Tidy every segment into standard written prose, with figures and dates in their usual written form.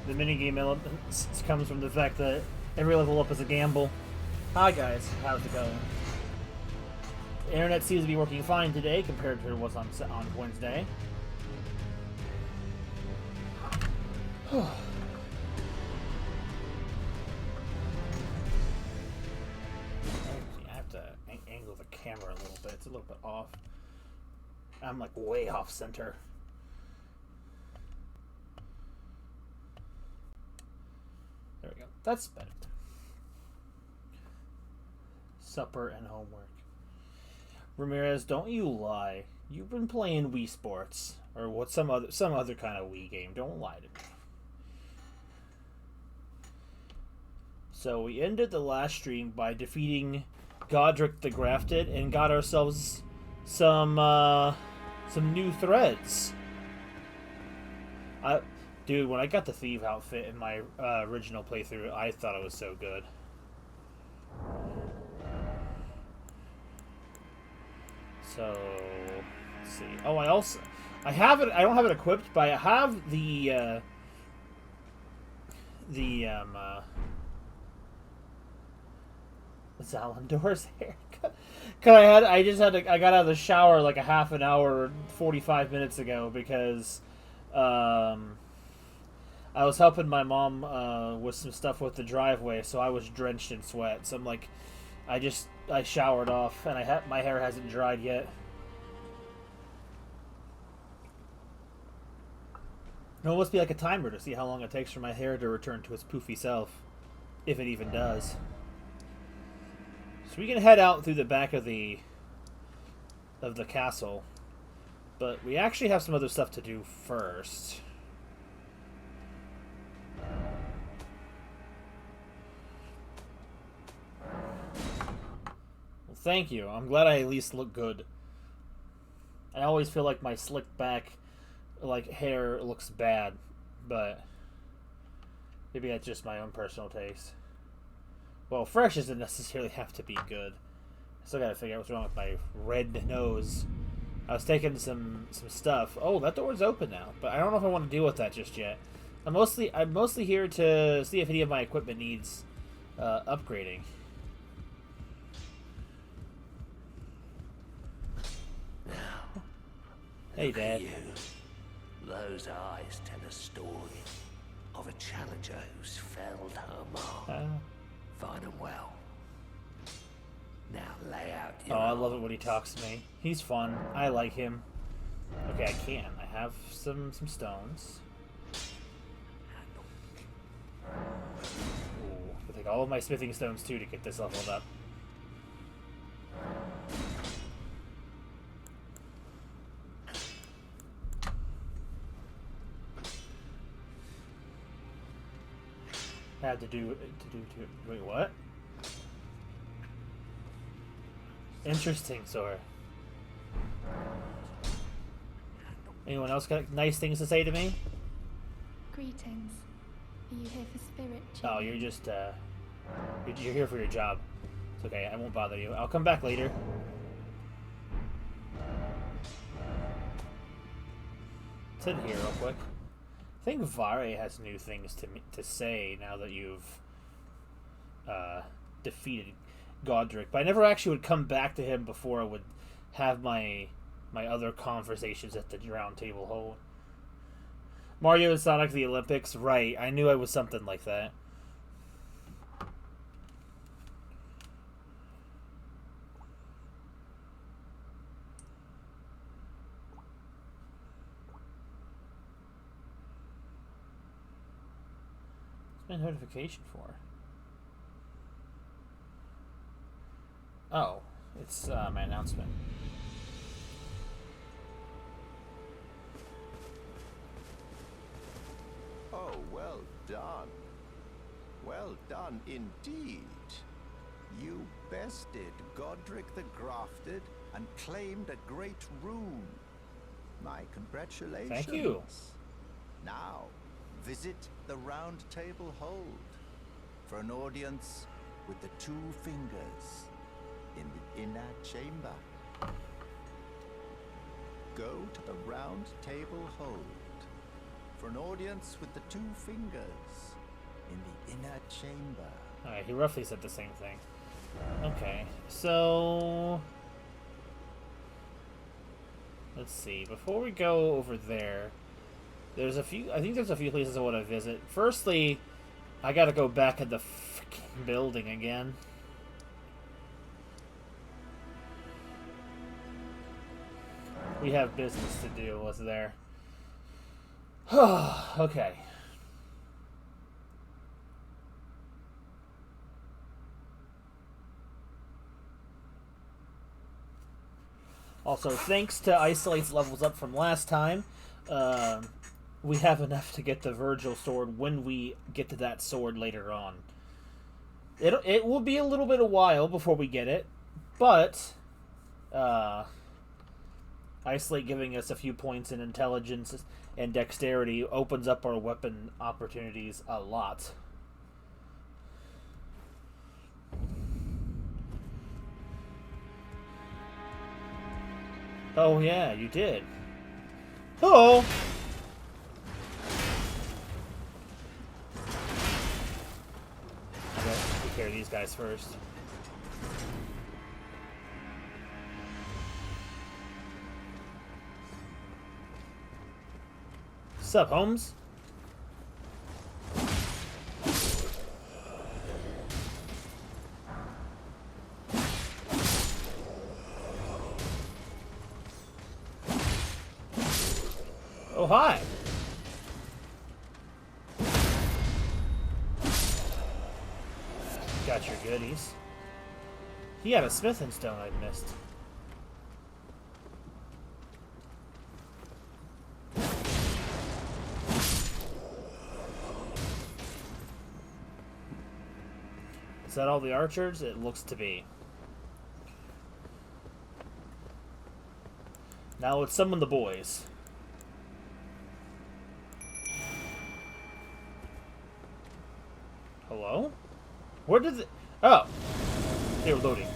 The minigame element comes from the fact that every level up is a gamble. Hi guys, how's it going? The internet seems to be working fine today compared to what was on Wednesday. I have to angle the camera a little bit. It's a little bit off. I'm like way off center. There we go. That's better. Supper and homework. Ramirez, don't you lie. You've been playing Wii Sports or what some other kind of Wii game. Don't lie to me. So we ended the last stream by defeating Godric the Grafted and got ourselves some new threads. Dude, when I got the thief outfit in my original playthrough, I thought it was so good. So let's see. Oh, I have it. I don't have it equipped, but I have the Zalandor's haircut. Cause I got out of the shower like a half an hour, 45 minutes ago because I was helping my mom with some stuff with the driveway, so I was drenched in sweat. So I'm like, I showered off, and my hair hasn't dried yet. It'll almost be like a timer to see how long it takes for my hair to return to its poofy self, if it even does. So we can head out through the back of the castle, but we actually have some other stuff to do first. Well, thank you. I'm glad I at least look good. I always feel like my slicked back, like hair looks bad, but maybe that's just my own personal taste. Well, fresh doesn't necessarily have to be good. I still gotta figure out what's wrong with my red nose. I was taking some stuff. Oh, that door's open now, but I don't know if I want to deal with that just yet. I'm mostly here to see if any of my equipment needs upgrading. Now, hey, Dad. you. Those eyes tell a story of a challenger who's felled her mark. Fine and well. Now lay out your I love it when he talks to me. He's fun. I like him. Okay, I can. I have some stones. Ooh, I'll take all of my smithing stones too to get this leveled up. Had to do wait, what? Interesting, Sora. Anyone else got nice things to say to me? Greetings. Are you here for spirit? Oh, you're just you're here for your job. It's okay. I won't bother you. I'll come back later. Let's head here real quick. I think Vare has new things to say now that you've defeated Godric, but I never actually would come back to him before I would have my other conversations at the round table hold. Mario and Sonic the Olympics, right? I knew I was something like that. What's my notification for? Oh, it's my announcement. Oh, well done. Well done indeed. You bested Godric the Grafted and claimed a great rune. My congratulations. Thank you. Now, visit the Round Table Hold for an audience with the two fingers in the inner chamber. Go to the Round Table Hold for an audience with the two fingers in the inner chamber. Alright, he roughly said the same thing. Okay, so... let's see. Before we go over there, there's a few... I think there's a few places I want to visit. Firstly, I gotta go back in the freaking building again. We have business to do with there. Okay. Also, thanks to Isolate's levels up from last time, we have enough to get the Virgil sword when we get to that sword later on. It will be a little bit of a while before we get it, but Isolate giving us a few points in intelligence and dexterity opens up our weapon opportunities a lot. Oh yeah, you did. Hello! I gotta take care of these guys first. Sup, Holmes? Oh, hi. Got your goodies. He had a smithing stone I missed. Is that all the archers? It looks to be. Now let's summon the boys. Hello? Where did the... oh! They were loading.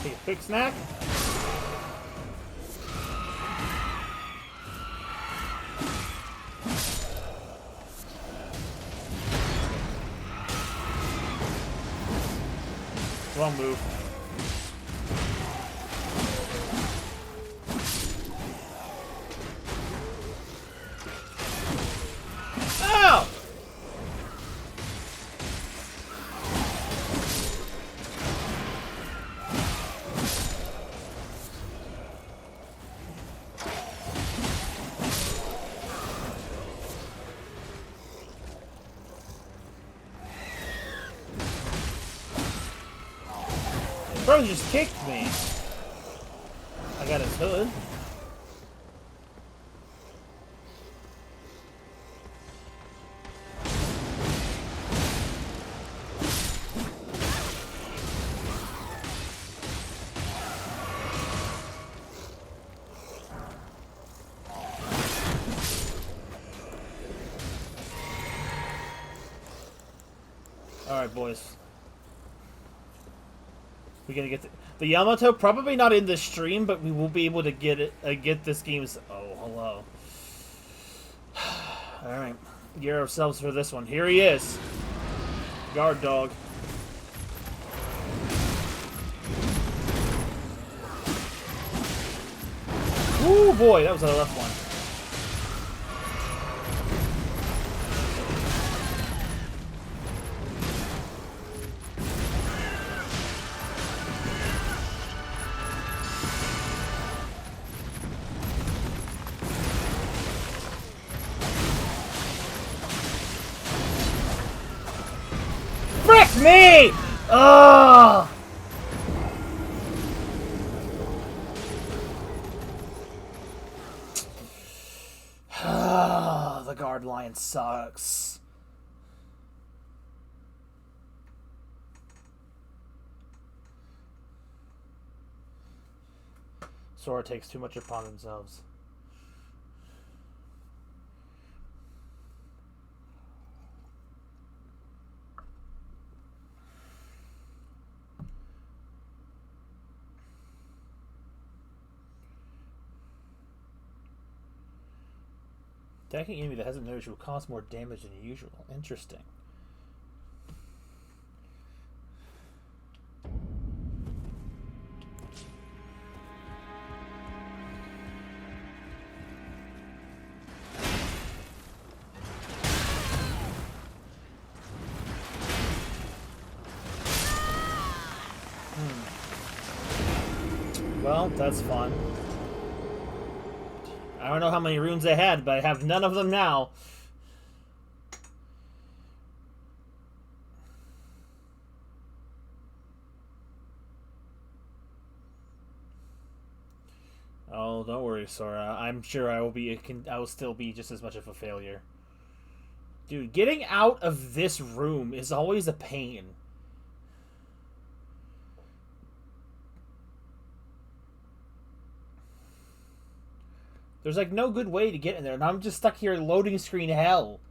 Take a quick snack. Wrong move. Ow! Bro just kicked me. I got his hood. Alright, boys. We're gonna get the Yamato. Probably not in this stream, but we will be able to get it. Get this game's. Oh, hello. All right, gear ourselves for this one. Here he is, guard dog. Ooh boy, that was a rough one. Me! Ugh! The guard line sucks. Sora takes too much upon themselves. Attacking an enemy that hasn't noticed will cause more damage than usual. Interesting. Well, that's fun. I don't know how many runes I had, but I have none of them now. Oh, don't worry, Sora. I'm sure I will still be just as much of a failure. Dude, getting out of this room is always a pain. There's like no good way to get in there, and I'm just stuck here loading screen hell.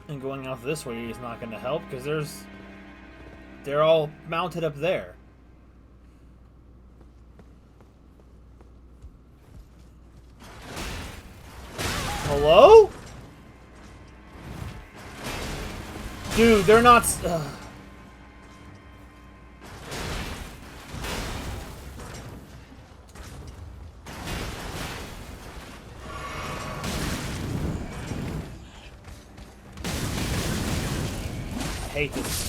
And going out this way is not going to help because they're all mounted up there. Hello? Dude, they're not... I hate this.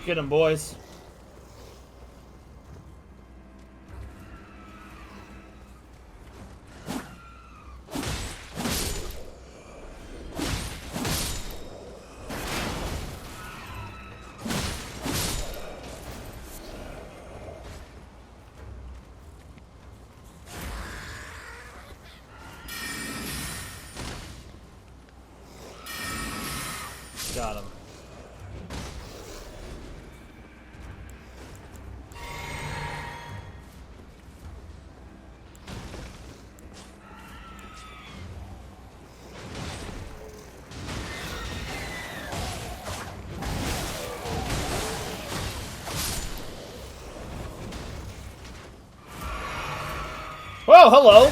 Get him, boys. Got him. Whoa, hello!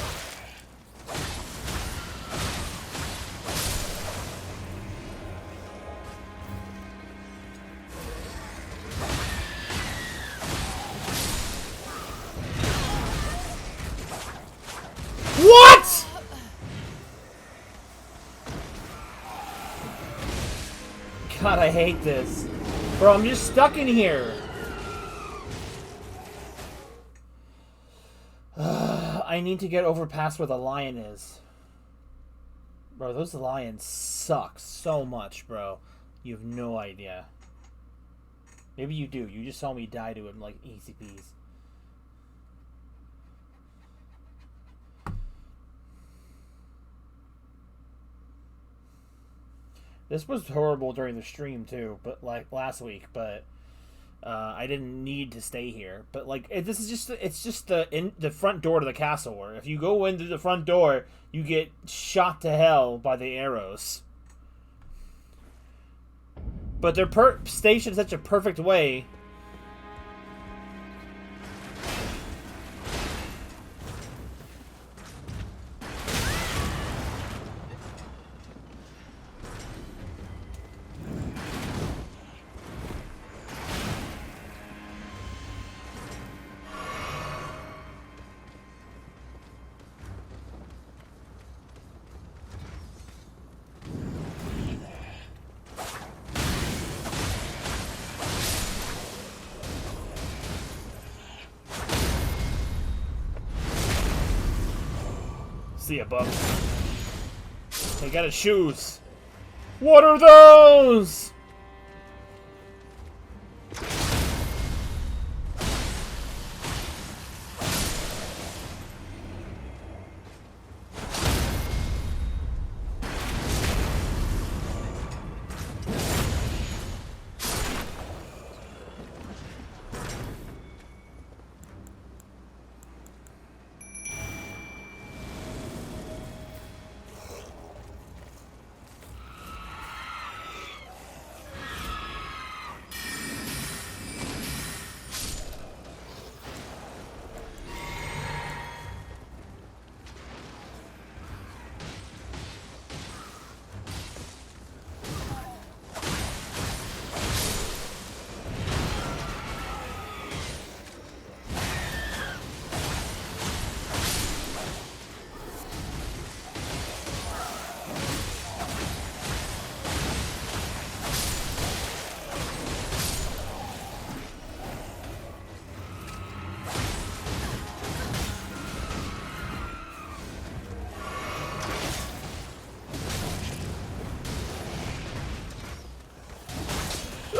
What?! God, I hate this. Bro, I'm just stuck in here. I need to get over past where the lion is. Bro, those lions suck so much, bro. You have no idea. Maybe you do. You just saw me die to him like easy peas. This was horrible during the stream too, but like last week, but I didn't need to stay here. But like this is just—it's just the front door to the castle. Where if you go into the front door, you get shot to hell by the arrows. But they're stationed in such a perfect way. See ya, bub. I gotta choose. What are those?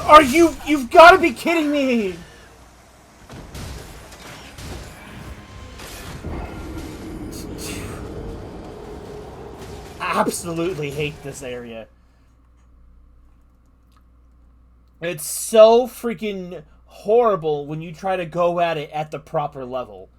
Are you've got to be kidding me! I absolutely hate this area. It's so freaking horrible when you try to go at it at the proper level.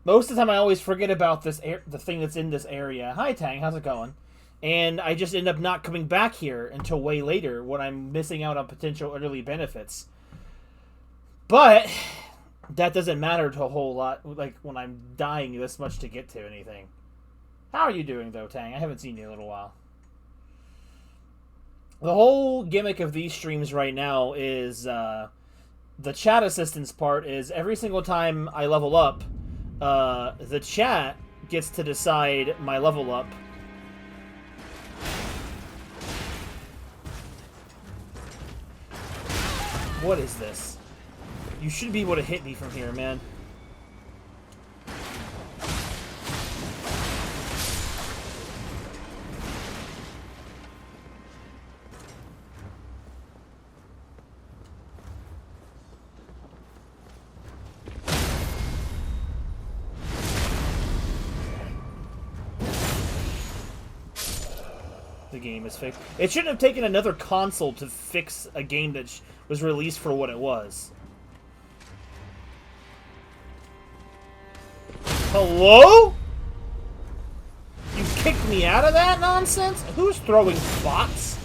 Most of the time I always forget about the thing that's in this area. Hi Tang, how's it going? And I just end up not coming back here until way later when I'm missing out on potential early benefits. But that doesn't matter to a whole lot, like when I'm dying this much to get to anything. How are you doing though, Tang? I haven't seen you in a little while. The whole gimmick of these streams right now is the chat assistance part is every single time I level up, the chat gets to decide my level up. What is this? You should be able to hit me from here, man. The game is fixed. It shouldn't have taken another console to fix a game that was released for what it was. Hello? You kicked me out of that nonsense? Who's throwing bots?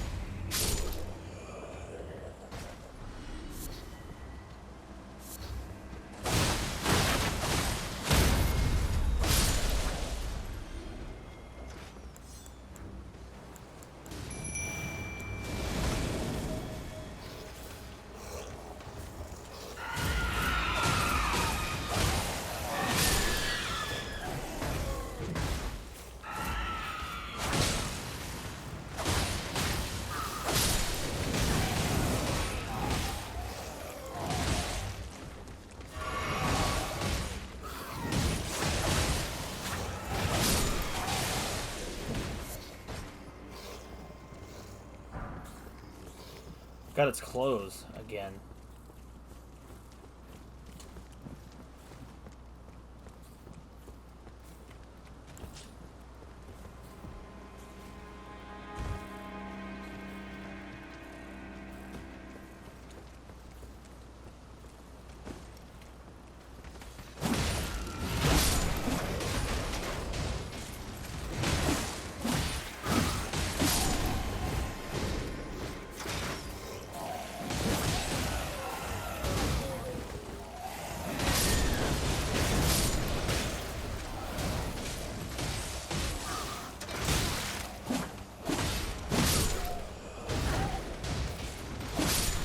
Got its clothes again.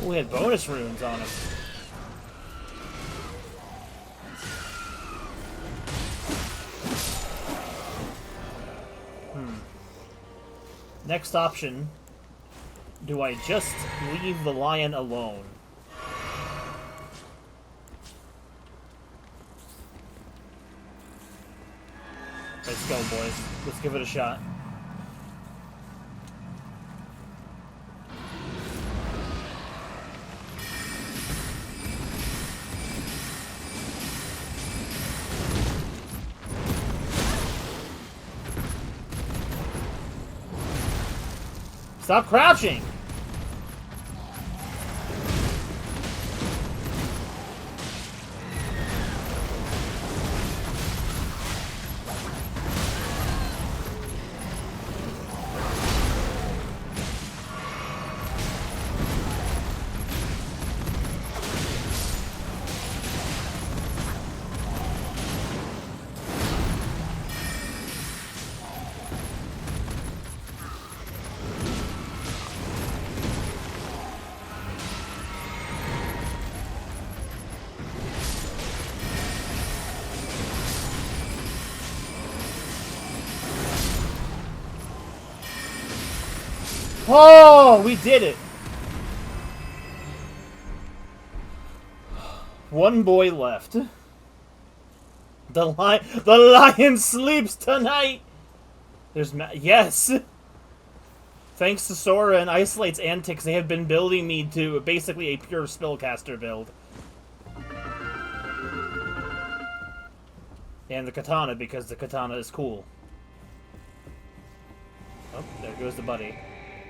We had bonus runes on him. Next option. Do I just leave the lion alone? Let's go, boys. Let's give it a shot. Stop crouching! Oh, we did it! One boy left. The lion sleeps tonight! Yes! Thanks to Sora and Isolate's antics, they have been building me to basically a pure spellcaster build. And the katana, because the katana is cool. Oh, there goes the buddy.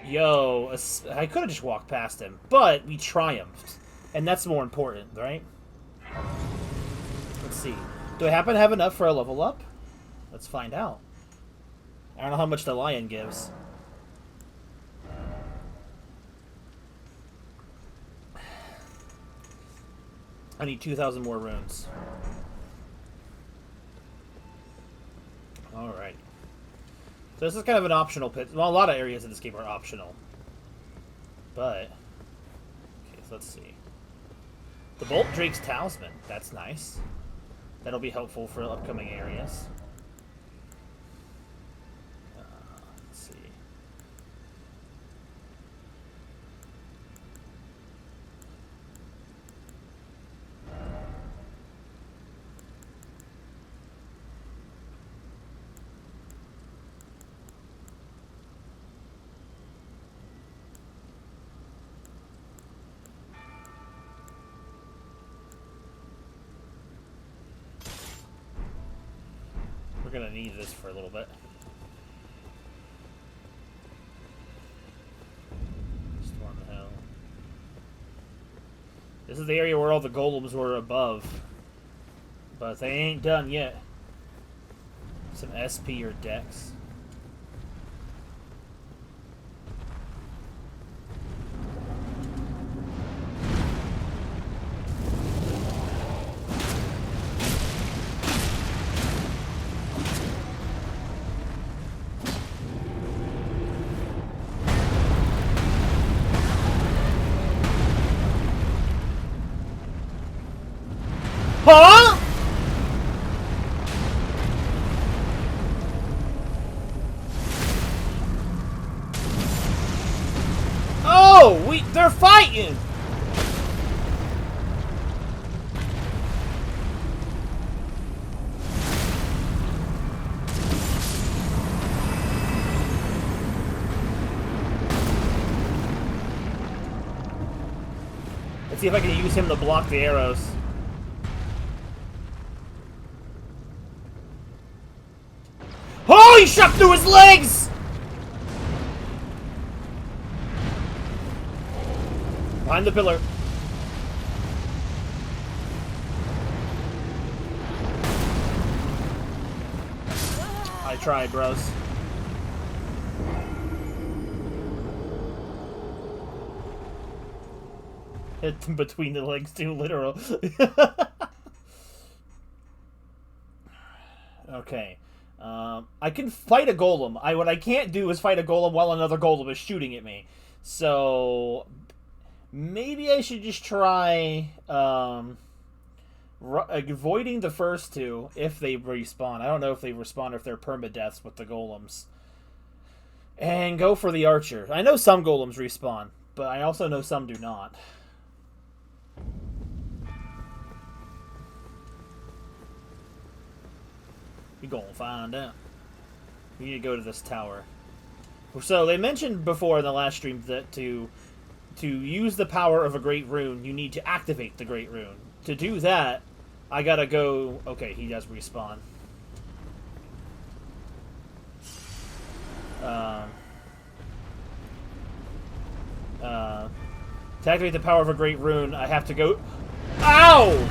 Yo, I could have just walked past him, but we triumphed. And that's more important, right? Let's see. Do I happen to have enough for a level up? Let's find out. I don't know how much the lion gives. I need 2,000 more runes. Alright. So this is kind of an optional pit. Well, a lot of areas in this game are optional. But... okay, so let's see. The Bolt Drake's Talisman. That's nice. That'll be helpful for upcoming areas. Let's see. We're gonna need this for a little bit. Storm Hell. This is the area where all the golems were above. But they ain't done yet. Some SP or Dex. Huh? Oh, they're fighting. Let's see if I can use him to block the arrows. Oh, he shot through his legs! Behind the pillar. I tried, bros. Hit him between the legs, too, literal. Okay. I can fight a golem. What I can't do is fight a golem while another golem is shooting at me. So maybe I should just try avoiding the first two if they respawn. I don't know if they respawn or if they're permadeaths with the golems. And go for the archer. I know some golems respawn, but I also know some do not. We gonna find out. We need to go to this tower. So they mentioned before in the last stream that to use the power of a great rune, you need to activate the great rune. To do that, I gotta go. Okay, he does respawn. To activate the power of a great rune, I have to go... Ow!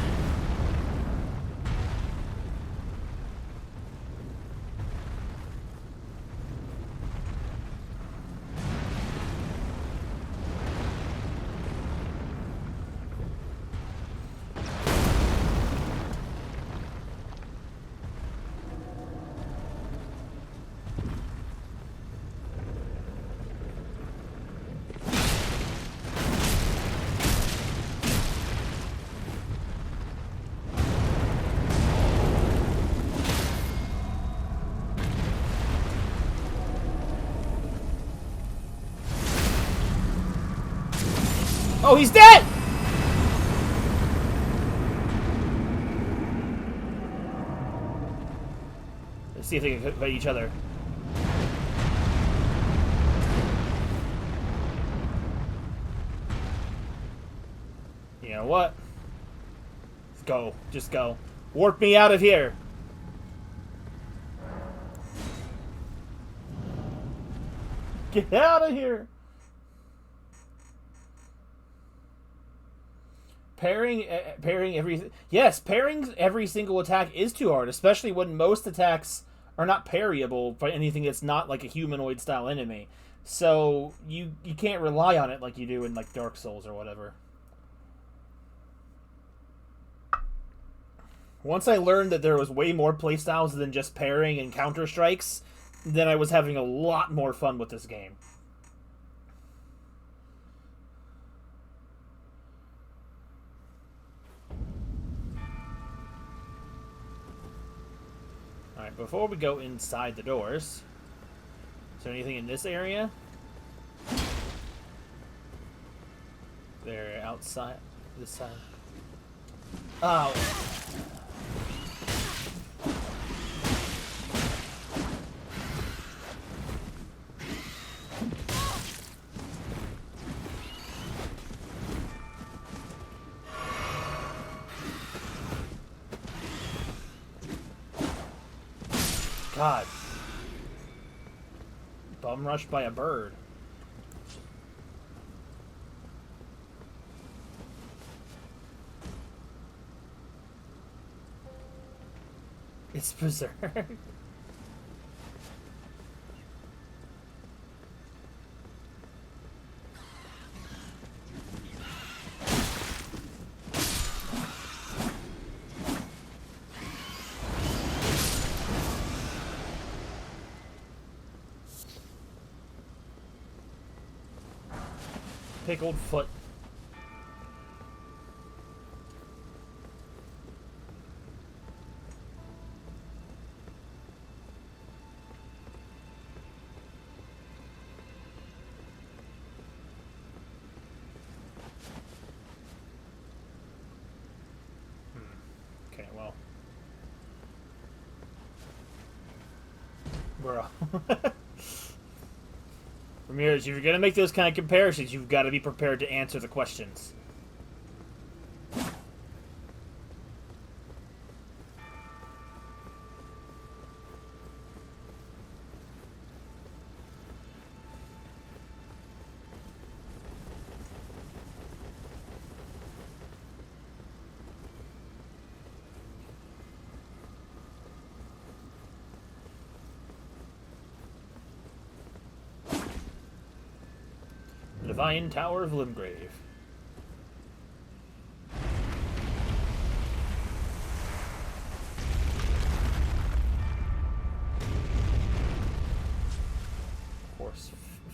Oh, he's dead! Let's see if they can fight each other. You know what? Let's go. Just go. Warp me out of here. Get out of here. Parrying every single attack is too hard, especially when most attacks are not parryable by anything that's not like a humanoid style enemy. So you can't rely on it like you do in like Dark Souls or whatever. Once I learned that there was way more playstyles than just parrying and counter strikes, then I was having a lot more fun with this game. Alright, before we go inside the doors, is there anything in this area? They're outside this side. Oh. God. Bum rushed by a bird. It's berserk. Pickled foot. Okay, well. Bro. Ramirez, if you're going to make those kind of comparisons, you've got to be prepared to answer the questions. The Divine Tower of Limgrave. Horse.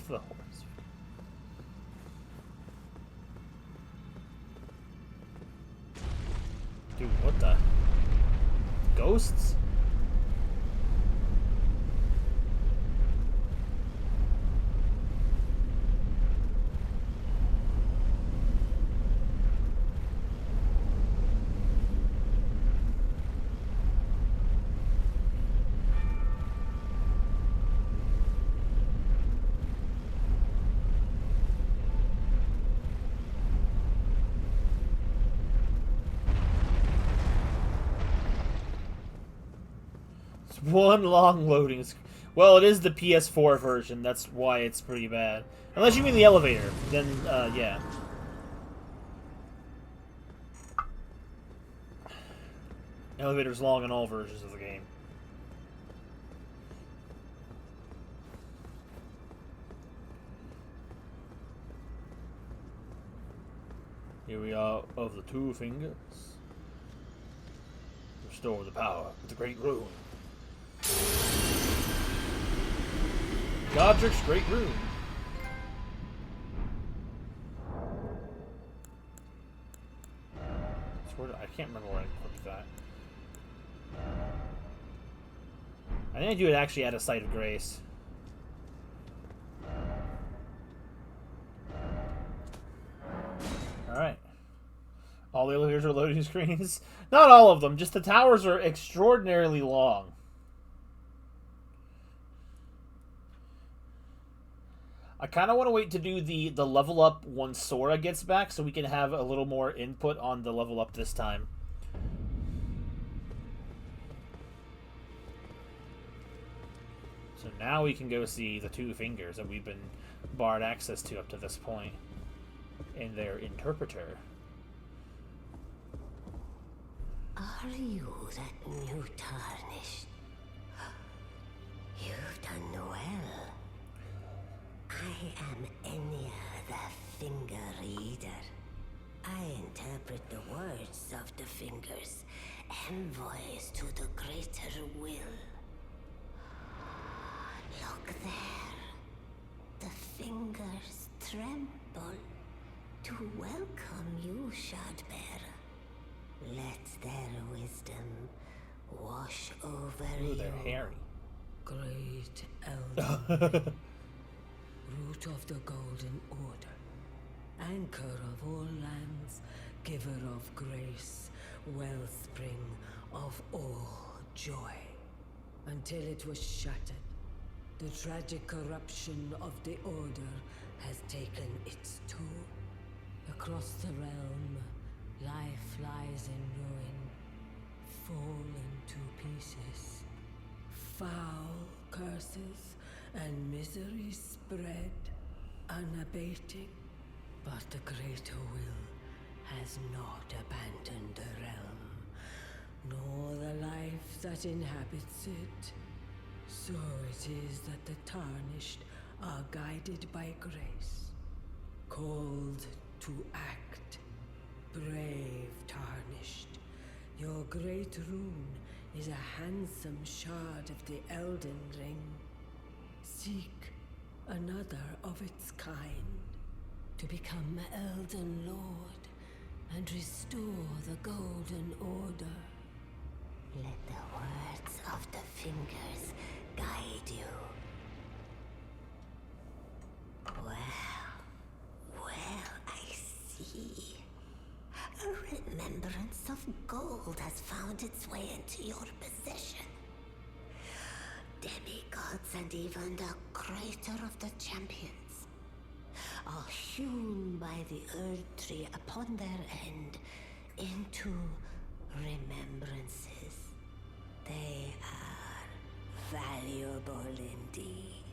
The horse. Dude, what the? Ghosts? One long loading screen. Well, it is the PS4 version. That's why it's pretty bad. Unless you mean the elevator, then yeah. Elevators long in all versions of the game. Here we are of the two fingers. Restore the power of the great rune. Godric's great rune. I can't remember where I equipped that. I think I do it actually at a site of grace. Alright. All the elevators are loading screens? Not all of them, just the towers are extraordinarily long. I kind of want to wait to do the level up once Sora gets back so we can have a little more input on the level up this time. So now we can go see the two fingers that we've been barred access to up to this point. And their interpreter. Are you that new tarnished? You've done well. I am Enya, the Finger Reader. I interpret the words of the fingers, envoys to the greater will. Look there. The fingers tremble to welcome you, Shardbearer. Let their wisdom wash over Ooh, you. they're hairy. Great Elden, root of the Golden Order, anchor of all lands, giver of grace, wellspring of all joy. Until it was shattered, the tragic corruption of the Order has taken its toll. Across the realm, life lies in ruin, fallen to pieces. Foul curses and misery spread, unabating. But the greater will has not abandoned the realm, nor the life that inhabits it. So it is that the tarnished are guided by grace, called to act. Brave tarnished, your great rune is a handsome shard of the Elden Ring. Seek another of its kind, to become Elden Lord and restore the Golden Order. Let the words of the fingers guide you. Well, I see. A remembrance of gold has found its way into your possession. Demigods and even the creator of the champions are hewn by the Earth Tree upon their end into remembrances. They are valuable indeed.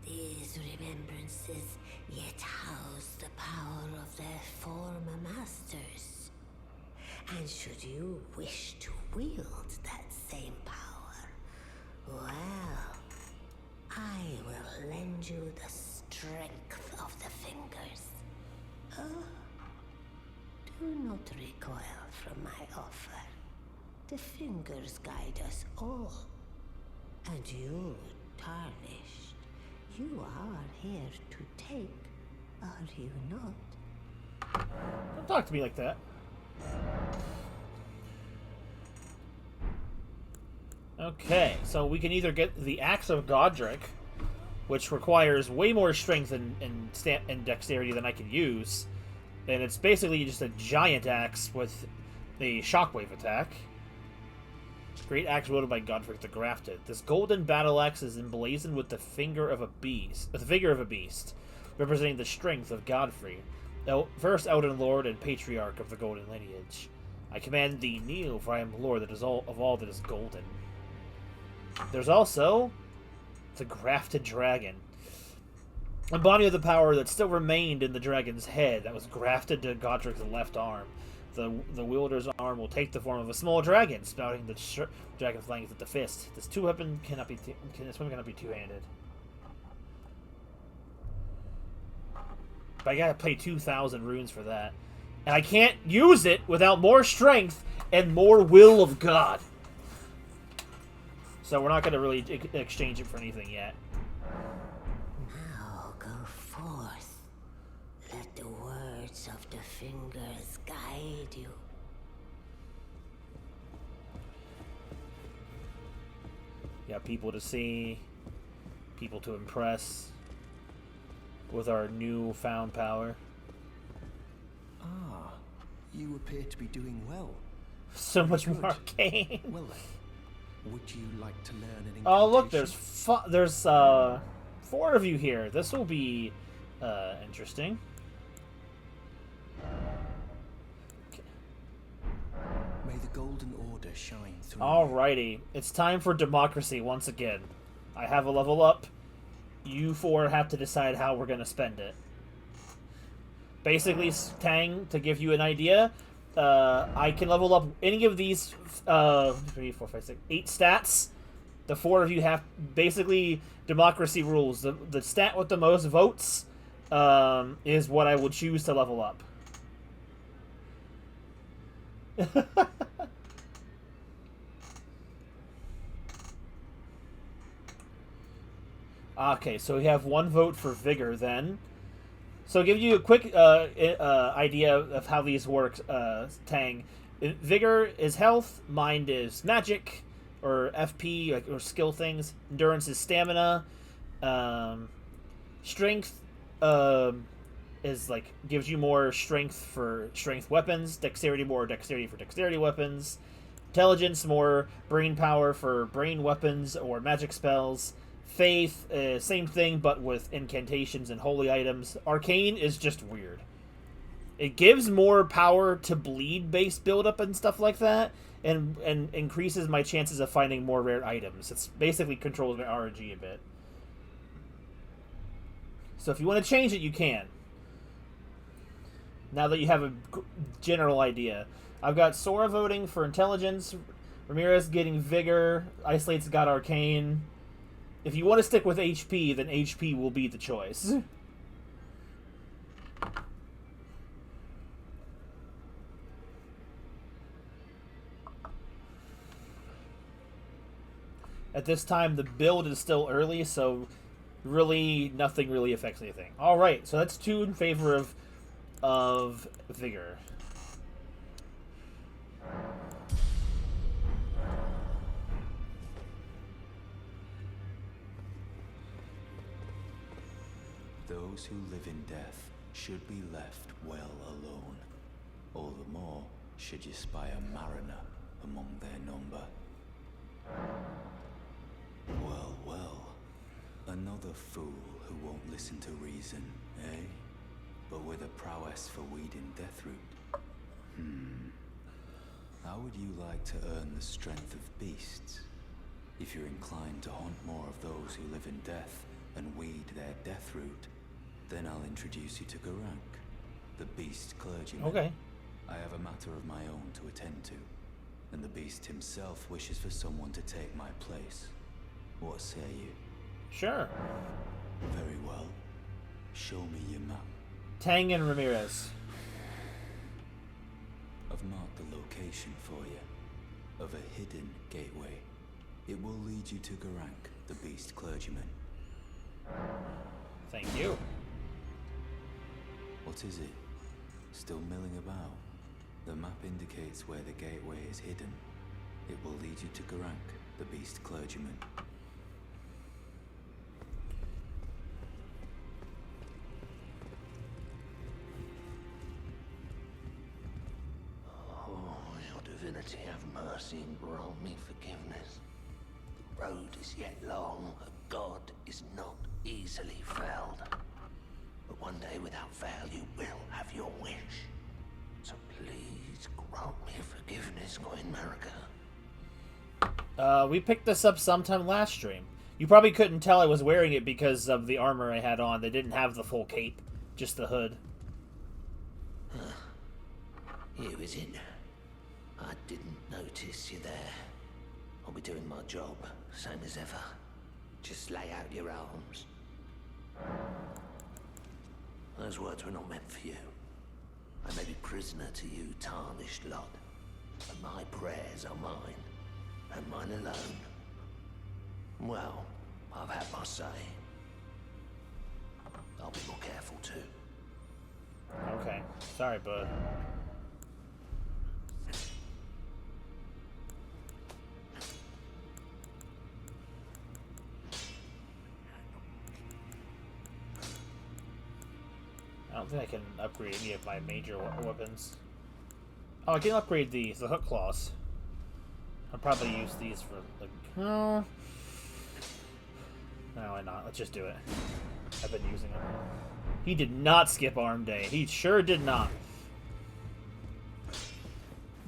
These remembrances yet house the power of their former masters. And should you wish to wield that same power, well, I will lend you the strength of the fingers. Oh, do not recoil from my offer. The fingers guide us all. And you, tarnished, you are here to take, are you not? Don't talk to me like that. Okay, so we can either get the Axe of Godric, which requires way more strength and dexterity than I can use, and it's basically just a giant axe with a shockwave attack. Great axe wielded by Godric the Grafted. This golden battle axe is emblazoned with the finger of a beast, representing the strength of Godfrey, first Elden Lord and Patriarch of the Golden Lineage. I command thee, kneel, for I am Lord that is all that is golden. There's also the Grafted Dragon, embodying the power that still remained in the dragon's head that was grafted to Godric's left arm. The wielder's arm will take the form of a small dragon, spouting the dragon's length with the fist. This weapon cannot be two-handed. But I gotta pay 2,000 runes for that. And I can't use it without more strength and more will of God. So we're not gonna really exchange it for anything yet. Now go forth. Let the words of the fingers guide you. Yeah, people to see, people to impress with our newfound power. Ah, you appear to be doing well. So much Good. more arcane. Well then, would you like to learn an incantation? Oh look, there's 4 of you here. This will be interesting. May the Golden Order shine through. Alrighty, it's time for democracy once again. I have a level up. You 4 have to decide how we're gonna spend it. Basically, Tang, to give you an idea, I can level up any of these 3, 4, 5, 6, 8 stats. The 4 of you have basically democracy rules. The stat with the most votes is what I will choose to level up. Okay, so we have 1 vote for Vigor then. So give you a quick idea of how these work, Tang. Vigor is health, mind is magic, or FP, or skill things. Endurance is stamina. Strength is gives you more strength for strength weapons. Dexterity, more dexterity for dexterity weapons. Intelligence, more brain power for brain weapons or magic spells. Faith, same thing, but with incantations and holy items. Arcane is just weird. It gives more power to bleed-based buildup and stuff like that, and increases my chances of finding more rare items. It's basically controls my RNG a bit. So if you want to change it, you can. Now that you have a general idea. I've got Sora voting for intelligence, Ramirez getting vigor, Isolate's got arcane. If you want to stick with HP, then HP will be the choice. At this time, the build is still early, so really nothing really affects anything. All right, so that's 2 in favor of vigor. Those who live in death should be left well alone. All the more should you spy a mariner among their number. Well, well. Another fool who won't listen to reason, eh? But with a prowess for weeding Deathroot. How would you like to earn the strength of beasts? If you're inclined to hunt more of those who live in death and weed their Deathroot, then I'll introduce you to Garank, the beast clergyman. Okay. I have a matter of my own to attend to, and the beast himself wishes for someone to take my place. What say you? Sure. Very well. Show me your map. Tang and Ramirez. I've marked the location for you, of a hidden gateway. It will lead you to Garank, the beast clergyman. Thank you. What is it? Still milling about? The map indicates where the gateway is hidden. It will lead you to Garank, the beast clergyman. Oh, your divinity have mercy and grant me forgiveness. The road is yet long, a god is not easily felled. But one day without fail you will have your wish. So please grant me forgiveness, Queen Marika. We picked this up sometime last stream. You probably couldn't tell I was wearing it because of the armor I had on. They didn't have the full cape, just the hood. You, is it? I didn't notice you there. I'll be doing my job, same as ever. Just lay out your arms. Those words were not meant for you. I may be prisoner to you, tarnished lot. But my prayers are mine, and mine alone. Well, I've had my say. I'll be more careful too. Okay. Sorry, bud. I don't think I can upgrade any of my major weapons. Oh, I can upgrade these, the hook claws. I'll probably use these for, like, no, why not? Let's just do it. I've been using them. He did not skip arm day. He sure did not.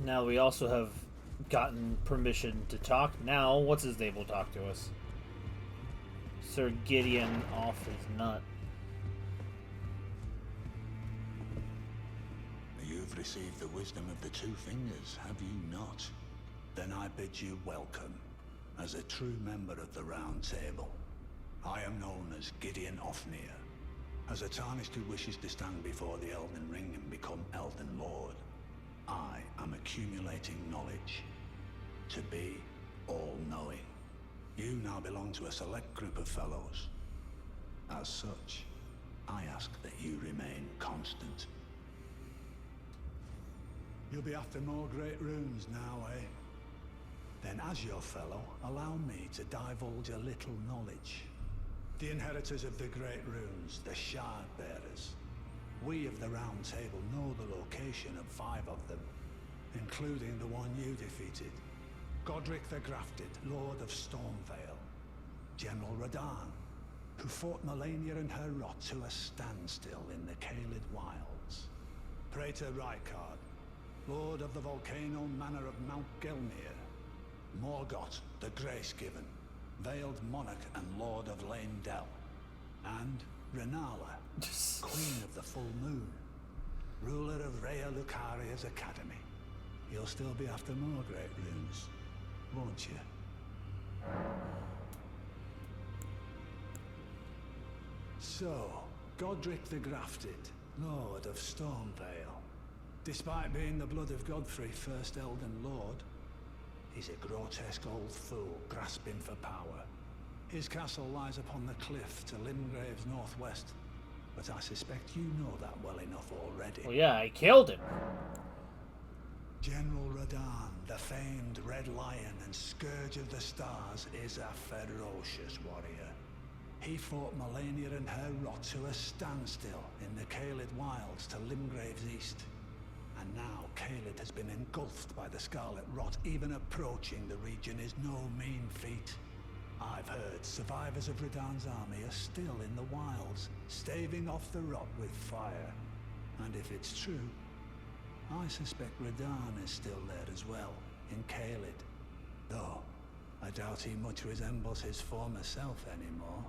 Now we also have gotten permission to talk. Now, what's his name will talk to us? Sir Gideon off his nut. You've received the wisdom of the two fingers, have you not? Then I bid you welcome, as a true member of the Round Table. I am known as Gideon Ofnir. As a tarnished who wishes to stand before the Elden Ring and become Elden Lord, I am accumulating knowledge, to be all-knowing. You now belong to a select group of fellows. As such, I ask that you remain constant. You'll be after more great runes now, eh? Then as your fellow, allow me to divulge a little knowledge. The inheritors of the great runes, the Shard Bearers. We of the Round Table know the location of 5 of them, including the one you defeated. Godric the Grafted, Lord of Stormvale. General Radahn, who fought Melania and her rot to a standstill in the Caelid Wilds. Praetor Rykard, Lord of the Volcano Manor of Mount Gelmir. Morgoth the Grace-Given, Veiled Monarch and Lord of Leyndell. And Renala, Queen of the Full Moon, ruler of Rhea Lucaria's Academy. You'll still be after more great runes, won't you? So, Godric the Grafted, Lord of Stormvale. Despite being the blood of Godfrey, first Elden Lord, he's a grotesque old fool grasping for power. His castle lies upon the cliff to Limgrave's northwest, but I suspect you know that well enough already. Well, yeah, I killed him. General Radahn, the famed Red Lion and Scourge of the Stars, is a ferocious warrior. He fought Melania and her rot to a standstill in the Caelid Wilds to Limgrave's east. And now Caelid has been engulfed by the Scarlet Rot. Even approaching the region is no mean feat. I've heard survivors of Radahn's army are still in the wilds, staving off the rot with fire. And if it's true, I suspect Radahn is still there as well, in Caelid. Though, I doubt he much resembles his former self anymore.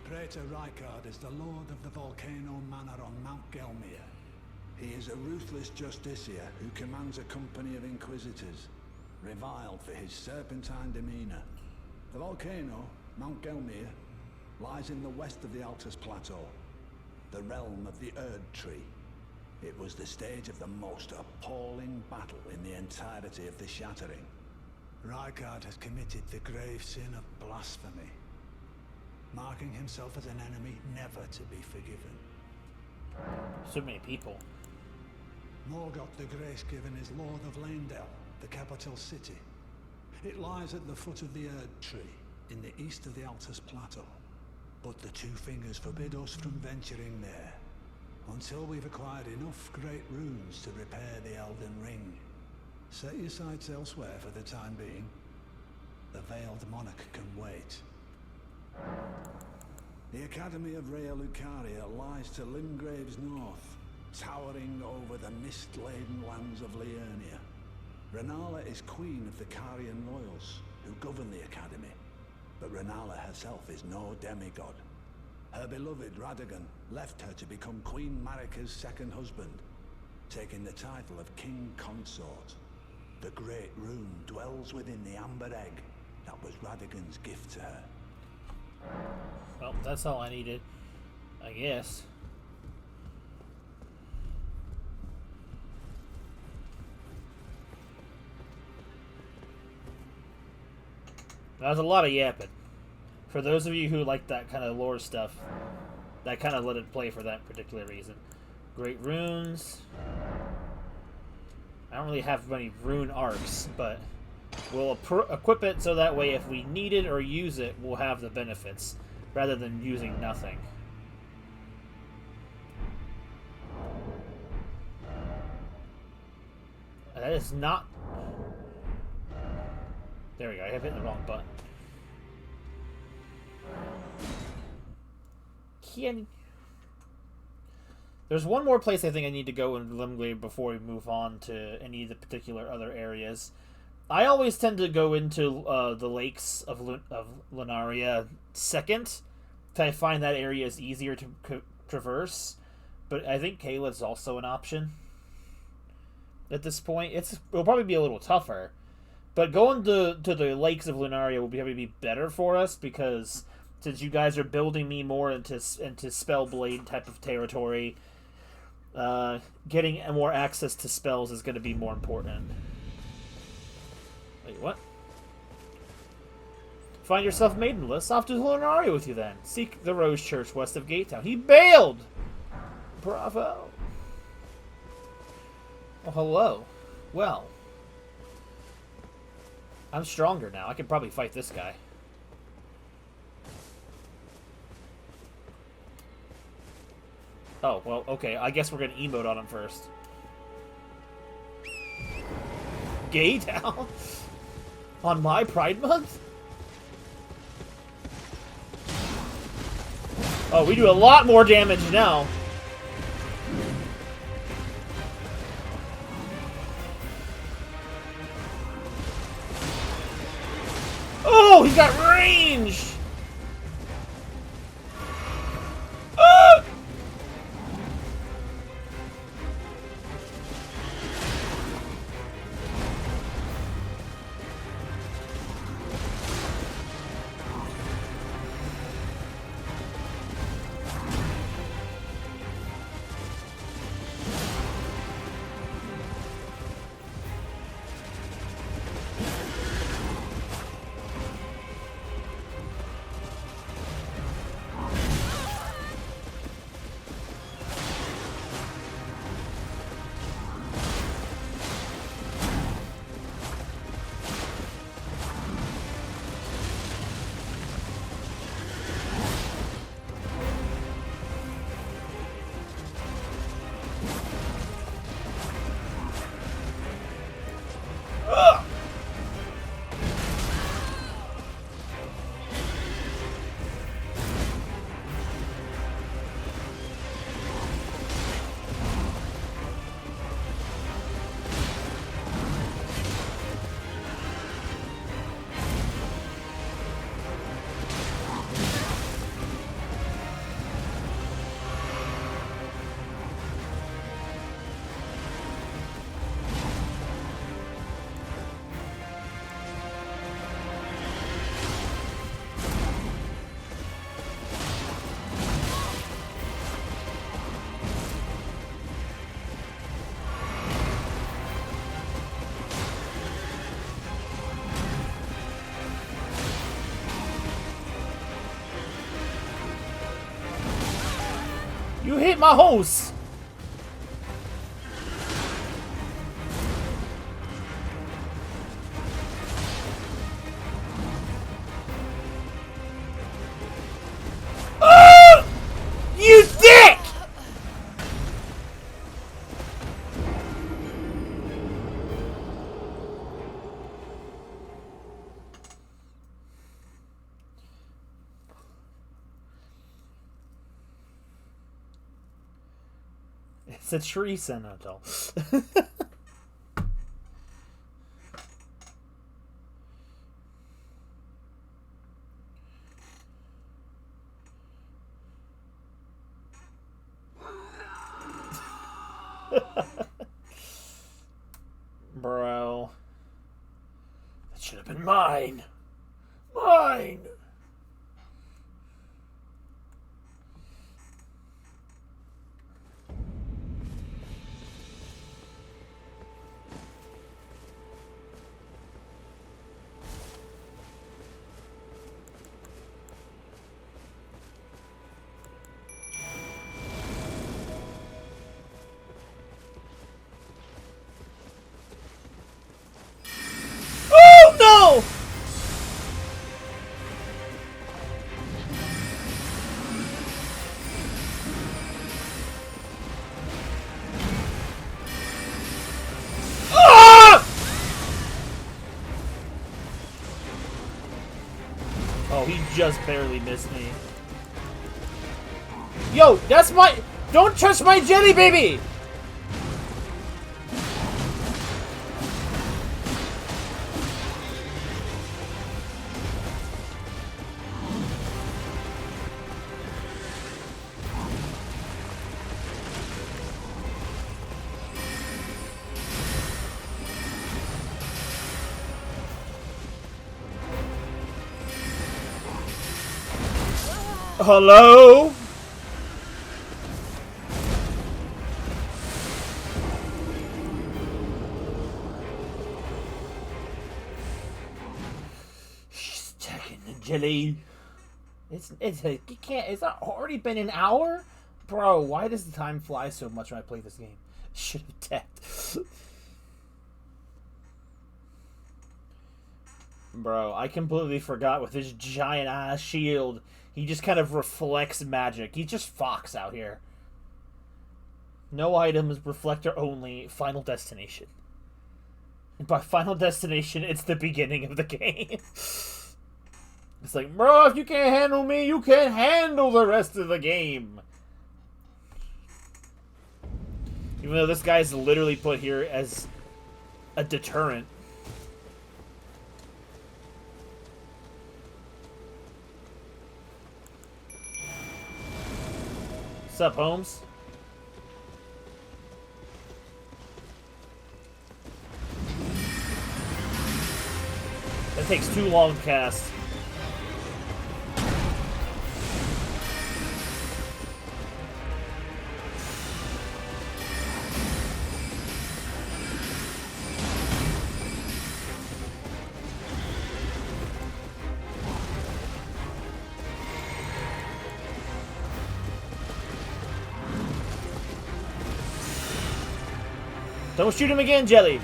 Praetor Rykard is the Lord of the Volcano Manor on Mount Gelmir. He is a ruthless justiciar who commands a company of inquisitors, reviled for his serpentine demeanor. The volcano, Mount Gelmir, lies in the west of the Altus Plateau, the realm of the Erd Tree. It was the stage of the most appalling battle in the entirety of the Shattering. Rykard has committed the grave sin of blasphemy, marking himself as an enemy never to be forgiven. So many people. Morgoth the Grace-Given is Lord of Leyndell, the capital city. It lies at the foot of the Erd Tree, in the east of the Altus Plateau. But the Two Fingers forbid us from venturing there, until we've acquired enough great runes to repair the Elden Ring. Set your sights elsewhere for the time being. The Veiled Monarch can wait. The Academy of Rhea Lucaria lies to Limgrave's north, towering over the mist-laden lands of Liurnia. Renala is queen of the Carian Loyals, who govern the Academy. But Renala herself is no demigod. Her beloved Radagon left her to become Queen Marika's second husband, taking the title of King Consort. The Great Rune dwells within the amber egg that was Radagon's gift to her. Well, that's all I needed, I guess. That was a lot of yapping. For those of you who like that kind of lore stuff, I kind of let it play for that particular reason. Great runes. I don't really have many rune arcs, but we'll equip it so that way if we need it or use it, we'll have the benefits, rather than using nothing. That is not... There we go, I have hit the wrong button. There's one more place I think I need to go in Limglade before we move on to any of the particular other areas. I always tend to go into the lakes of Lunaria second, because I find that area is easier to traverse. But I think Caelid's also an option at this point. It'll probably be a little tougher, but going to the lakes of Lunaria will probably be better for us, because since you guys are building me more into Spellblade type of territory, getting more access to spells is going to be more important. Wait, what? Find yourself maidenless. Off to Lunaria with you then. Seek the Rose Church west of Gatetown. He bailed! Bravo. Oh, hello. Well. I'm stronger now. I can probably fight this guy. Oh, well, okay. I guess we're going to emote on him first. Gatetown? On my Pride Month? Oh, we do a lot more damage now. Oh, he's got range! Ah! You hit my horse! Ah! You dick! It's a tree senator. Mine! Mine! Oh no! Ah! Oh, he just barely missed me. Yo, that's my... Don't touch my jelly baby! Hello? She's taking the jelly. You can't. It's not already been an hour, bro. Why does the time fly so much when I play this game? Should have tapped. Bro, I completely forgot with his giant ass shield. He just kind of reflects magic. He's just Fox out here. No items, reflector only, final destination. And by final destination, it's the beginning of the game. It's like, bro, if you can't handle me, you can't handle the rest of the game. Even though this guy's literally put here as a deterrent. What's up, Holmes? That takes too long to cast. Don't shoot him again, Jelly!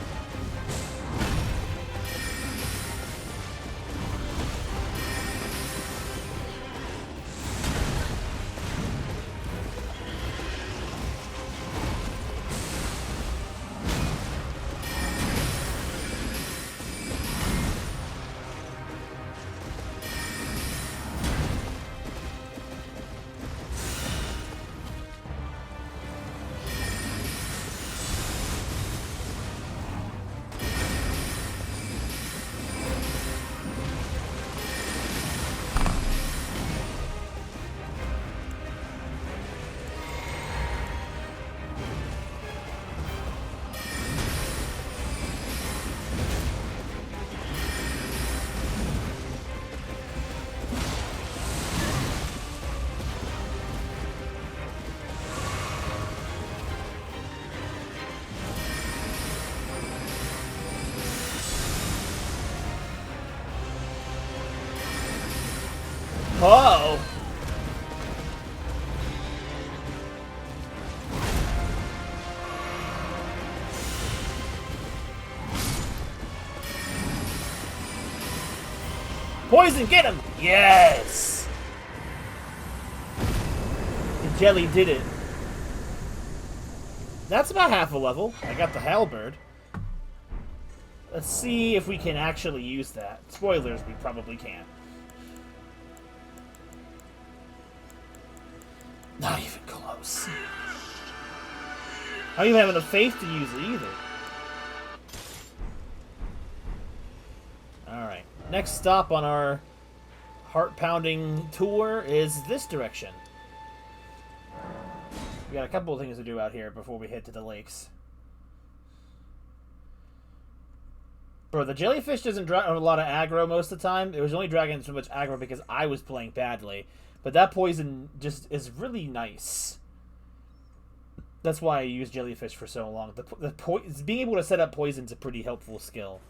Oh! Poison, get him! Yes! The Jelly did it. That's about half a level. I got the halberd. Let's see if we can actually use that. Spoilers, we probably can't. Not even close. I don't even have enough faith to use it either. Alright. Next stop on our heart-pounding tour is this direction. We got a couple of things to do out here before we head to the lakes. Bro, the jellyfish doesn't drag a lot of aggro most of the time. It was only dragging so much aggro because I was playing badly. But that poison just is really nice. That's why I used jellyfish for so long. Being able to set up poison's a pretty helpful skill.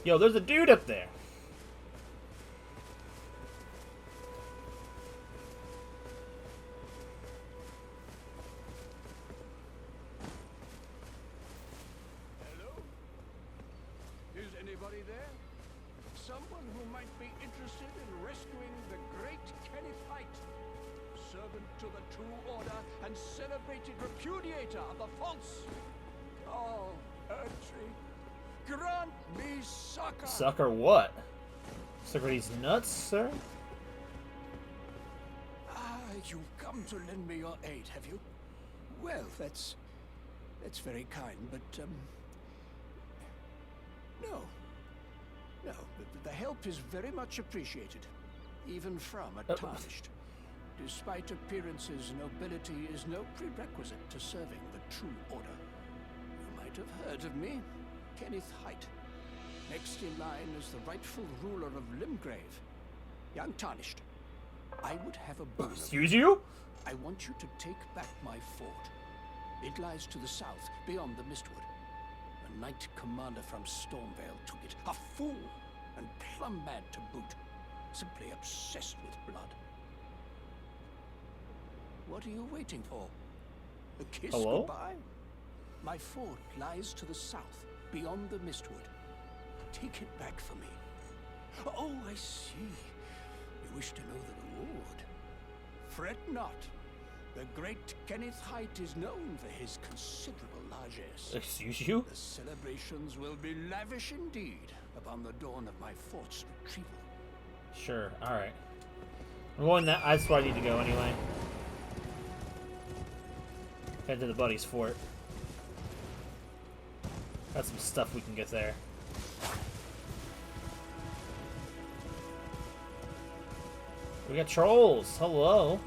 Yo, there's a dude up there. Hello? Is anybody there? Someone who might be interested in rescuing the great Kenneth Height, servant to the True Order and celebrated repudiator of the false. Oh, Erdtree, grant me succor. Sucker what? Sucker these nuts, sir? Ah, you've come to lend me your aid, have you? Well, that's very kind, but no. No, the help is very much appreciated, even from a tarnished. Despite appearances, nobility is no prerequisite to serving the True Order. You might have heard of me, Kenneth Height. Next in line is the rightful ruler of Limgrave, young Tarnished. I would have a boon. Excuse you? I want you to take back my fort. It lies to the south, beyond the Mistwood. A knight commander from Stormvale took it. A fool, and plumb mad to boot. Simply obsessed with blood. What are you waiting for? A kiss goodbye? My fort lies to the south, beyond the Mistwood. Take it back for me. Oh, I see. You wish to know the reward. Fret not. The great Kenneth Height is known for his considerable largesse. Excuse you? The celebrations will be lavish indeed upon the dawn of my fort's retrieval. Sure, alright. I'm going that. That's where I need to go anyway. Head to the buddy's fort. Got some stuff we can get there. We got trolls. Hello.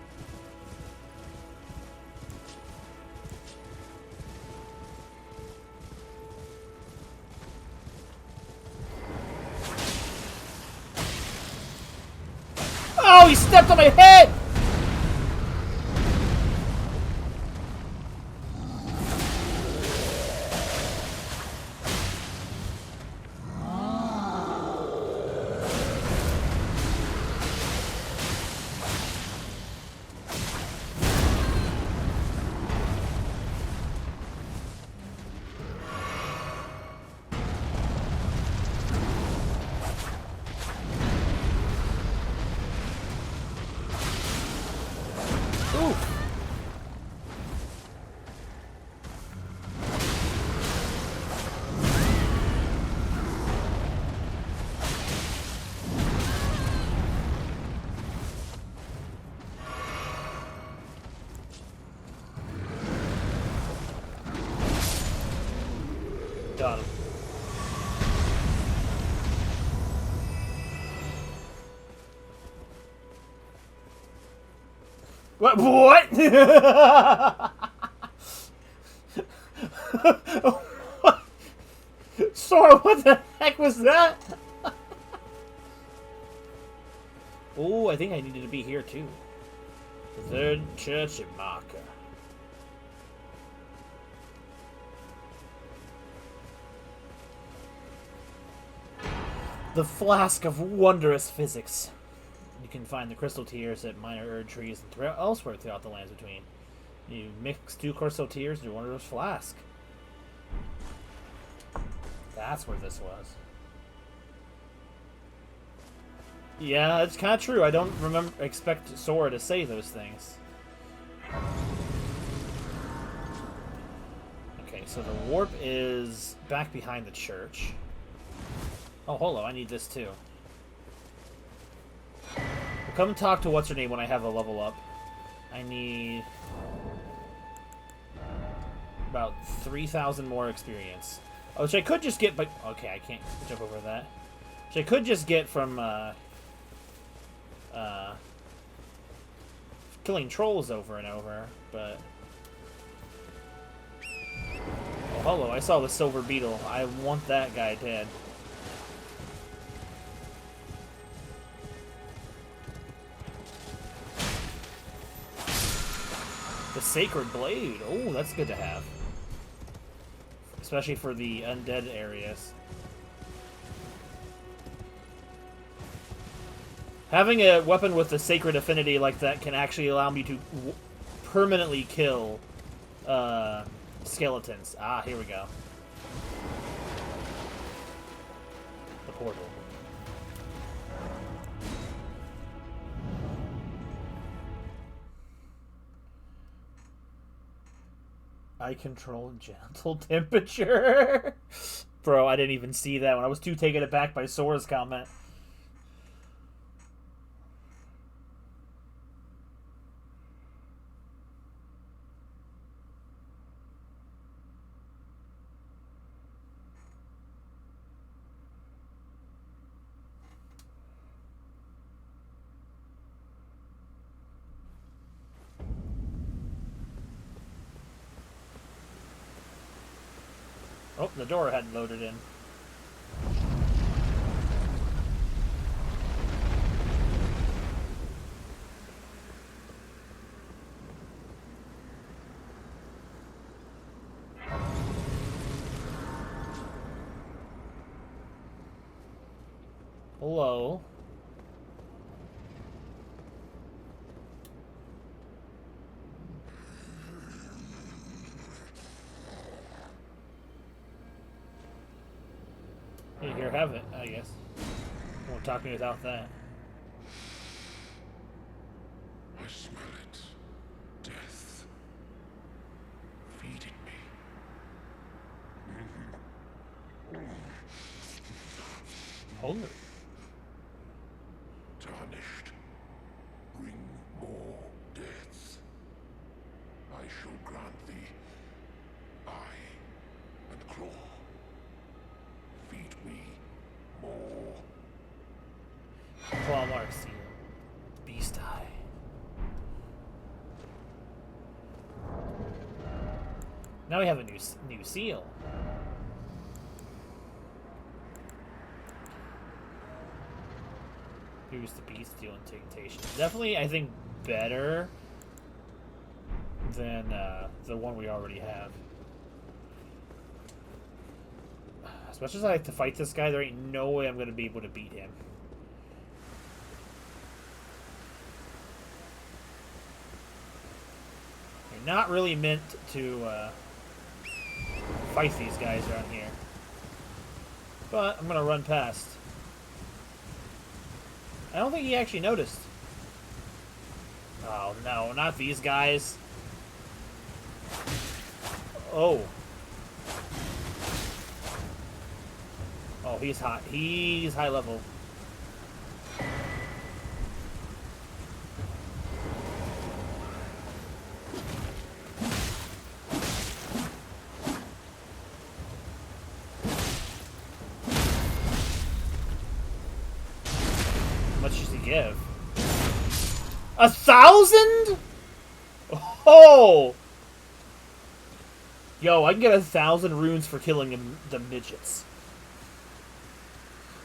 Oh, he stepped on my head! Got him. What? What? Sorry, what the heck was that? Oh, I think I needed to be here too. The Third Church of Marker. The Flask of Wondrous Physics. You can find the crystal tears at minor Erdtrees and elsewhere throughout the lands between. You mix 2 crystal tears into a wondrous flask. That's where this was. Yeah, it's kind of true. I don't expect Sora to say those things. Okay, so the warp is back behind the church. Oh, hold on. I need this too. We'll come talk to what's her name when I have a level up. I need about 3,000 more experience. Oh, which I could just get, but okay, I can't jump over that. Which I could just get from killing trolls over and over, but... Oh, hello, I saw the silver beetle. I want that guy dead. The Sacred Blade. Oh, that's good to have. Especially for the undead areas. Having a weapon with a sacred affinity like that can actually allow me to permanently kill skeletons. Ah, here we go. The portal. I control gentle temperature. Bro, I didn't even see that one. I was too taken aback by Sora's comment. Oh, the door hadn't loaded in. Hello. You here have it, I guess. Won't talk to me without that. I smell it. Death. Feeding me. Hold it. Tarnished. Bring more deaths. I shall grant thee eye and claw. Feed me more. Claw mark seal. Beast eye. Now we have a new seal. Use the beast steel and temptation. Definitely, I think, better than the one we already have. As much as I like to fight this guy, there ain't no way I'm going to be able to beat him. You're not really meant to fight these guys around here. But I'm going to run past. I don't think he actually noticed. Oh, no, not these guys. Oh. Oh, he's hot. He's high level. How much does he give? 1,000? Oh! Yo, I can get 1,000 runes for killing the midgets.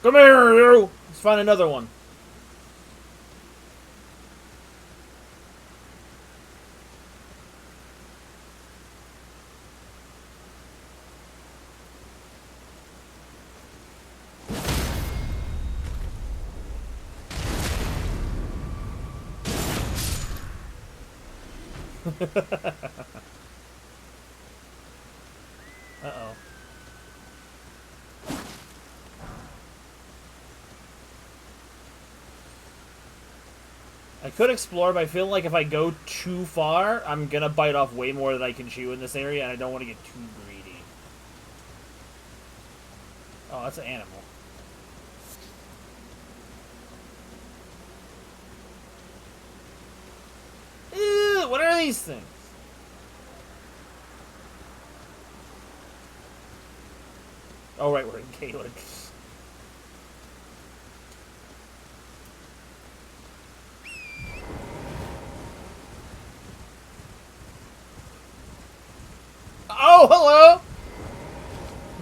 Come here, you! Let's find another one. Uh-oh. I could explore, but I feel like if I go too far, I'm gonna bite off way more than I can chew in this area, and I don't want to get too greedy. Oh, that's an animal. Ew, what are these things? Oh, right, we're in Caelid.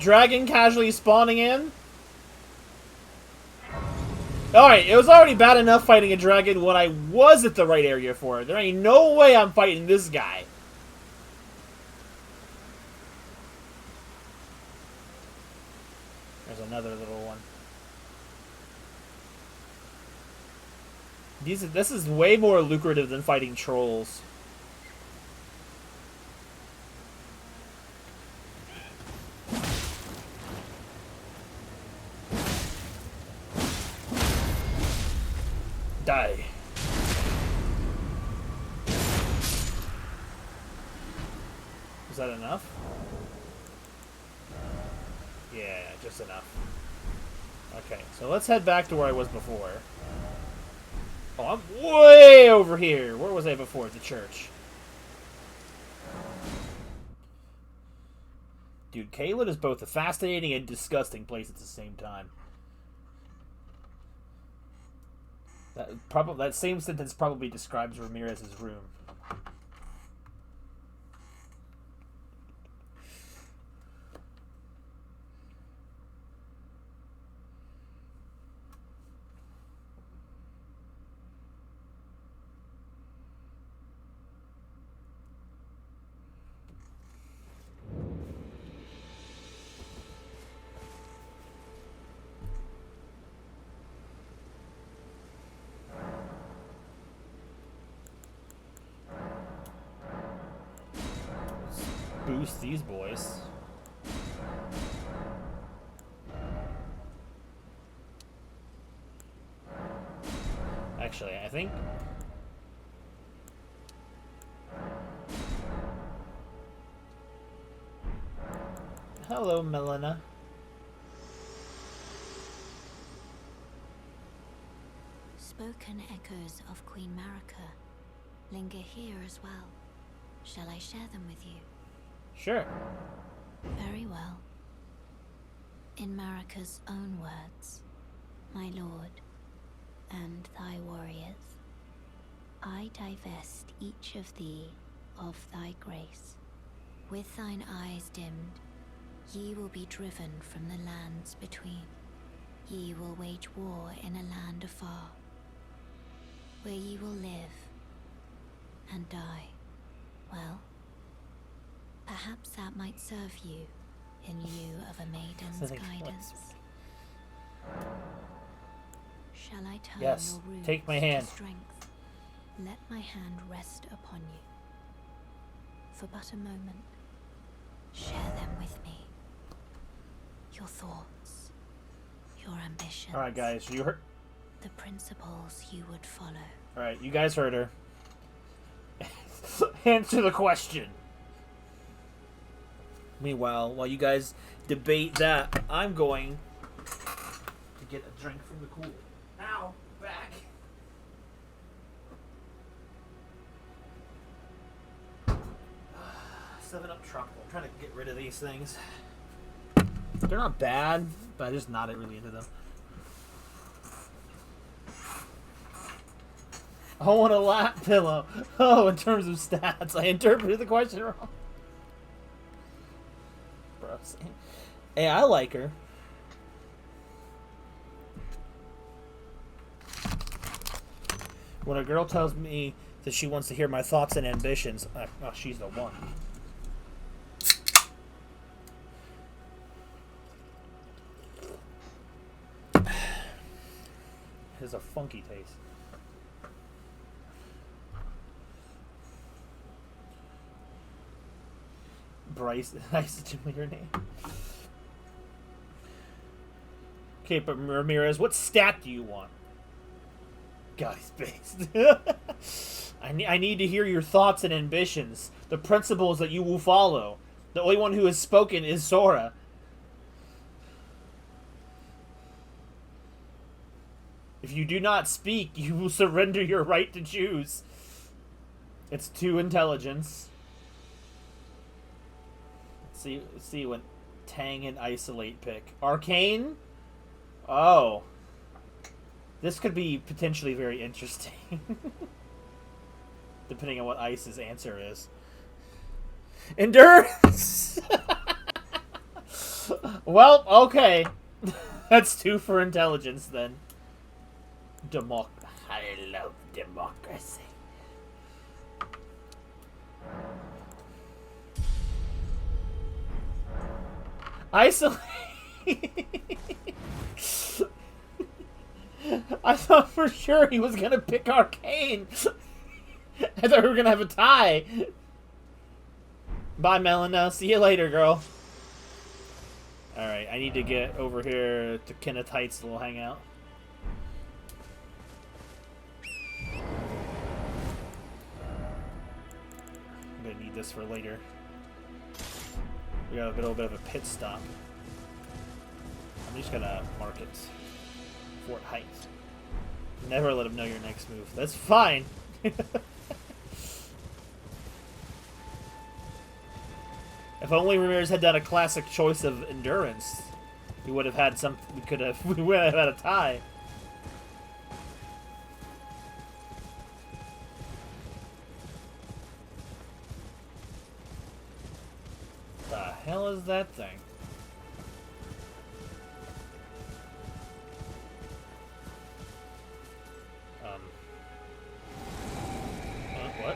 dragon casually spawning in. Alright, it was already bad enough fighting a dragon when I was at the right area for it. There ain't no way I'm fighting this guy. There's another little one. This is way more lucrative than fighting trolls. Die. Is that enough? Yeah, just enough. Okay, so let's head back to where I was before. Oh, I'm way over here. Where was I before? The church. Dude, Caelid is both a fascinating and disgusting place at the same time. That same sentence probably describes Ramirez's room. Boost these boys. Actually, I think... Hello, Melina. Spoken echoes of Queen Marika linger here as well. Shall I share them with you? Sure. Very well. In Marika's own words, my lord, and thy warriors, I divest each of thee of thy grace. With thine eyes dimmed, ye will be driven from the lands between. Ye will wage war in a land afar, where ye will live and die. Well, perhaps that might serve you in lieu of a maiden's guidance. Shall I turn yes, your runes take my hand. to strength? Let my hand rest upon you. For but a moment, share them with me. Your thoughts, your ambitions. Alright, guys, you heard... The principles you would follow. Alright, you guys heard her. Answer the question. Meanwhile, while you guys debate that, I'm going to get a drink from the cooler. Ow! Back! Seven-Up tropical. I'm trying to get rid of these things. They're not bad, but I'm just not really into them. I want a lap pillow. Oh, in terms of stats, I interpreted the question wrong. Bro, hey, I like her. When a girl tells me that she wants to hear my thoughts and ambitions, oh, she's the one. It has a funky taste. Bryce, nice to know your name. Okay, but Ramirez, what stat do you want? God, he's based. I need to hear your thoughts and ambitions, the principles that you will follow. The only one who has spoken is Sora. If you do not speak, you will surrender your right to choose. It's 2 intelligence. Let's see what Tang and Isolate pick. Arcane? Oh. This could be potentially very interesting. Depending on what Ice's answer is. Endurance! Well, okay. That's 2 for intelligence, then. I love democracy. Isolate. I thought for sure he was gonna pick Arcane. I thought we were gonna have a tie. Bye, Melina. See you later, girl. Alright, I need to get over here to Kenneth Heights' little hangout. I'm gonna need this for later. We got a little bit of a pit stop. I'm just gonna mark it. Fort Heights. Never let him know your next move. That's fine. If only Ramirez had done a classic choice of endurance, we would have had some. We would have had a tie. The hell is that thing? What?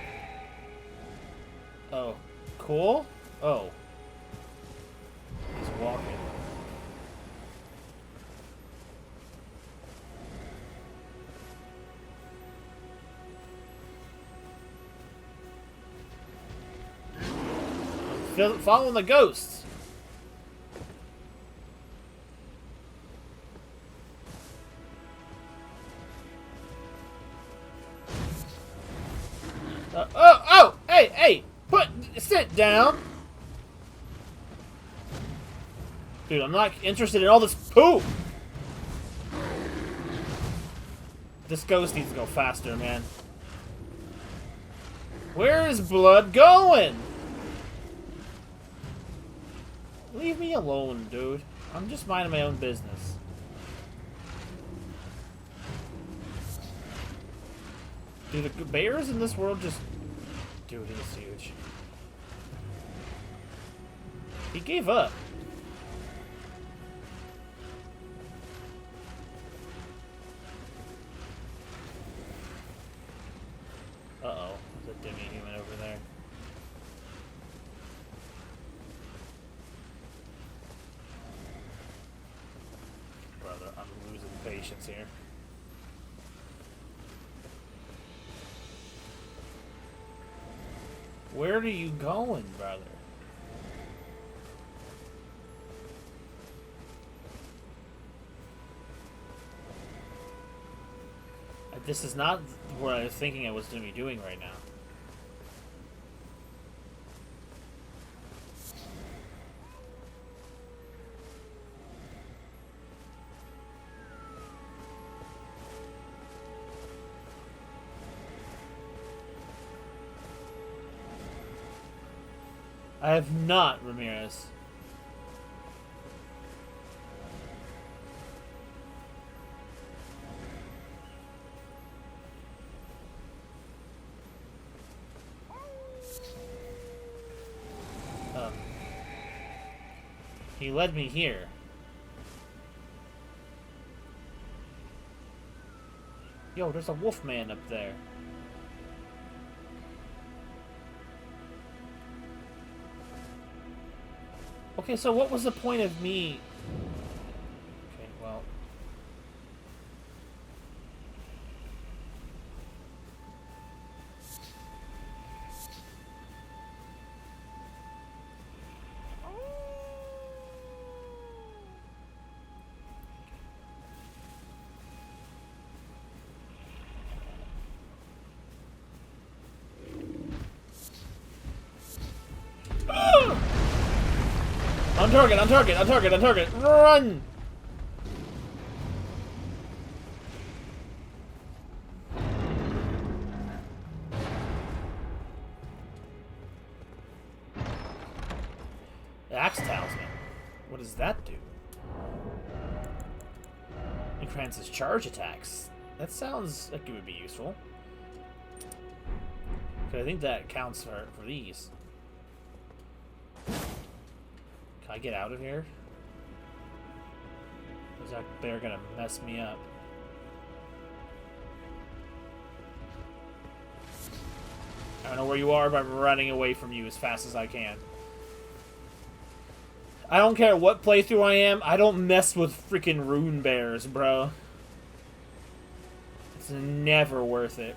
Oh, cool. Oh. He's walking. Following the ghosts. Hey! Sit down! Dude, I'm not interested in all this poop! This ghost needs to go faster, man. Where is blood going? Leave me alone, dude. I'm just minding my own business. Dude, the bears in this world just... Dude, he's huge. He gave up. Uh-oh. There's a demi-human over there. Brother, I'm losing patience here. Where are you going, brother? This is not what I was thinking I was going to be doing right now. I have not, Ramirez. He led me here. Yo, there's a wolf man up there. Okay, so what was the point of me... Okay, well... On target, on target, on target, on target! Run! Axe Talisman. What does that do? Increases charge attacks. That sounds like it would be useful. But I think that counts for these. Can I get out of here? Is that bear gonna mess me up? I don't know where you are, but I'm running away from you as fast as I can. I don't care what playthrough I am, I don't mess with freaking rune bears, bro. It's never worth it.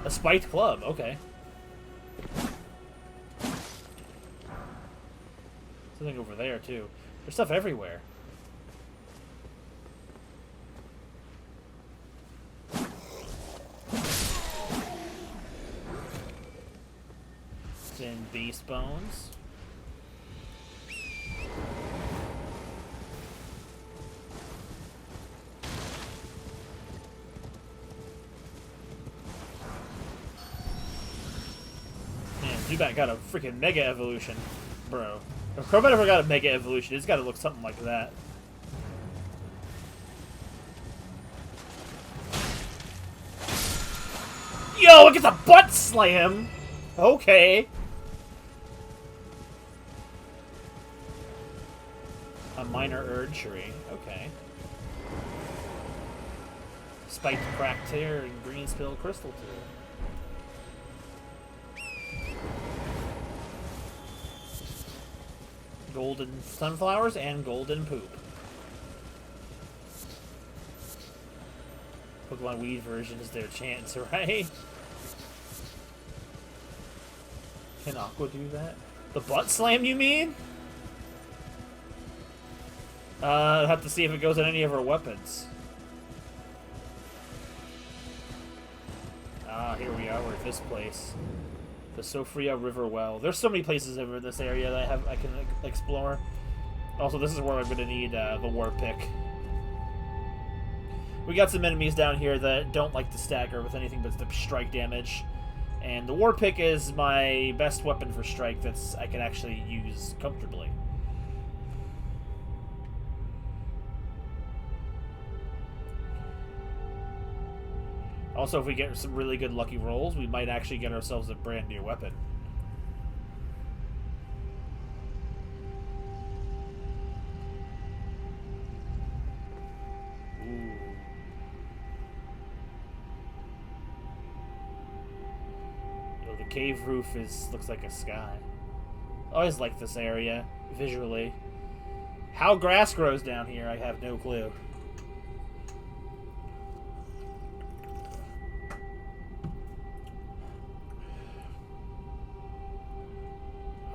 A spiked club, okay. Something over there, too. There's stuff everywhere. It's in beast bones. Zubat got a freaking Mega Evolution, bro. If Crobat ever got a Mega Evolution, it's got to look something like that. Yo, it gets a butt slam! Okay. A minor Erdtree, okay. Spiked Cracked Tear and Green Spill Crystal Tear. Golden sunflowers and golden poop. Pokemon Weed version is their chance, right? Can Aqua do that? The butt slam, you mean? I'll have to see if it goes on any of her weapons. Ah, here we are. We're at this place. The Sofria River Well. There's so many places over this area that I can explore. Also, this is where I'm going to need the War Pick. We got some enemies down here that don't like to stagger with anything but the strike damage. And the War Pick is my best weapon for strike that's I can actually use comfortably. Also, if we get some really good lucky rolls, we might actually get ourselves a brand new weapon. Ooh. Yo, the cave roof looks like a sky. I always like this area, visually. How grass grows down here, I have no clue.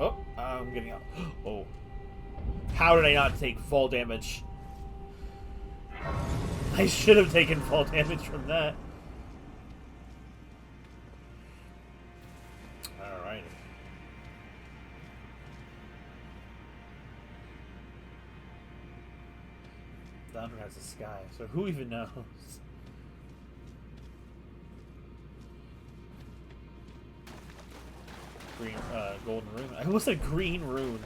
Oh, I'm getting out. Oh. How did I not take fall damage? I should have taken fall damage from that. Alright. Down has the sky, so who even knows? Green, golden rune. I almost said green rune.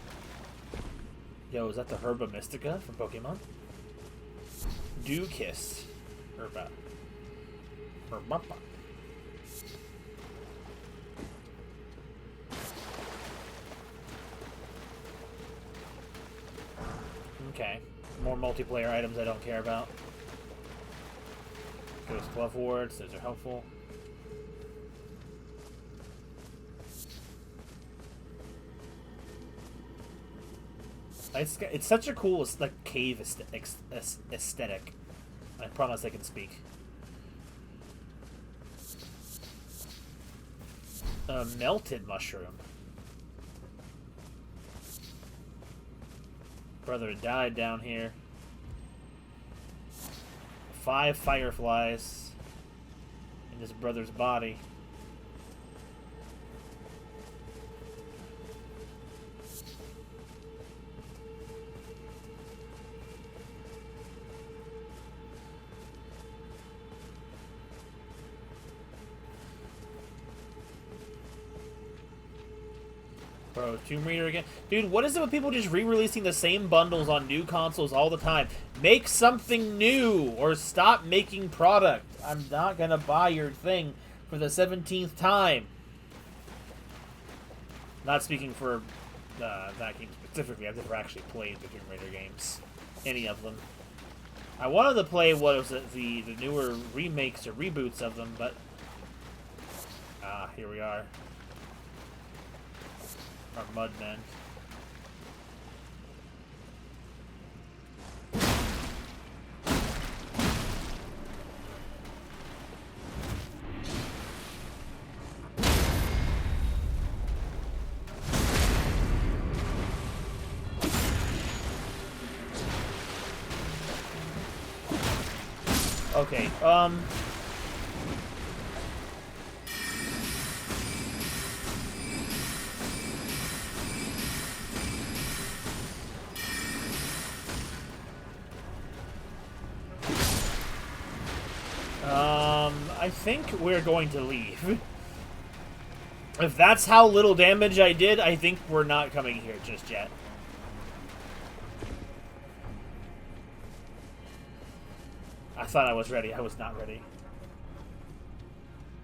Yo, is that the Herba Mystica from Pokemon? Dew Kiss. Herba. Herbappa. Okay. More multiplayer items I don't care about. Ghost Glove Wards, those are helpful. It's such a cool like cave aesthetic. I promise I can speak. A melted mushroom. Brother died down here. 5 fireflies in his brother's body. Bro, Tomb Raider again. Dude, what is it with people just re-releasing the same bundles on new consoles all the time? Make something new, or stop making product. I'm not gonna buy your thing for the 17th time. Not speaking for that game specifically. I've never actually played the Tomb Raider games. Any of them. I wanted to play, what was it, the newer remakes or reboots of them, but... here we are. Our Mudmen. Okay, I think we're going to leave. If that's how little damage I did, I think we're not coming here just yet. I thought I was ready. I was not ready.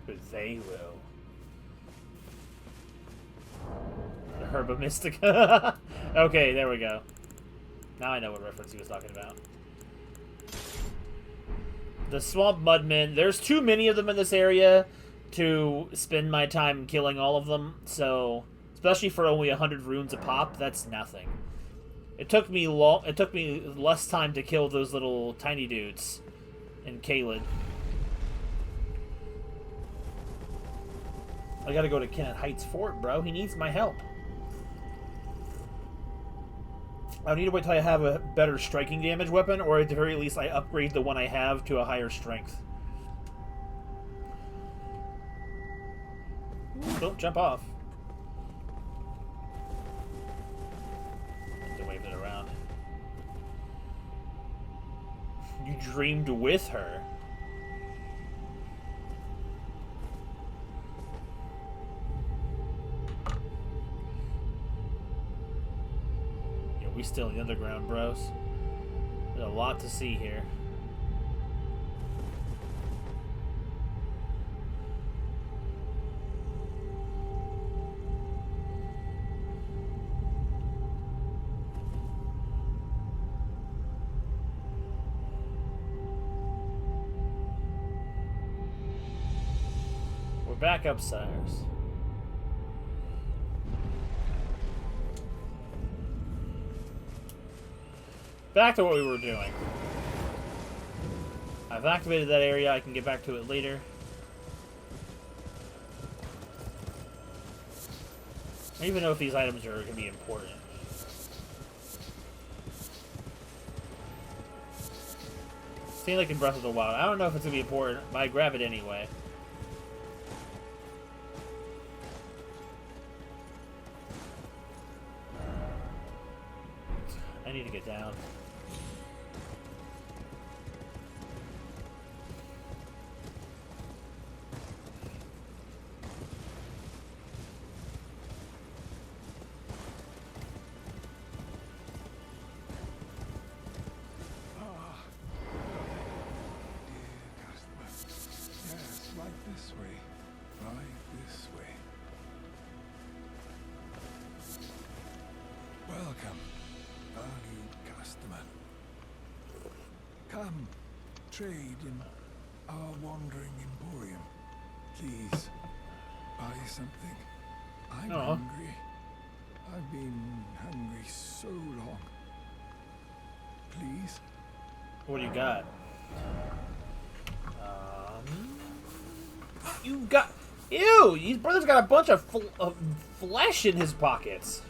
But they will. The Herba Mystica. Okay, there we go. Now I know what reference he was talking about. The Swamp Mudmen. There's too many of them in this area to spend my time killing all of them. So, especially for only 100 runes a pop, that's nothing. It took me less time to kill those little tiny dudes in Caelid. I gotta go to Kenneth Heights Fort, bro. He needs my help. I need to wait till I have a better striking damage weapon, or at the very least I upgrade the one I have to a higher strength. Ooh, don't jump off. Have to wave it around. You dreamed with her. We still in the underground, bros. There's a lot to see here. We're back upstairs. Back to what we were doing. I've activated that area. I can get back to it later. I don't even know if these items are going to be important. Seems like in Breath of the Wild. I don't know if it's going to be important, but I grab it anyway. I need to get down. Come, trade in our wandering emporium. Please, buy something. I'm hungry. I've been hungry so long. Please? What do you got? You got... Ew! His brother's got a bunch of flesh in his pockets.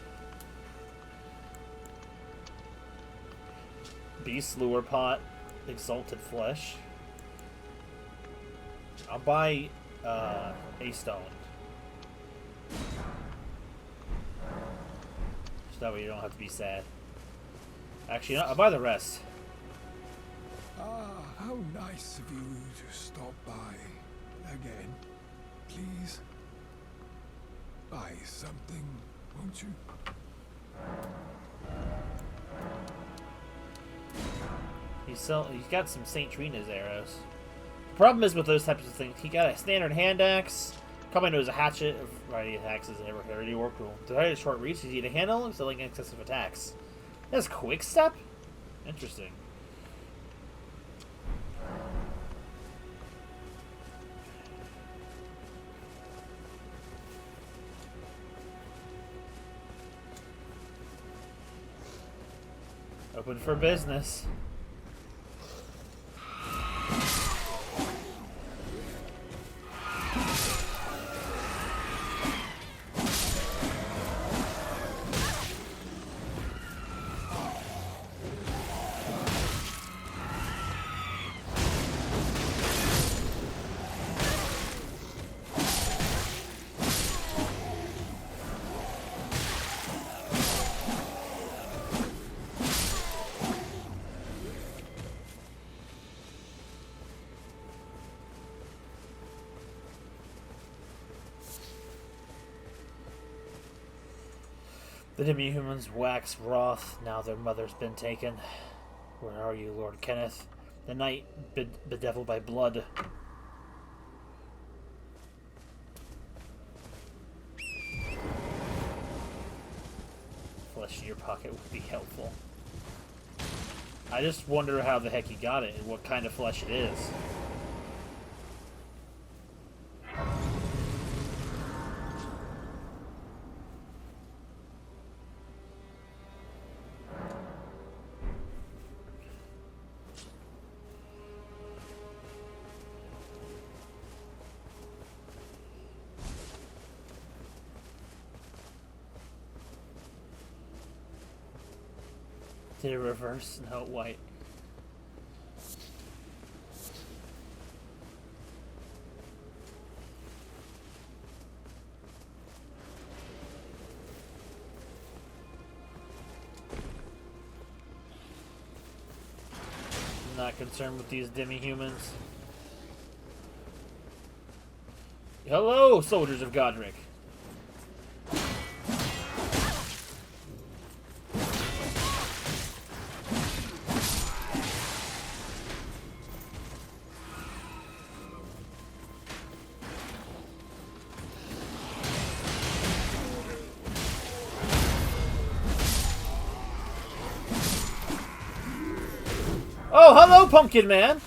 Beast lure pot. Exalted flesh. I'll buy a stone. So that way you don't have to be sad. Actually, no, I'll buy the rest. Ah, how nice of you to stop by again. Please buy something won't you? He's got some Saint Trina's arrows. The problem is with those types of things, he got a standard hand axe. Probably knows a hatchet. A variety of axes never already worked well. To a short reach, he's a handle and selling excessive attacks. That's quick step? Interesting. Open for business. The demi-humans wax wroth, now their mother's been taken. Where are you, Lord Kenneth? The night bedeviled by blood. Flesh in your pocket would be helpful. I just wonder how the heck he got it and what kind of flesh it is. Did it reverse? No, white. I'm not concerned with these demi-humans. Hello, soldiers of Godric. Oh, hello, Pumpkin Man!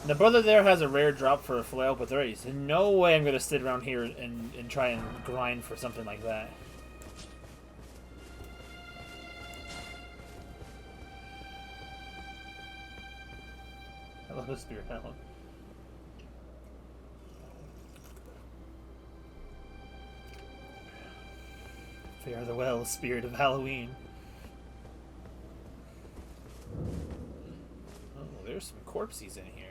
The brother there has a rare drop for a flail, but there is no way I'm going to sit around here and try and grind for something like that. the spirit of Halloween. Fare the well, spirit of Halloween. Oh, there's some corpses in here.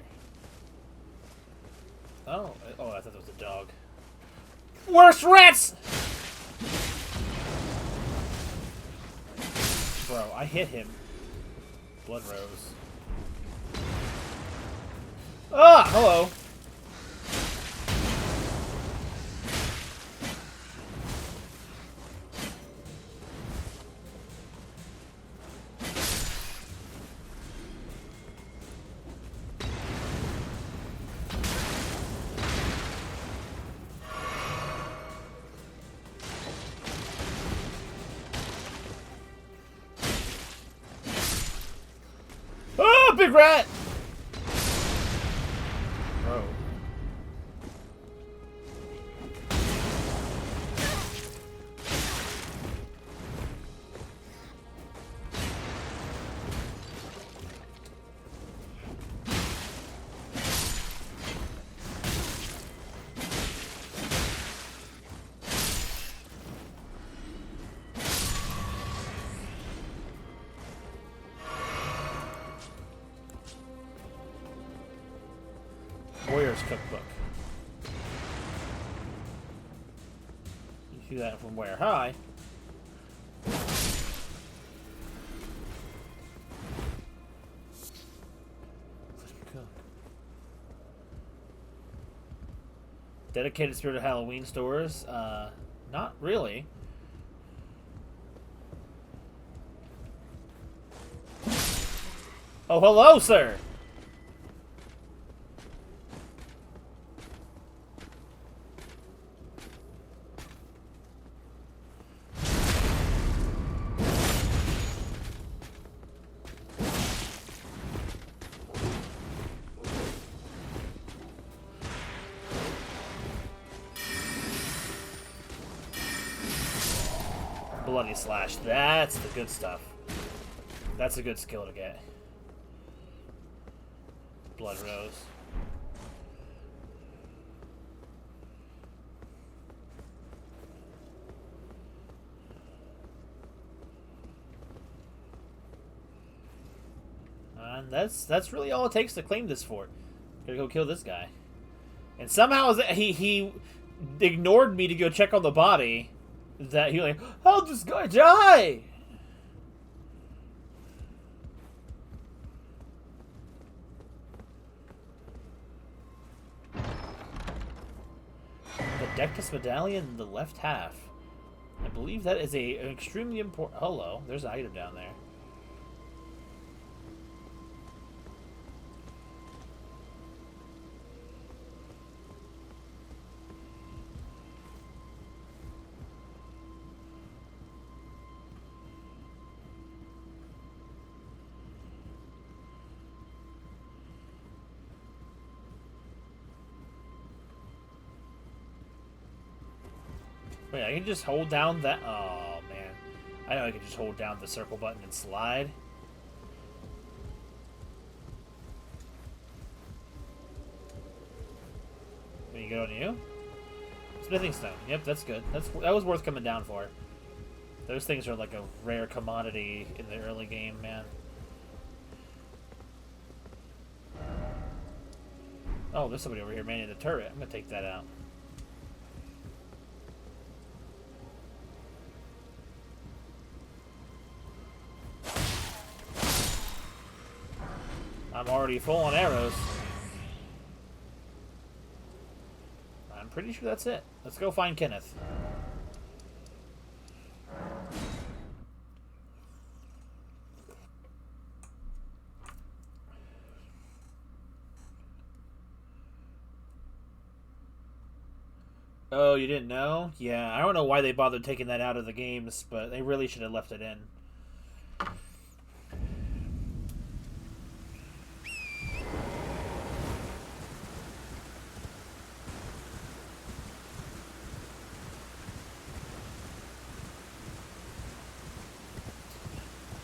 Oh, I thought that was a dog. Worst rats! Bro, I hit him. Blood rose. Ah, hello. Ah, big rat! Bro. Warrior's Cookbook. You see that from where? Hi. Dedicated Spirit of Halloween stores? Not really. Oh, hello, sir! Bloody Slash. That's the good stuff. That's a good skill to get. Blood Rose. And that's really all it takes to claim this fort. Gotta go kill this guy. And somehow he ignored me to go check on the body. That he like, how'd this guy die? The Dectus Medallion in the left half. I believe that is an extremely important... Hello, there's an item down there. Wait, I can just hold down that... Oh, man. I know I can just hold down the circle button and slide. There you go on you. Smithing stone. Yep, that's good. That was worth coming down for. Those things are like a rare commodity in the early game, man. Oh, there's somebody over here manning the turret. I'm gonna take that out. I'm already full on arrows. I'm pretty sure that's it. Let's go find Kenneth. Oh, you didn't know? Yeah, I don't know why they bothered taking that out of the games, but they really should have left it in.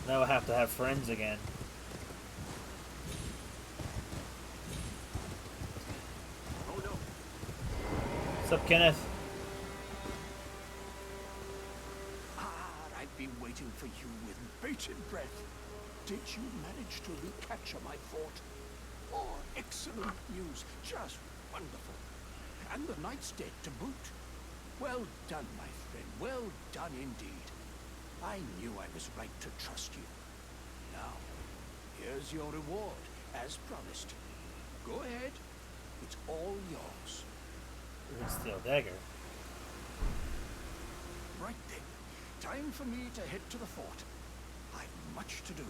Now I have to have friends again. up, Kenneth? I've been waiting for you with bated breath. Did you manage to recapture my fort? Oh, excellent news. Just wonderful. And the knight's dead to boot. Well done, my friend. Well done indeed. I knew I was right to trust you. Now, here's your reward, as promised. Go ahead. It's all yours. Steel dagger. Right then. Time for me to head to the fort. I've much to do.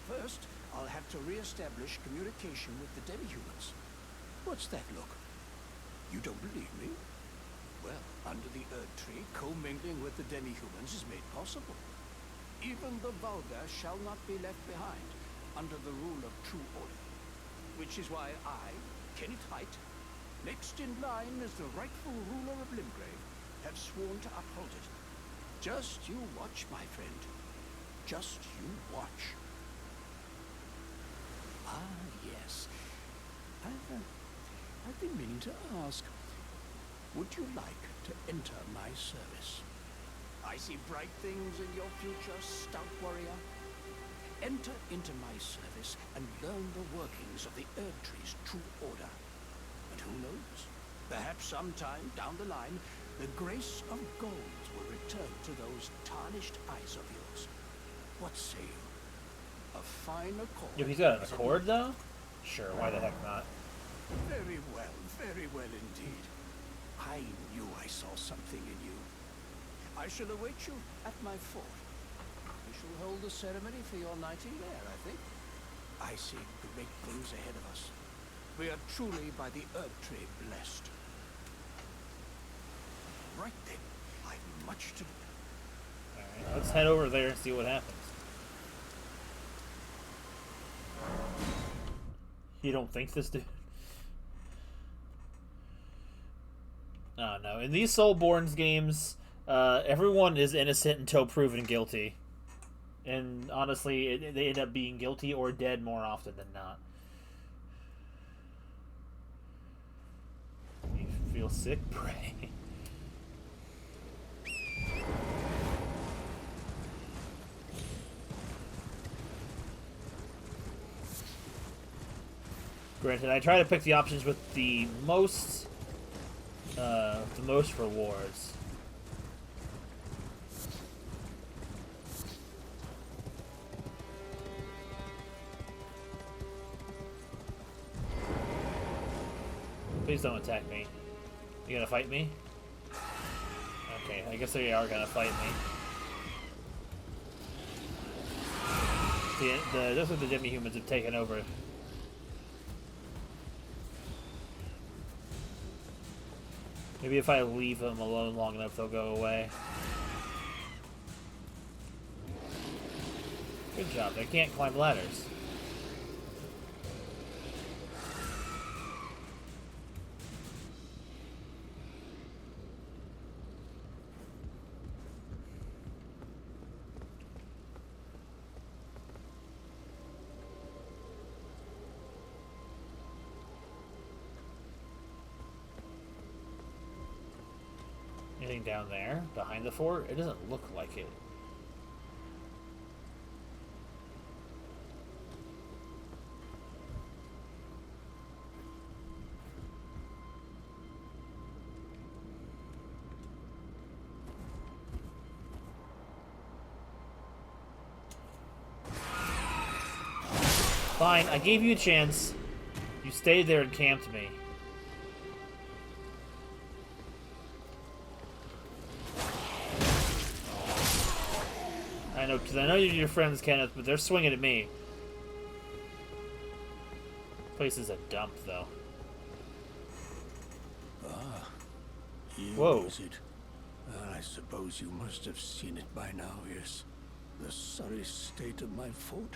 First, I'll have to re-establish communication with the demi-humans. What's that look? You don't believe me? Well, under the Erd Tree, commingling with the demi-humans is made possible. Even the vulgar shall not be left behind, under the rule of true order. Which is why I, Kenneth Haight, next in line as the rightful ruler of Limgrave, have sworn to uphold it. Just you watch, my friend. Just you watch. Ah, yes. I've been meaning to ask, would you like to enter my service? I see bright things in your future, stout warrior. Enter into my service and learn the workings of the Erd Tree's true order. And who knows? Perhaps sometime down the line, the grace of gold will return to those tarnished eyes of yours. What say you? A fine accord. If he's got an accord, though? Sure, why the heck not? Very well indeed. I knew I saw something in you. I shall await you at my fort. We shall hold the ceremony for your knighting there, I think. I see great things ahead of us. We are truly by the Erd Tree blessed. Right then, I've much to do. Alright, let's head over there and see what happens. You don't think this dude? Oh no. In these Soulborns games, everyone is innocent until proven guilty. And honestly, they end up being guilty or dead more often than not. You feel sick? Pray. Granted, I try to pick the options with the most rewards. Please don't attack me. You gonna fight me? Okay, I guess they are gonna fight me. It looks like the demi-humans have taken over. Maybe if I leave them alone long enough, they'll go away. Good job. They can't climb ladders. Anything down there behind the fort? It doesn't look like it. Fine, I gave you a chance. You stayed there and camped me. I know, because I know you're your friends, Kenneth, but they're swinging at me. Place is a dump, though. Ah, you Whoa. was it? I suppose you must have seen it by now, yes. The sorry state of my fort.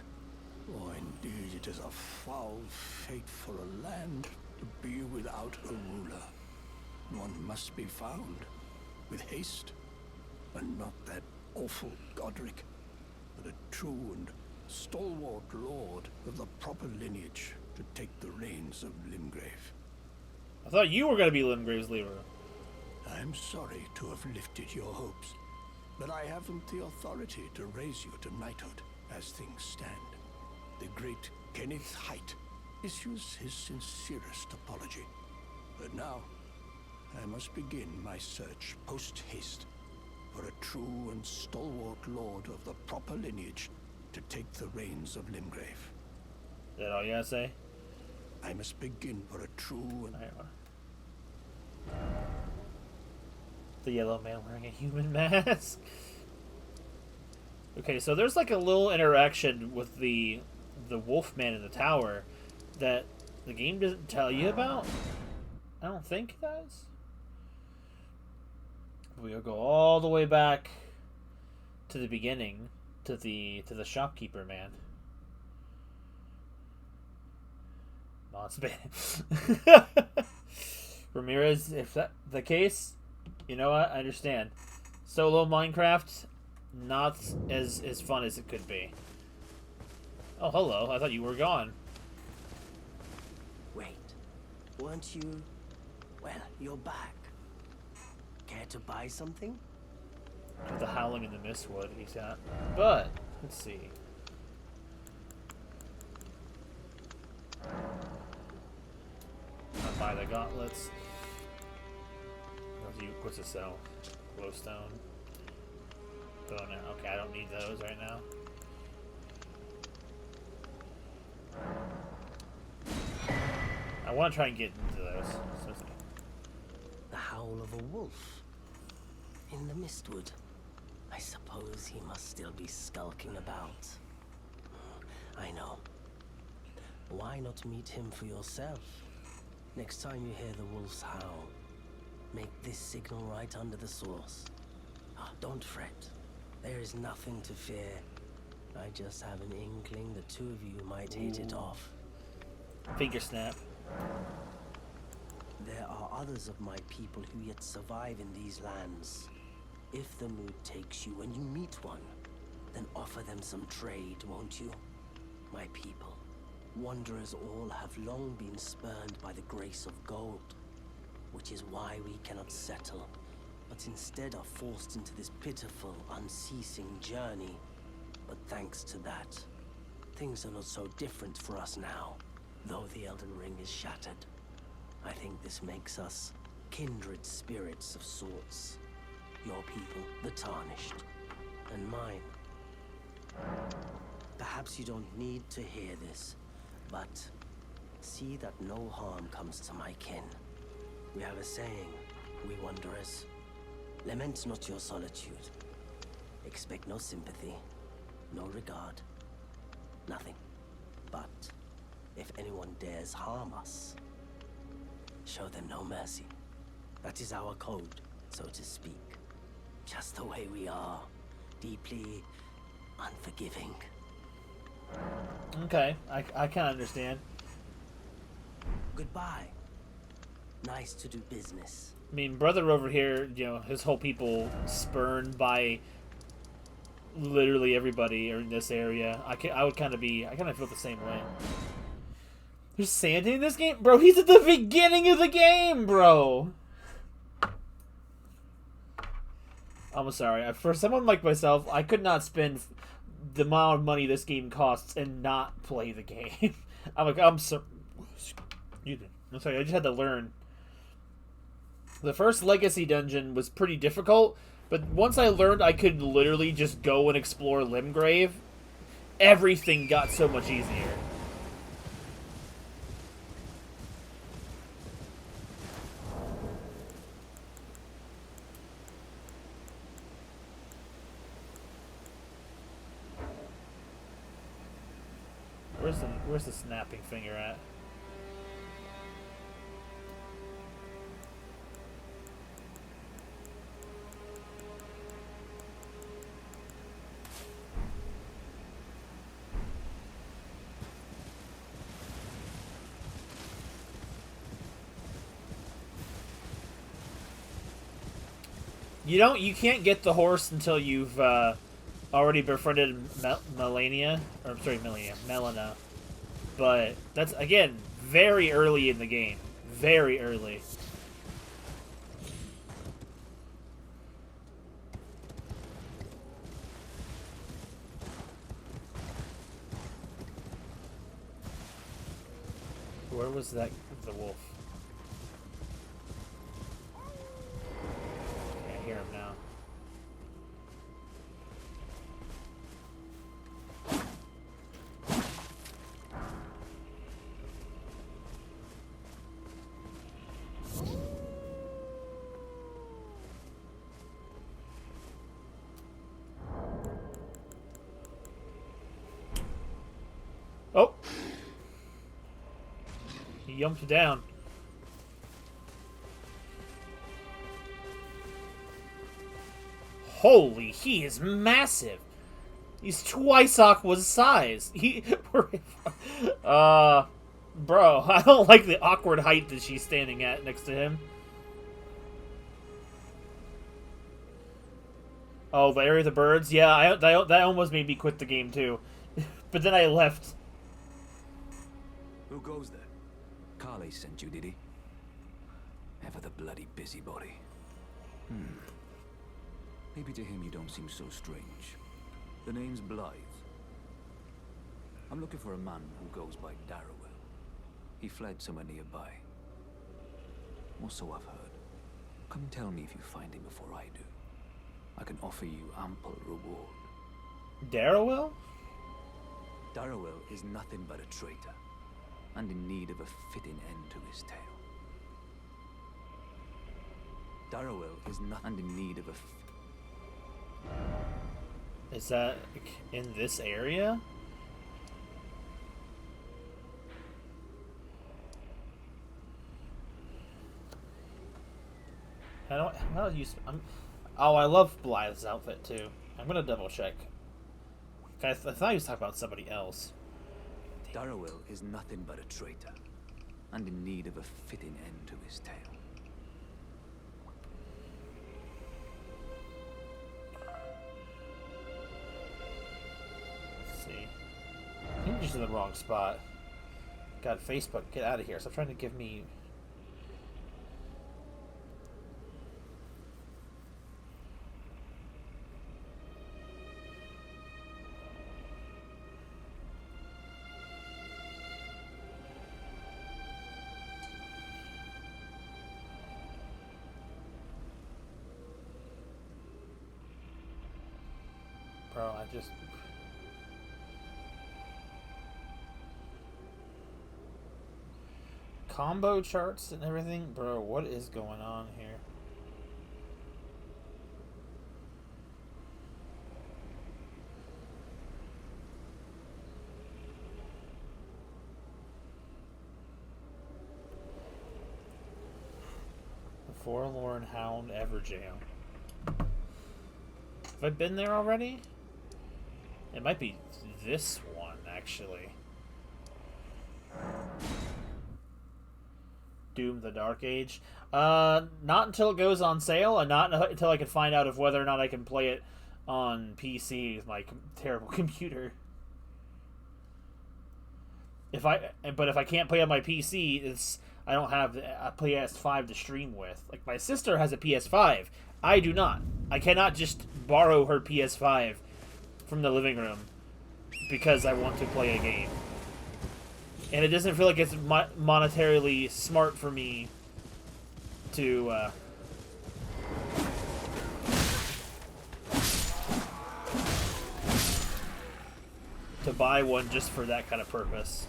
Oh, indeed, it is a foul fate for a land to be without a ruler. One must be found, with haste, and not that awful Godric, but a true and stalwart lord of the proper lineage to take the reins of Limgrave. I thought you were going to be Limgrave's leader. I'm sorry to have lifted your hopes, but I haven't the authority to raise you to knighthood as things stand. The great Kenneth Height issues his sincerest apology. But now, I must begin my search post-haste for a true and stalwart lord of the proper lineage to take the reins of Limgrave. Is that all you gotta say? I must begin for a true and... The yellow man wearing a human mask. Okay, so there's like a little interaction with the wolf man in the tower that the game doesn't tell you about. I don't think it does. We'll go all the way back to the beginning, to the shopkeeper man. No, it's bad. Ramirez, if that's the case, you know what? I understand. Solo Minecraft, not as fun as it could be. Oh, hello. I thought you were gone. Wait, weren't you... Well, you're back. Care to buy something? The Howling in the Mistwood he's got. But, let's see. I'll buy the gauntlets. What's it sell? Glowstone. Oh no, okay, I don't need those right now. I want to try and get into those. The howl of a wolf in the Mistwood. I suppose he must still be skulking about. I know. Why not meet him for yourself? Next time you hear the wolf's howl, make this signal right under the source. Oh, don't fret. There is nothing to fear. I just have an inkling the two of you might hit it off. Finger snap. There are others of my people who yet survive in these lands. If the mood takes you and you meet one, then offer them some trade, won't you? My people, wanderers all have long been spurned by the grace of gold, which is why we cannot settle, but instead are forced into this pitiful, unceasing journey. But thanks to that, things are not so different for us now, though the Elden Ring is shattered. I think this makes us kindred spirits of sorts. Your people, the Tarnished, and mine. Perhaps you don't need to hear this, but see that no harm comes to my kin. We have a saying, we wanderers. Lament not your solitude. Expect no sympathy, no regard, nothing. But if anyone dares harm us, show them no mercy. That is our code, so to speak. Just the way we are, deeply unforgiving. Okay, I kind of understand. Goodbye. Nice to do business. I mean, brother over here, you know, his whole people spurned by literally everybody in this area. I kind of feel the same way. There's Sandy in this game? Bro, he's at the beginning of the game, bro! I'm sorry. For someone like myself, I could not spend the amount of money this game costs and not play the game. I'm sorry. I'm sorry, I just had to learn. The first Legacy dungeon was pretty difficult, but once I learned I could literally just go and explore Limgrave, everything got so much easier. Where's the snapping finger at? You can't get the horse until you've already befriended Melania. But that's, again, very early in the game. Very early. Where was that? The wolf. Can't hear him now. Oh! He yumped down. Holy, he is massive. He's twice Aqua's size. Bro, I don't like the awkward height that she's standing at next to him. Oh, the area of the birds? Yeah, that almost made me quit the game too. But then I left. Who goes there? Carly sent you, did he? Ever the bloody busybody. Maybe to him you don't seem so strange. The name's Blythe. I'm looking for a man who goes by Darrowell. He fled somewhere nearby. Or so I've heard. Come and tell me if you find him before I do. I can offer you ample reward. Darrowell? Darrowell is nothing but a traitor, and in need of a fitting end to his tale. Darrowell is not and in need of a. Is that in this area? How do you? Oh, I love Blythe's outfit too. I'm gonna double check. I thought he was talking about somebody else. Darrowell is nothing but a traitor, and in need of a fitting end to his tale. Let's see. I think I'm just in the wrong spot. God, Facebook, get out of here. Stop trying to give me... Bro, I just... Combo charts and everything? Bro, what is going on here? The Forlorn Hound Everjail. Have I been there already? It might be this one, actually. Doom the Dark Age. Not until it goes on sale, and not until I can find out of whether or not I can play it on PC with my terrible computer. But if I can't play on my PC, I don't have a PS5 to stream with. Like, my sister has a PS5. I do not. I cannot just borrow her PS5 from the living room because I want to play a game. And it doesn't feel like it's monetarily smart for me to buy one just for that kind of purpose.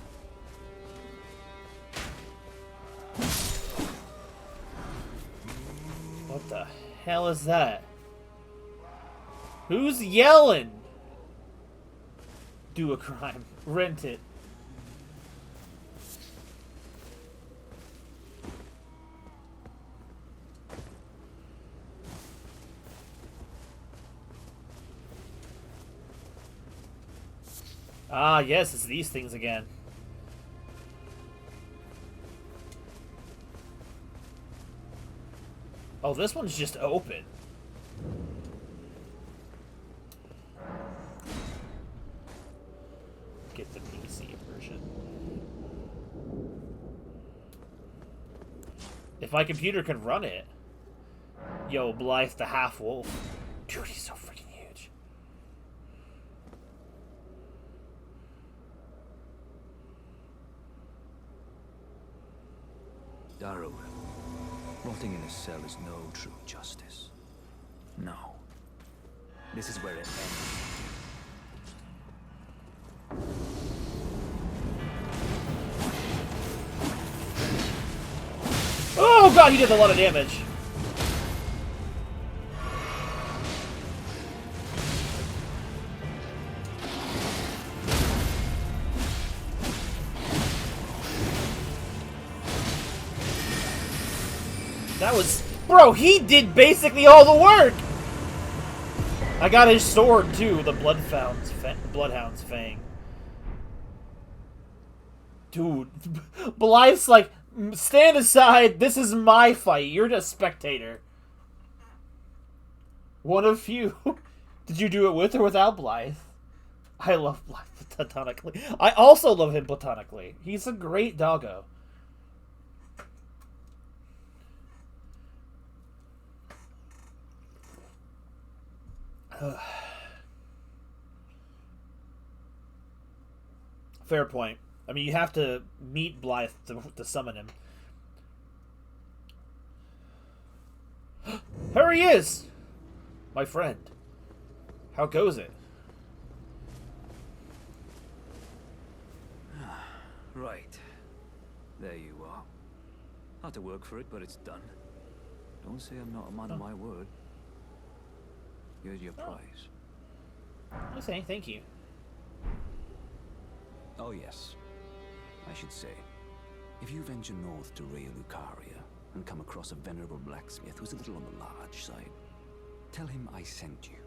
What the hell is that? Who's yelling? Do a crime. Rent it. Ah, yes, it's these things again. Oh, this one's just open. Get the PC version. If my computer can run it. Yo, Blythe the Half-Wolf. Dude, he's so freaking huge. Daru, rotting in a cell is no true justice. No. This is where it ends. Oh god, he did a lot of damage. That was... Bro, he did basically all the work! I got his sword, too, the Bloodhound's Fang. Dude, Blythe's like, stand aside, this is my fight, you're just spectator. One of few. Did you do it with or without Blythe? I love Blythe platonically. I also love him platonically. He's a great doggo. Fair point. I mean, you have to meet Blythe to summon him. Here he is! My friend. How goes it? Right. There you are. Had to work for it, but it's done. Don't say I'm not a man of my word. Here's your prize. Okay, thank you. Oh yes. I should say, if you venture north to Rhea Lucaria and come across a venerable blacksmith who's a little on the large side, tell him I sent you,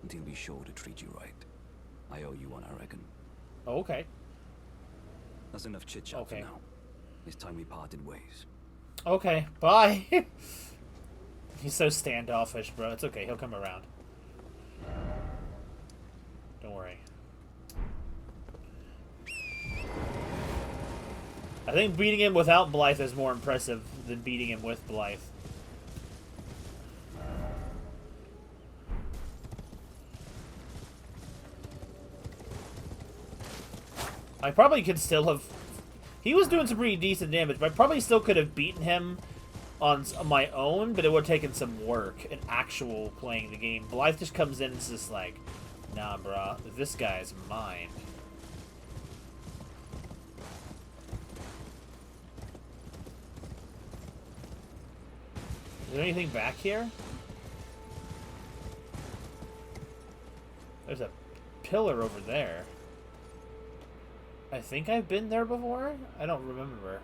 and he'll be sure to treat you right. I owe you one, I reckon. Oh, okay. That's enough chit-chat for now. It's time we parted ways. Okay, bye. He's so standoffish, bro. It's okay, he'll come around. Don't worry. I think beating him without Blythe is more impressive than beating him with Blythe. I probably could still have... He was doing some pretty decent damage, but I probably still could have beaten him on my own, but it would have taken some work and actual playing the game. Blythe just comes in and is just like, nah, brah, this guy's mine. Is there anything back here? There's a pillar over there. I think I've been there before? I don't remember.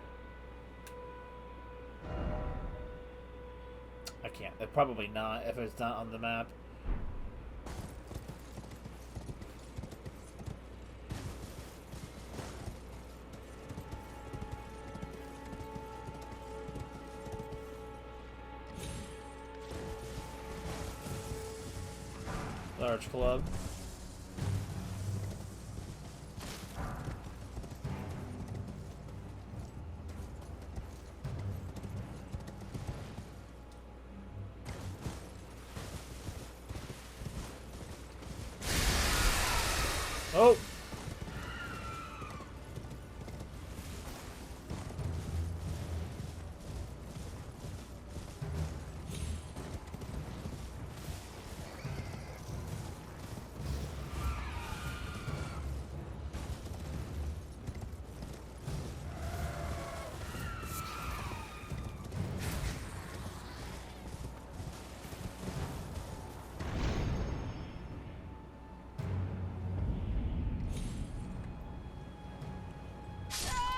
I can't. Probably not, if it's not on the map. Large club. Oh!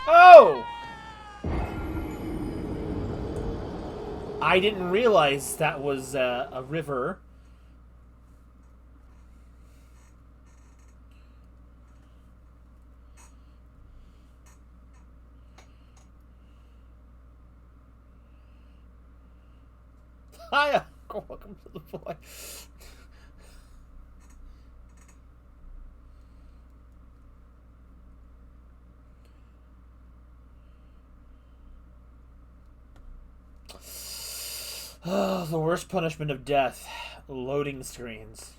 Oh! I didn't realize that was a river. Hi, welcome to the boy. Oh, the worst punishment of death. Loading screens.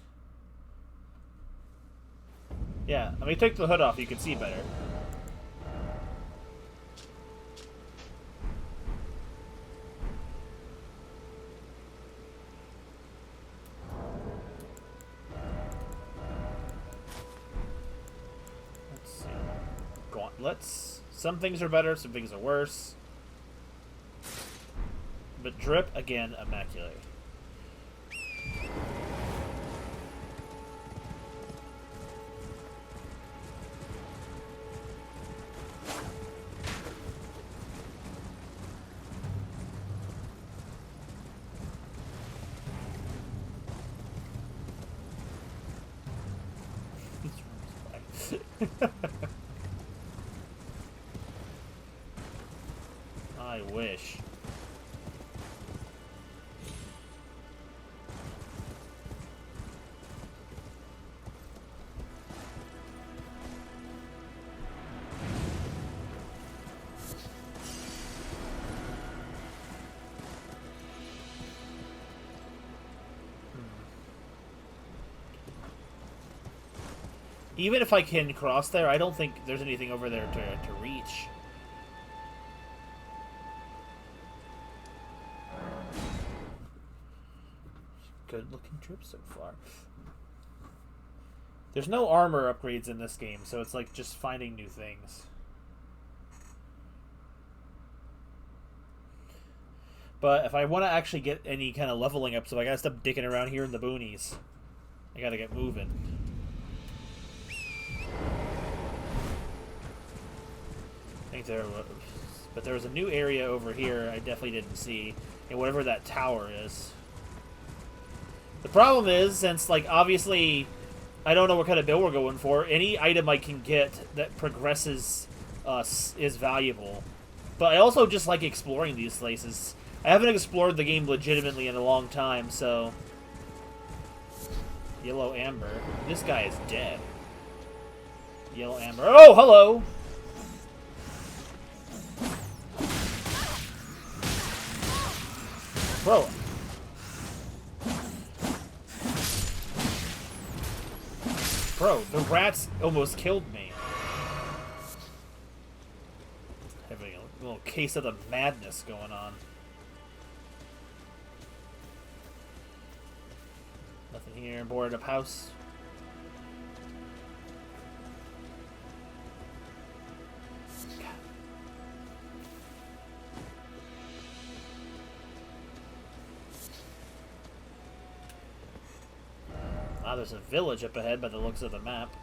Yeah, I mean, take the hood off, you can see better. let's... Some things are better, some things are worse. But drip, again, immaculate. I wish. Even if I can cross there, I don't think there's anything over there to reach. Good looking trip so far. There's no armor upgrades in this game, so it's like just finding new things. But if I want to actually get any kind of leveling up, so I gotta stop dicking around here in the boonies. I gotta get moving. I think there was, but there was a new area over here I definitely didn't see, and whatever that tower is. The problem is, since like obviously I don't know what kind of build we're going for, any item I can get that progresses us is valuable. But I also just like exploring these places. I haven't explored the game legitimately in a long time, so... Yellow Amber. This guy is dead. Yellow Amber. Oh, hello! Bro. Bro, the rats almost killed me. Having a little case of the madness going on. Nothing here. Boarded up house. Ah, there's a village up ahead by the looks of the map.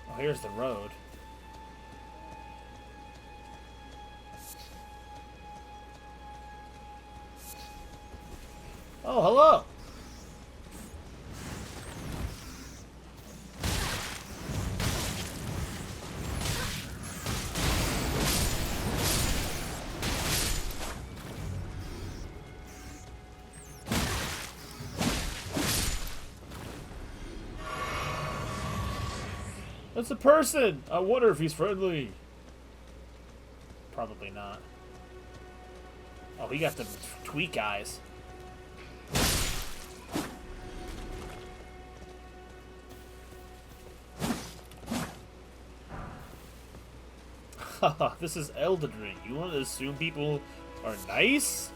Oh, here's the road. Oh, hello! That's a person! I wonder if he's friendly. Probably not. Oh, he got the tweak eyes. Haha, this is Elden Ring. You want to assume people are nice?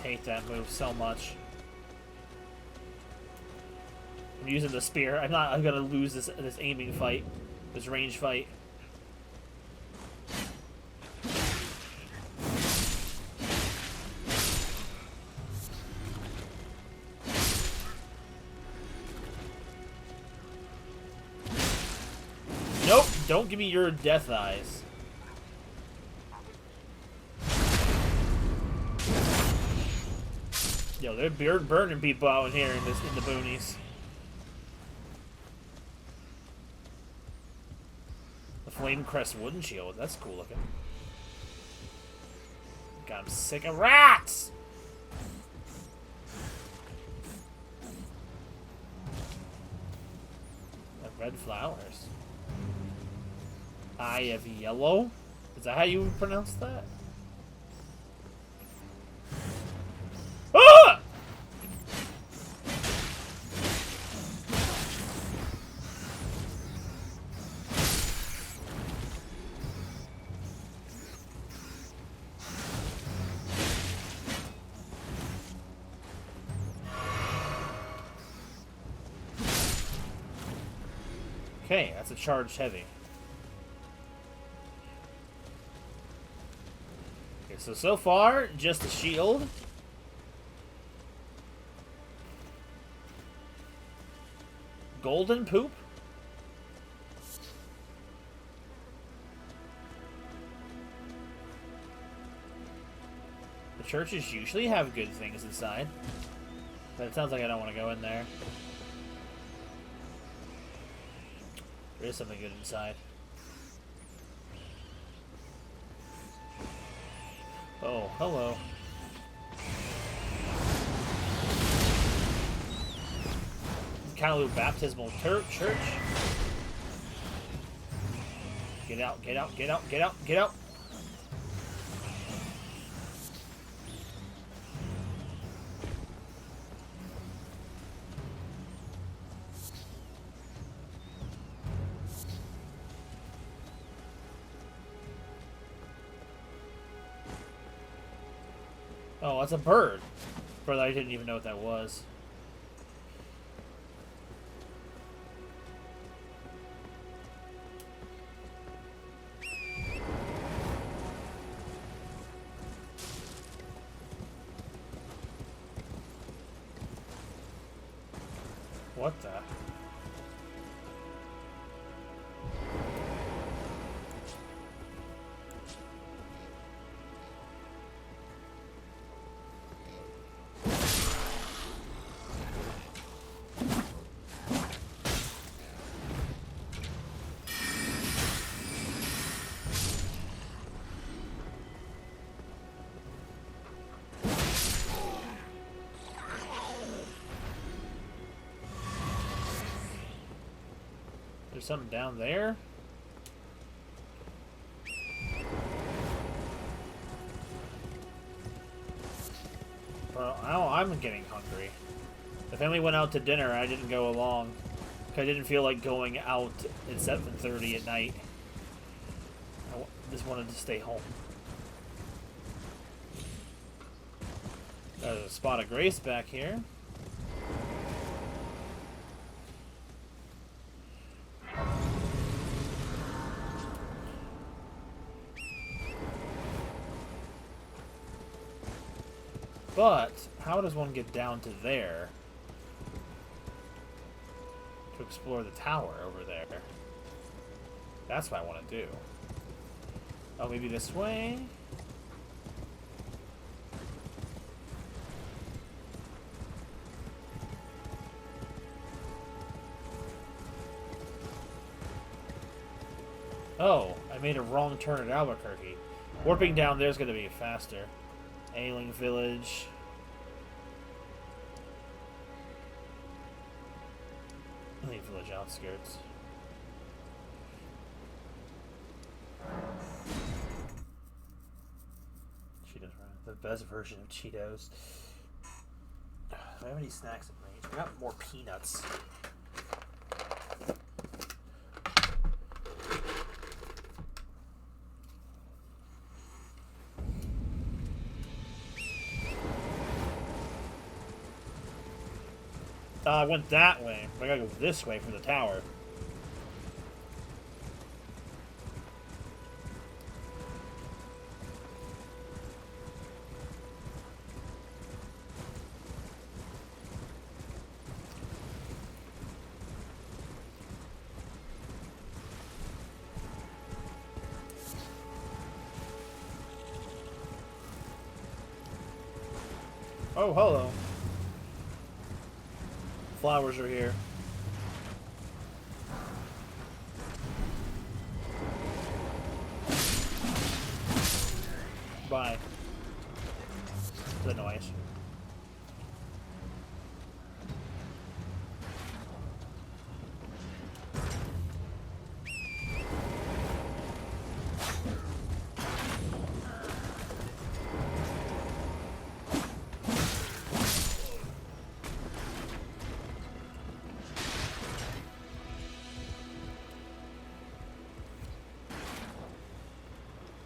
Hate that move so much. I'm using the spear. I'm gonna lose this aiming fight, this range fight. Nope, don't give me your death eyes. Yo, they're burning people out in here in the boonies. The Flame Crest wooden shield, that's cool looking. God, I'm sick of rats! The red flowers. Eye of Yellow? Is that how you pronounce that? Ah! Okay, that's a charged heavy. Okay, so far, just the shield. Golden poop? The churches usually have good things inside. But it sounds like I don't want to go in there. There is something good inside. Oh, hello. Kalu Baptismal Church. Get out, get out, get out, get out, get out. Oh, that's a bird. But I didn't even know what that was. What the? There's something down there? Bro, now I'm getting hungry. The family went out to dinner. I didn't go along. I didn't feel like going out at 7:30 at night. I just wanted to stay home. There's a spot of grace back here. But, how does one get down to there? To explore the tower over there. That's what I want to do. Oh, maybe this way? Oh, I made a wrong turn at Albuquerque. Warping down there's going to be faster. Ailing Village. Ailing Village outskirts. Cheetos, right? The best version of Cheetos. Do I have any snacks in range? I got more peanuts. I went that way. I gotta go this way from the tower. Oh, hello. Flowers are here. Bye. The noise.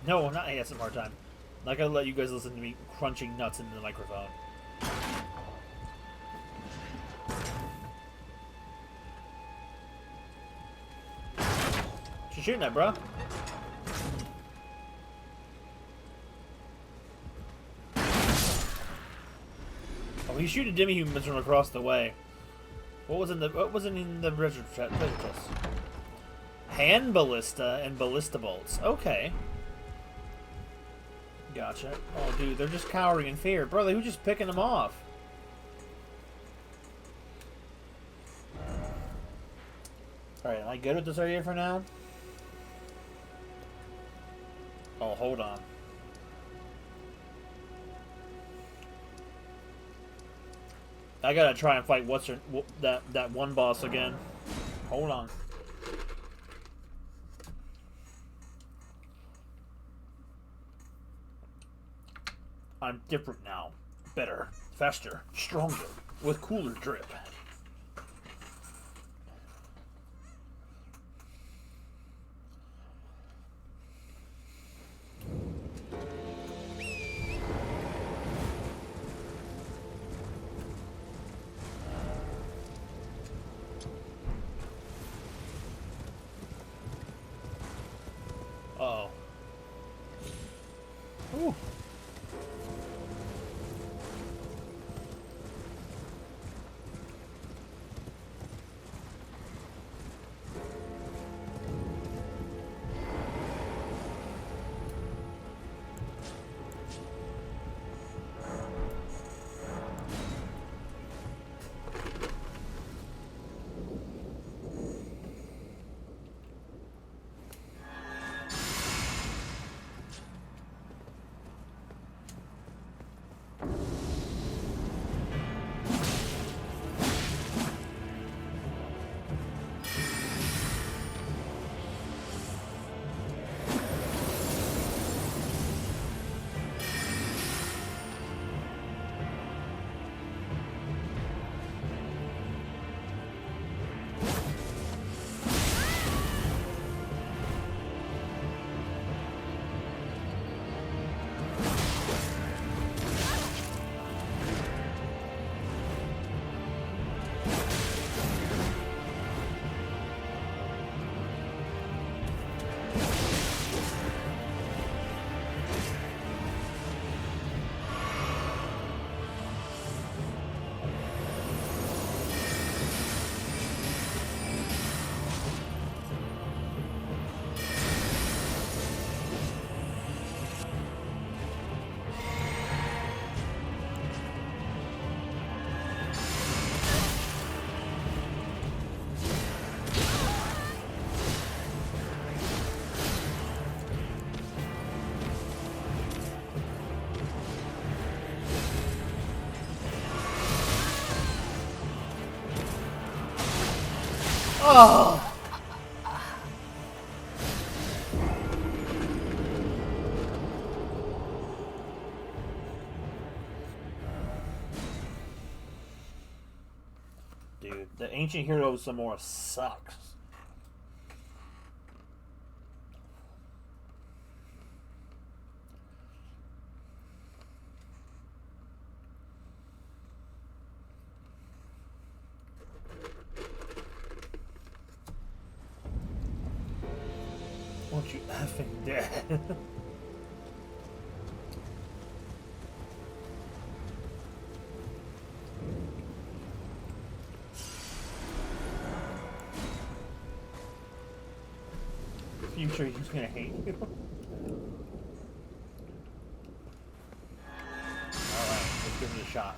No, I'm not ASMR time. I'm not gonna let you guys listen to me crunching nuts into the microphone. you shooting at, bro? Oh, he's shooting demi-humans from across the way. What was in the treasure chest? Hand ballista and ballista bolts. Okay. Gotcha. Oh, dude, they're just cowering in fear. Bro, they were just picking them off. Alright, am I good with this area for now? Oh, hold on. I gotta try and fight that one boss again. Hold on. I'm different now. Better, faster, stronger, with cooler drip. Uh-oh. Ooh. Oh! Dude, the Ancient Heroes some more sucks. Won't you effing dead? Future, he's gonna hate you. Alright, let's give it a shot.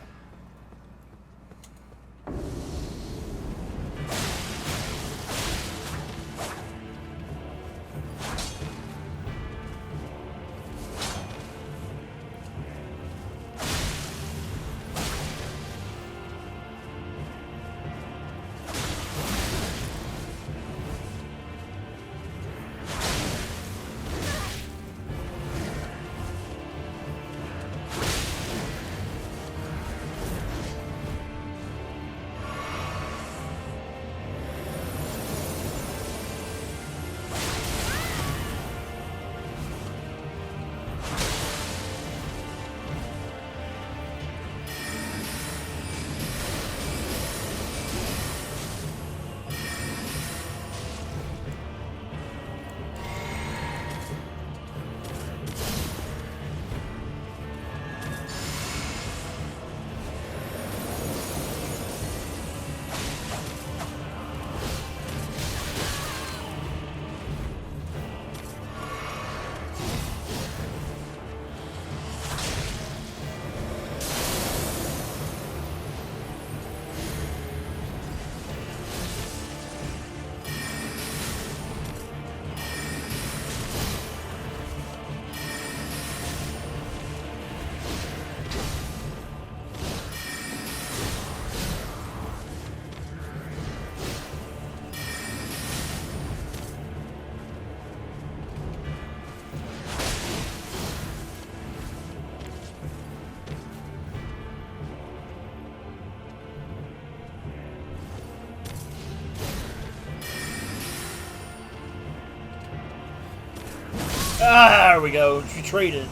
Ah, there we go. She traded.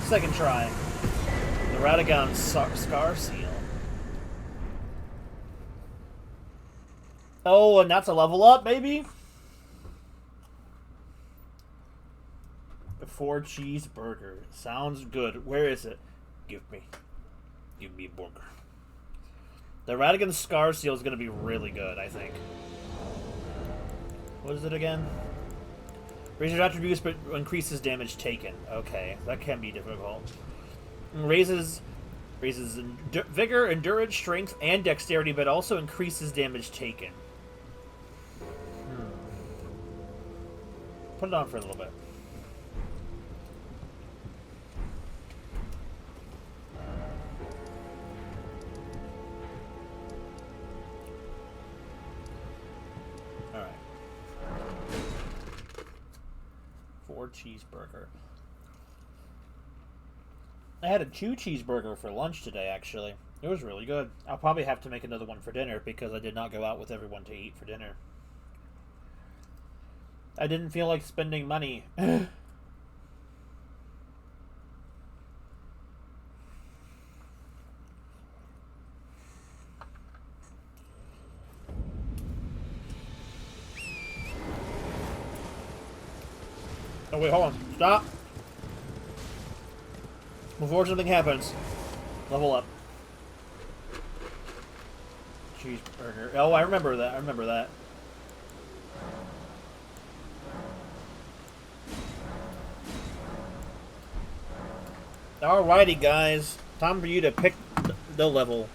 Second try. The Radagon Scar Seal. Oh, and that's a level up, maybe? 4 cheeseburger. Sounds good. Where is it? Give me a burger. The Radagon Scar Seal is going to be really good, I think. What is it again? Raises attributes but increases damage taken. Okay, that can be difficult. Raises vigor, endurance, strength, and dexterity, but also increases damage taken. Put it on for a little bit. Alright. 4 cheeseburger. I had a 2 cheeseburger for lunch today, actually. It was really good. I'll probably have to make another one for dinner because I did not go out with everyone to eat for dinner. I didn't feel like spending money. Oh wait, hold on. Stop. Before something happens, level up. Cheeseburger. Oh, I remember that. I remember that. Alrighty, guys. Time for you to pick the level.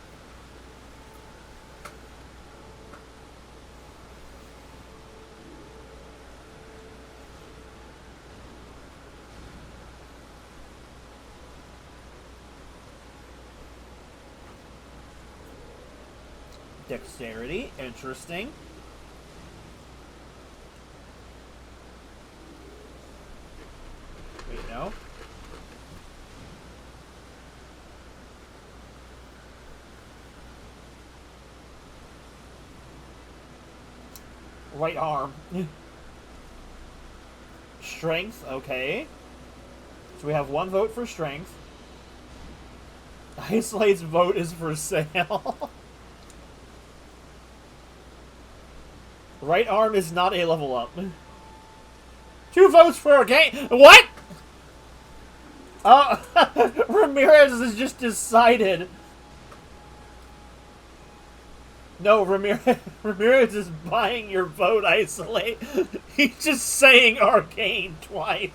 Dexterity. Interesting. Wait, no. Right arm. Strength, okay. So we have 1 vote for strength. Isolate's vote is for sale. Right arm is not a level up. 2 votes for a game. What? Ramirez has just decided. No, Ramirez is buying your vote, Isolate. He's just saying arcane twice.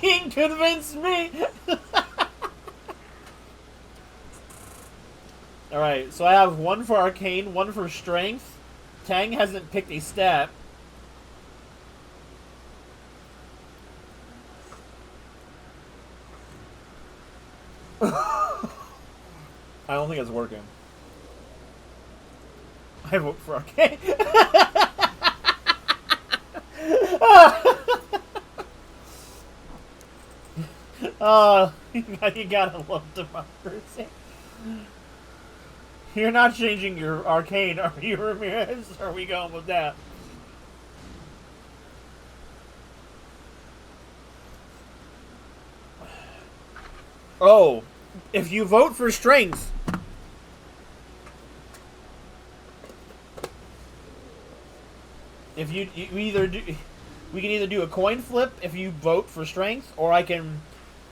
He convinced me. Alright, so I have 1 for arcane, 1 for strength. Tang hasn't picked a stat. I don't think it's working. I vote for arcane. Oh, you gotta love democracy. You're not changing your arcane, are you, Ramirez? Or are we going with that? Oh, if you vote for strength, if you either do, we can either do a coin flip if you vote for strength, or I can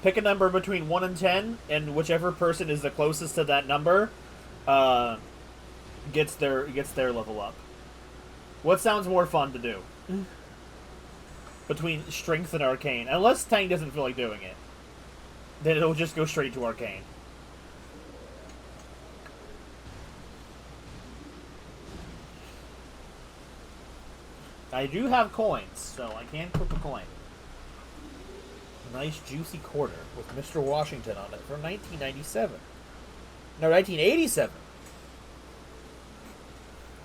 pick a number between 1 and 10, and whichever person is the closest to that number, gets their level up. What sounds more fun to do between strength and arcane? Unless Tang doesn't feel like doing it, then it'll just go straight to arcane. I do have coins, so I can flip a coin. Nice juicy quarter with Mr. Washington on it from 1997. No, 1987.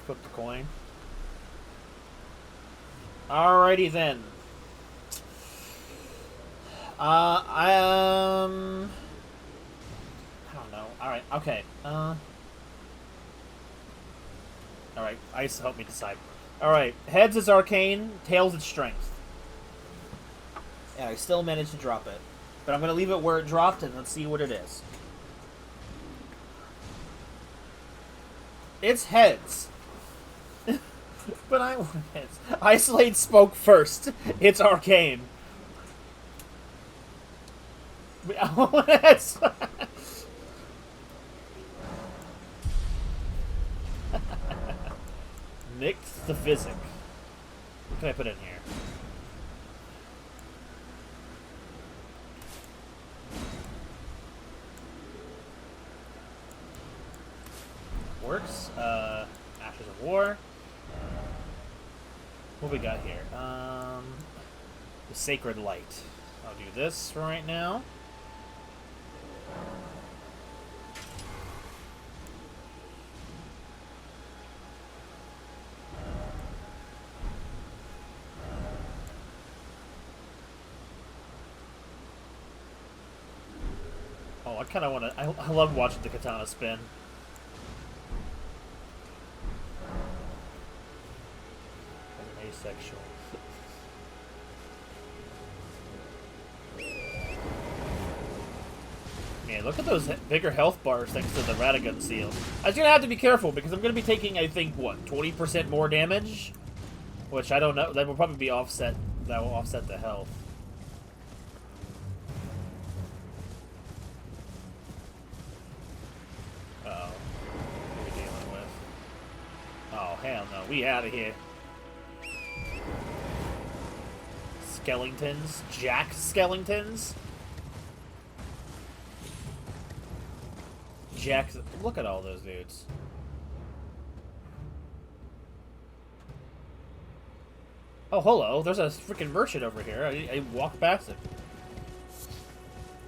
Flip the coin. Alrighty then. I don't know. Alright, okay. Alright, Ice, help me decide. Alright, heads is arcane, tails is strength. And I still managed to drop it. But I'm going to leave it where it dropped and let's see what it is. It's heads. But I want heads. Isolate spoke first. It's arcane. I want heads. Nicked the physic. What can I put in here? Works. Ashes of War. What we got here? The Sacred Light. I'll do this for right now. Oh, I kind of want to... I love watching the katana spin. Asexual. Man, look at those bigger health bars thanks to the Radagun seal. I was going to have to be careful because I'm going to be taking, I think, what, 20% more damage? Which I don't know. That will probably be offset. That will offset the health. Uh-oh. What are we dealing with? Oh, hell no. We out of here. Skeletons? Jack skeletons? Jack... Look at all those dudes. Oh, hello. There's a freaking merchant over here. I walked past him.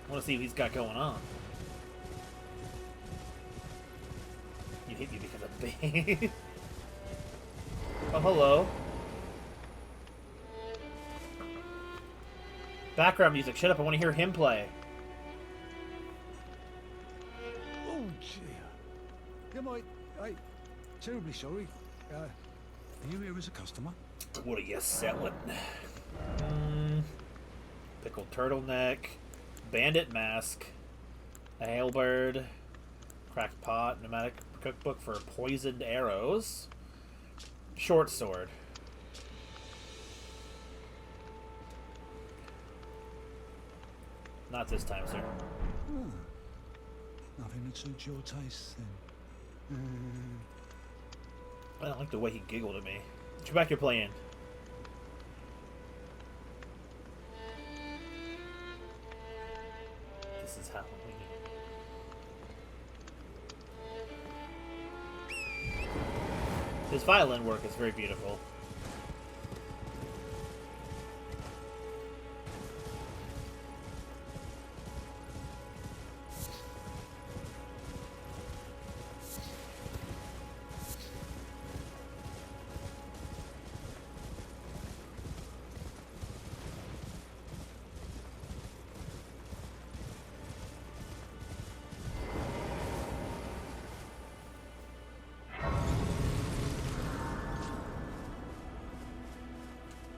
I want to see what he's got going on. You hit me because I'm big. Oh, hello. Background music. Shut up. I want to hear him play. Oh, dear. I'm terribly sorry. Are you here as a customer? What are you selling? Pickled turtleneck. Bandit mask. A halberd. Cracked pot. Pneumatic cookbook for poisoned arrows. Short sword. Not this time, sir. Nothing that suits your taste, then. I don't like the way he giggled at me. Get back your playing. This is Halloween. His violin work is very beautiful.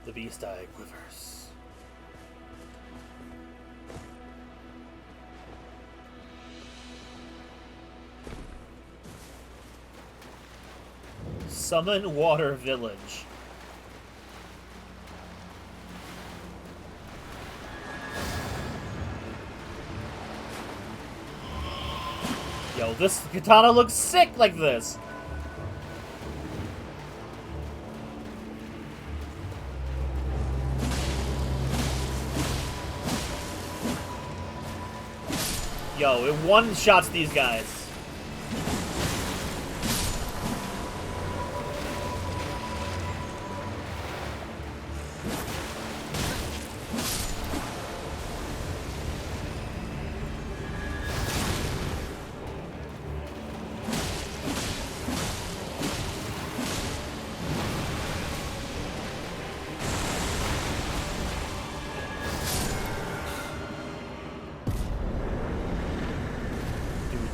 The beast eye quivers. Summon Water Village. Yo, this katana looks sick like this. Yo, it one-shots these guys.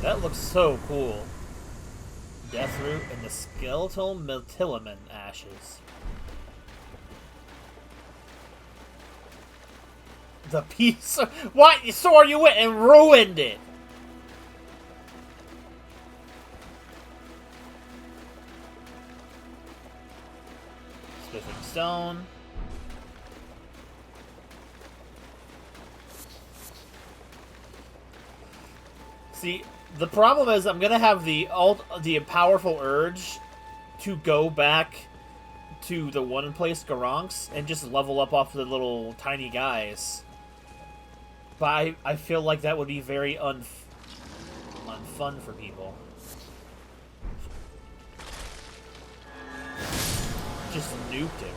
That looks so cool. Deathroot and the skeletal Metillaman ashes. The piece of... What? So you went and ruined it! Smithing stone. See, the problem is I'm gonna have the powerful urge to go back to the one place Garanks and just level up off the little tiny guys. But I feel like that would be very unfun for people. Just nuked him.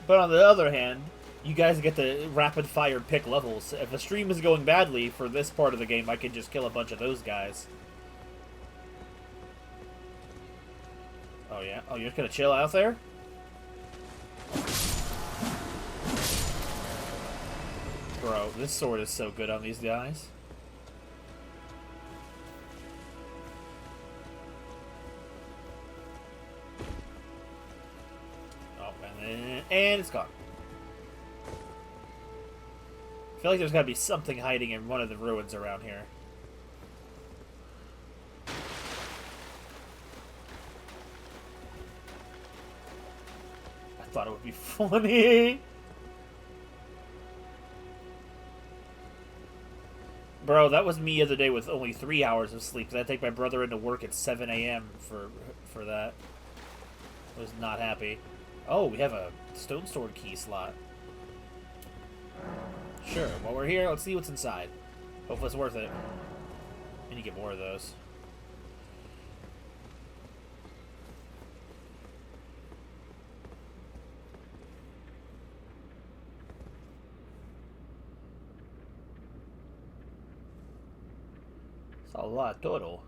But on the other hand, you guys get to rapid fire pick levels. If a stream is going badly for this part of the game, I can just kill a bunch of those guys. Oh yeah? Oh, you're just gonna chill out there? Bro, this sword is so good on these guys. Oh, and it's gone. I feel like there's gotta be something hiding in one of the ruins around here. I thought it would be funny. Bro, that was me the other day with only 3 hours of sleep. I take my brother into work at 7 a.m. for that. I was not happy. Oh, we have a stone sword key slot. Sure, while we're here, let's see what's inside. Hopefully it's worth it. I need to get more of those. It's a lot total.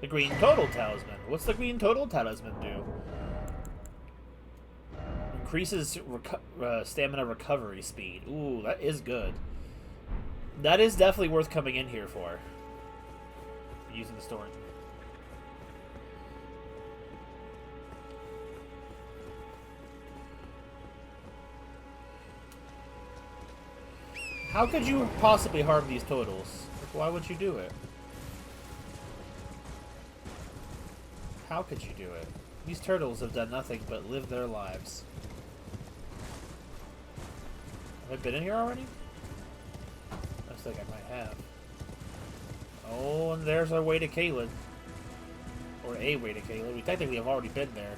The green total talisman. What's the green total talisman do? Increases stamina recovery speed. Ooh, that is good. That is definitely worth coming in here for. Using the storage. How could you possibly harm these totals? Like, why would you do it? How could you do it? These turtles have done nothing but live their lives. Have I been in here already? Looks like I might have. Oh, and there's our way to Caelid. Or a way to Caelid. We technically have already been there.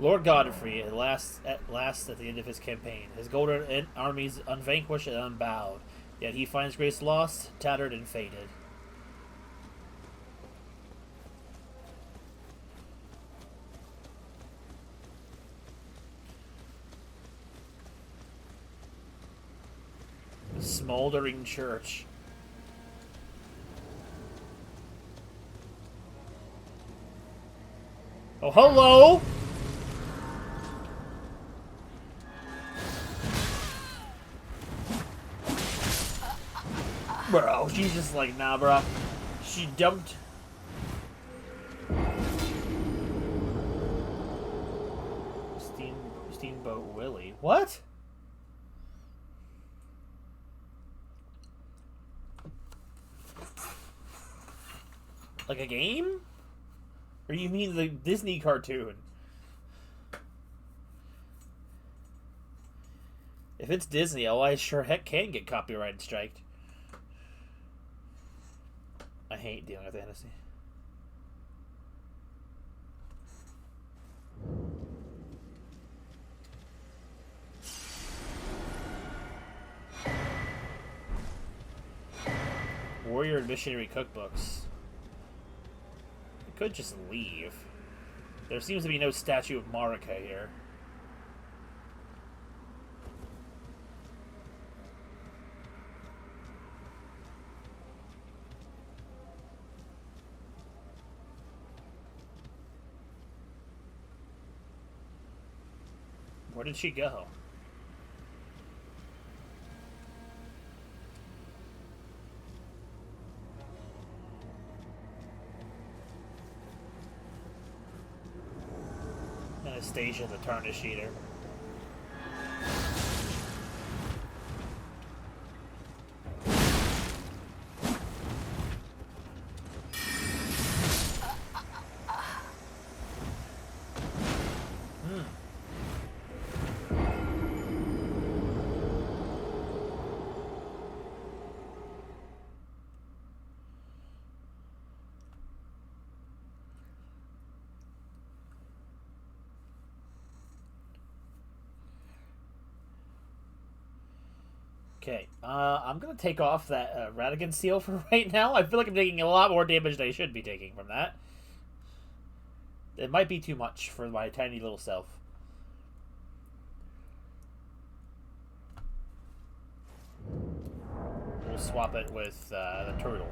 Lord Godfrey, at last at the end of his campaign, his golden armies unvanquished and unbowed, yet he finds grace lost, tattered, and faded. The smoldering church. Oh, hello! Bro, she's just like, nah, bro. She dumped. Steamboat Willie. What? Like a game? Or you mean the Disney cartoon? If it's Disney, oh, I sure heck can get copyright striked. I hate dealing with Hennessy. Warrior and missionary cookbooks. We could just leave. There seems to be no statue of Marika here. Where did she go? Anastasia the Tarnish Eater. Okay, I'm gonna take off that Radigan seal for right now. I feel like I'm taking a lot more damage than I should be taking from that. It might be too much for my tiny little self. We'll swap it with the turtle.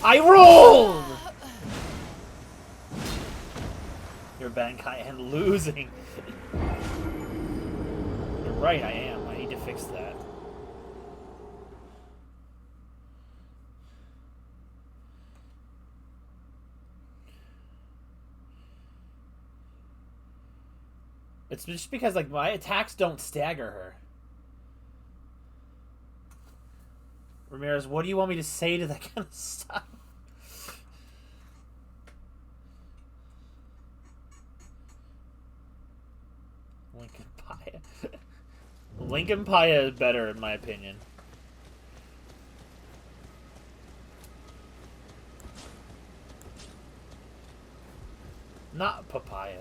I rolled! You're Bankai and losing. You're right, I am. I need to fix that. It's just because, like, my attacks don't stagger her. Ramirez, what do you want me to say to that kind of stuff? Lincoln Paya. Lincoln Paya is better, in my opinion. Not papaya.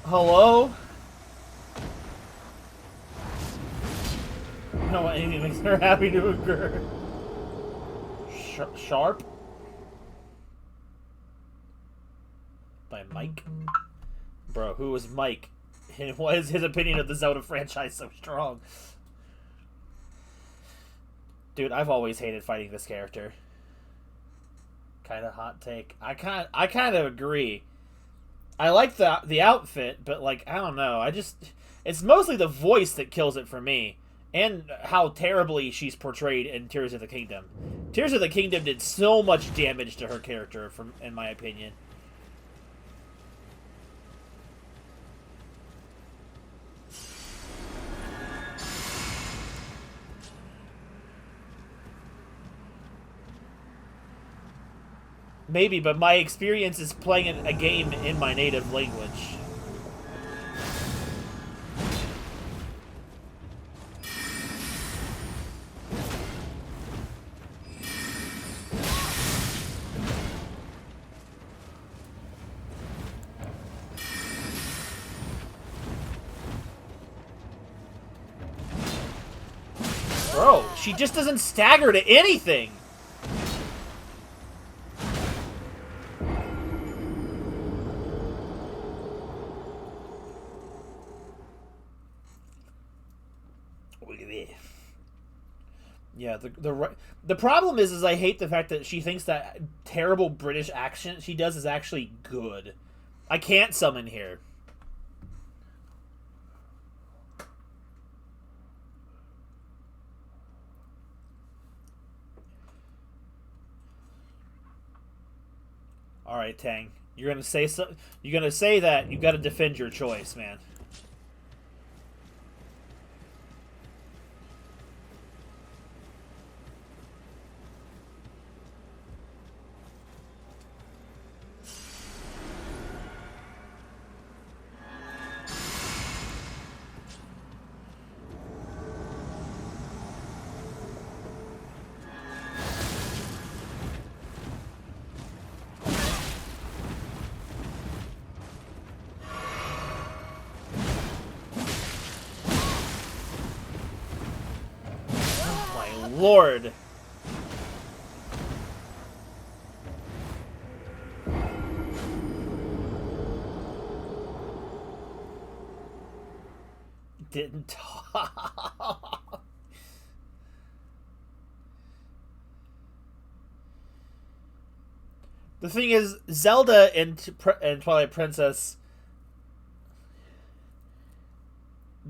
Hello? No, anything makes her happy to occur. Sharp? By Mike? Bro, who was Mike? And why is his opinion of the Zelda franchise so strong? Dude, I've always hated fighting this character. Kinda hot take. I kinda agree. I like the outfit, but, like, I don't know. It's mostly the voice that kills it for me. And how terribly she's portrayed in Tears of the Kingdom. Tears of the Kingdom did so much damage to her character, in my opinion. Maybe, but my experience is playing a game in my native language. Bro, she just doesn't stagger to anything! Yeah, the problem is I hate the fact that she thinks that terrible British accent she does is actually good. I can't summon here. All right, Tang. You're gonna say so. You're gonna say that you got to defend your choice, man. Lord. Didn't talk. The thing is, Zelda and Twilight Princess.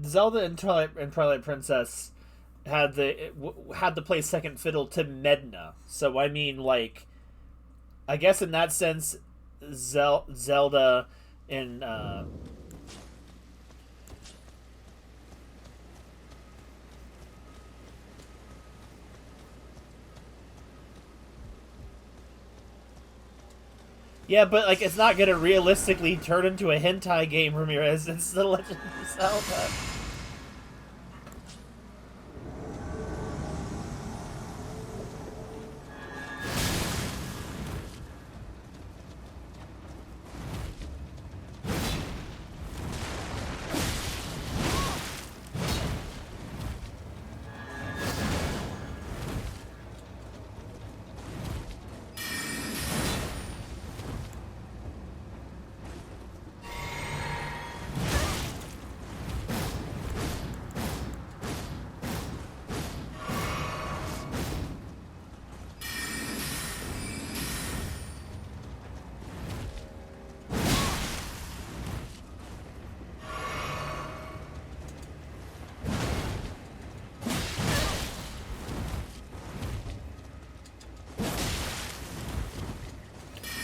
Zelda and Twilight Princess had to play second fiddle to Medna. So I mean, like, I guess in that sense, Zelda and yeah, but like it's not gonna realistically turn into a hentai game, Ramirez. It's The Legend of Zelda.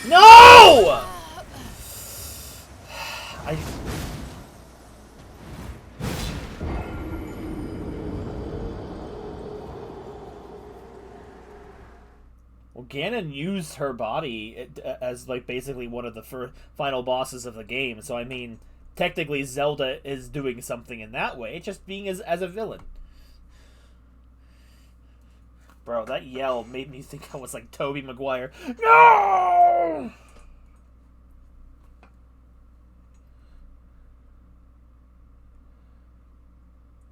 No! Well, Ganon used her body as like basically one of the final bosses of the game. So I mean, technically Zelda is doing something in that way, just being as a villain. Bro, that yell made me think I was like Tobey Maguire. No!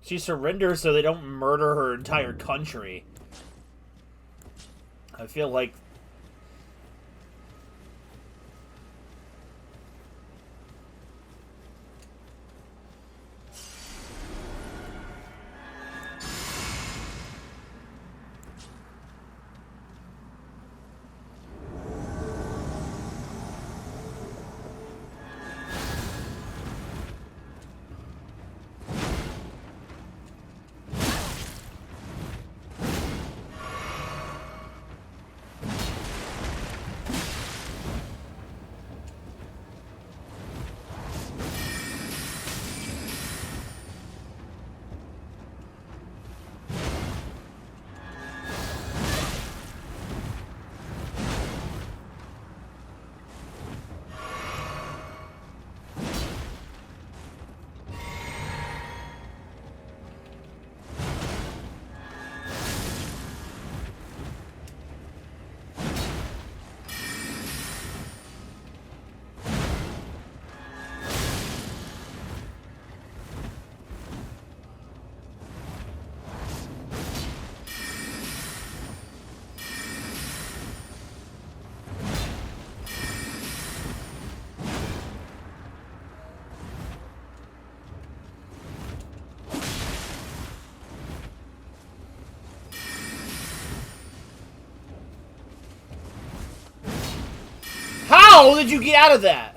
She surrenders so they don't murder her entire country. I feel like... hell did you get out of that?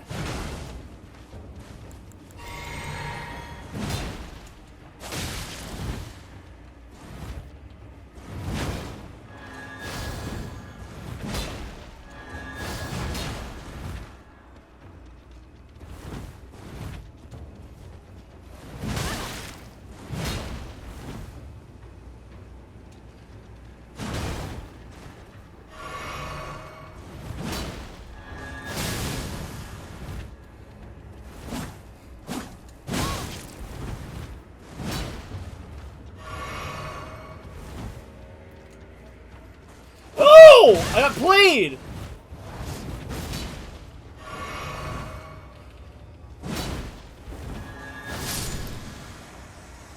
Oh! I got played!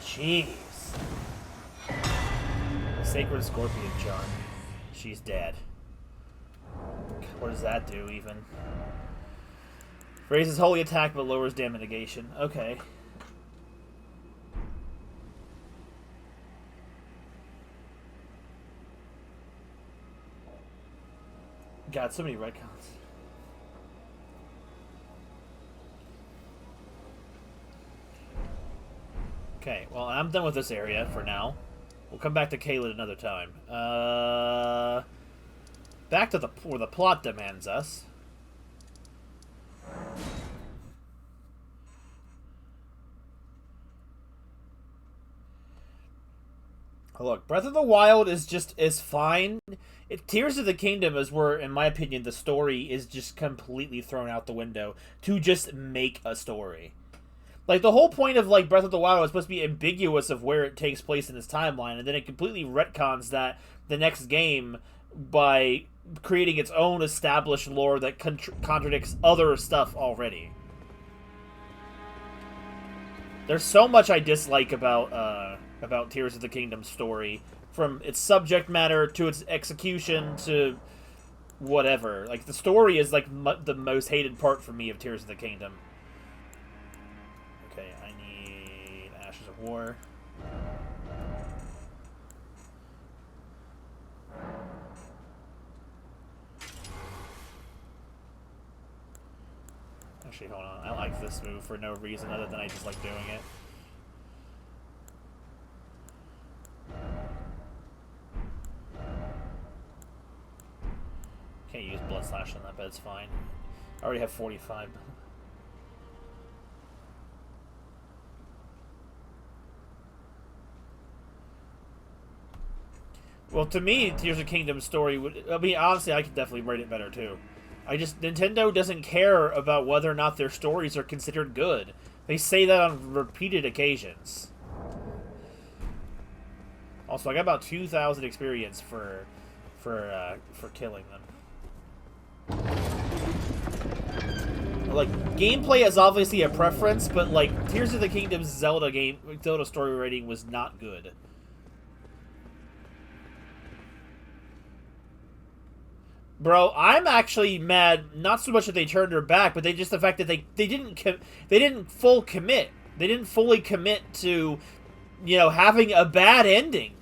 Jeez. Sacred Scorpion Charm. She's dead. What does that do, even? Raises holy attack but lowers damage negation. Okay. God, so many retcons. Okay, well, I'm done with this area for now. We'll come back to Caelid another time. Back to where the plot demands us. Look, Breath of the Wild is fine. Tears of the Kingdom is where, in my opinion, the story is just completely thrown out the window to just make a story. Like, the whole point of, like, Breath of the Wild is supposed to be ambiguous of where it takes place in its timeline, and then it completely retcons that the next game by creating its own established lore that contradicts other stuff already. There's so much I dislike about Tears of the Kingdom story, from its subject matter to its execution to whatever. Like, the story is, like, the most hated part for me of Tears of the Kingdom. Okay, I need Ashes of War. Actually, hold on. I like this move for no reason other than I just like doing it. Can't use Blood Slash on that, but it's fine. I already have 45. Well, to me, Tears of Kingdom story would... I mean, honestly, I could definitely rate it better, too. Nintendo doesn't care about whether or not their stories are considered good. They say that on repeated occasions. Also, I got about 2,000 experience for killing them. Like, gameplay is obviously a preference, but, like, Tears of the Kingdom's Zelda story rating was not good. Bro, I'm actually mad, not so much that they turned her back, but the fact that they didn't fully commit. They didn't fully commit to, having a bad ending.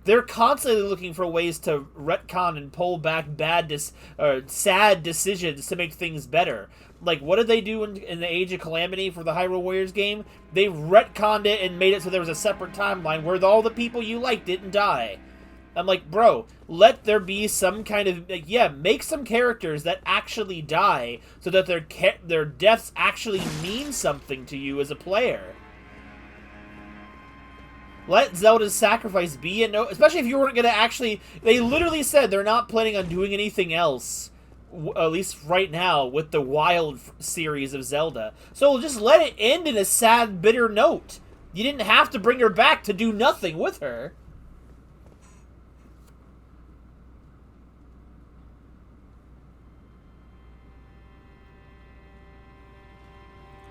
They're constantly looking for ways to retcon and pull back sad decisions to make things better. Like, what did they do in the Age of Calamity for the Hyrule Warriors game? They retconned it and made it so there was a separate timeline where all the people you liked didn't die. I'm like, bro, let there be some kind of... make some characters that actually die so that their deaths actually mean something to you as a player. Let Zelda's sacrifice be, especially if you weren't going to actually... They literally said they're not planning on doing anything else, at least right now, with the Wild series of Zelda. So just let it end in a sad, bitter note. You didn't have to bring her back to do nothing with her.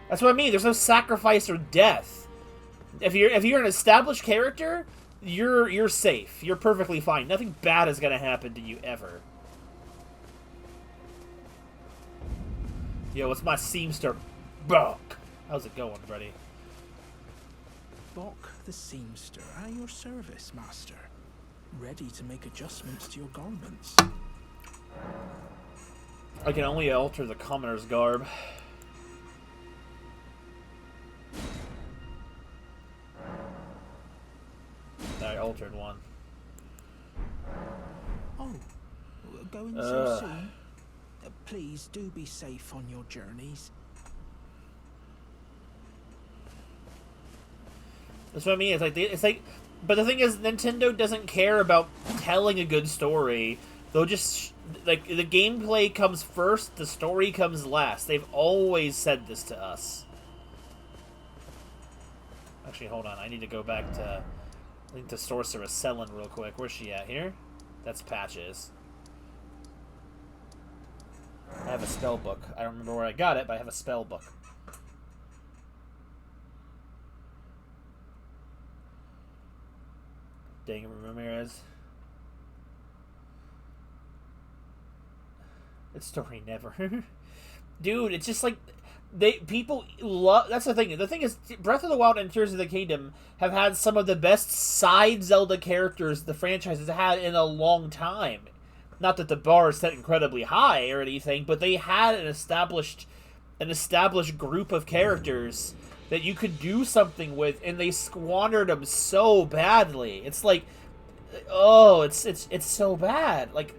That's what I mean. There's no sacrifice or death. If you're an established character, you're safe. You're perfectly fine. Nothing bad is gonna happen to you ever. Yo, it's my seamster, Buck. How's it going, buddy? Bok the seamster, at your service, master. Ready to make adjustments to your garments. I can only alter the commoner's garb. I altered one. Oh, going so soon? Please do be safe on your journeys. That's what I mean. It's like, but the thing is, Nintendo doesn't care about telling a good story. They'll just like the gameplay comes first, the story comes last. They've always said this to us. Actually, hold on. I need to go back to I think the sorceress Selin real quick. Where's she at here? That's Patches. I have a spell book. I don't remember where I got it, but I have a spell book. Dang it, Ramirez. It's story never. Dude, it's just like people love. That's the thing. The thing is, Breath of the Wild and Tears of the Kingdom have had some of the best side Zelda characters the franchise has had in a long time. Not that the bar is set incredibly high or anything, but they had an established group of characters that you could do something with, and they squandered them so badly. It's like, oh, it's so bad. Like,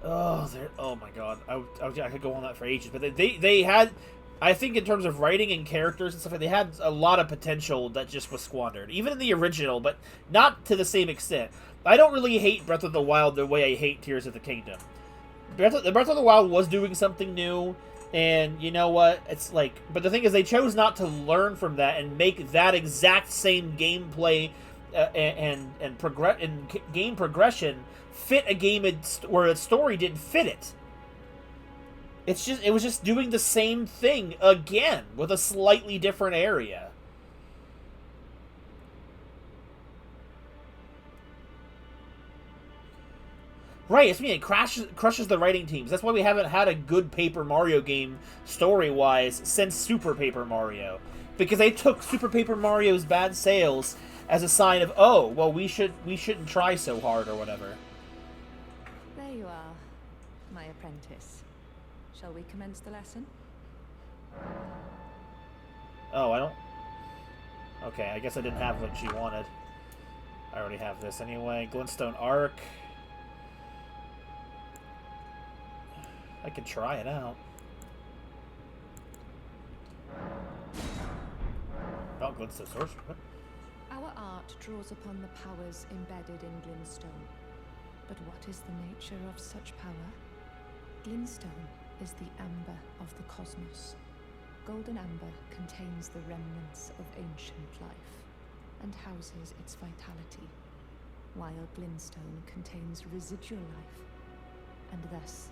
oh, my god, I could go on that for ages. But they had, I think, in terms of writing and characters and stuff, they had a lot of potential that just was squandered, even in the original, but not to the same extent. I don't really hate Breath of the Wild the way I hate Tears of the Kingdom. Breath of the Wild was doing something new, and you know what? It's like, but the thing is, they chose not to learn from that and make that exact same gameplay and game progression fit a game where its story didn't fit it. It was just doing the same thing again with a slightly different area. Right, it's me. It crushes the writing teams. That's why we haven't had a good Paper Mario game story-wise since Super Paper Mario, because they took Super Paper Mario's bad sales as a sign of, oh, well, we shouldn't try so hard or whatever. There you are, my apprentice. Shall we commence the lesson? Oh, I don't. Okay, I guess I didn't have what she wanted. I already have this anyway. Glintstone Arc. I can try it out. Oh, Glintstone Sorcerer. Our art draws upon the powers embedded in Glintstone. But what is the nature of such power? Glintstone is the amber of the cosmos. Golden amber contains the remnants of ancient life and houses its vitality, while Glintstone contains residual life, and thus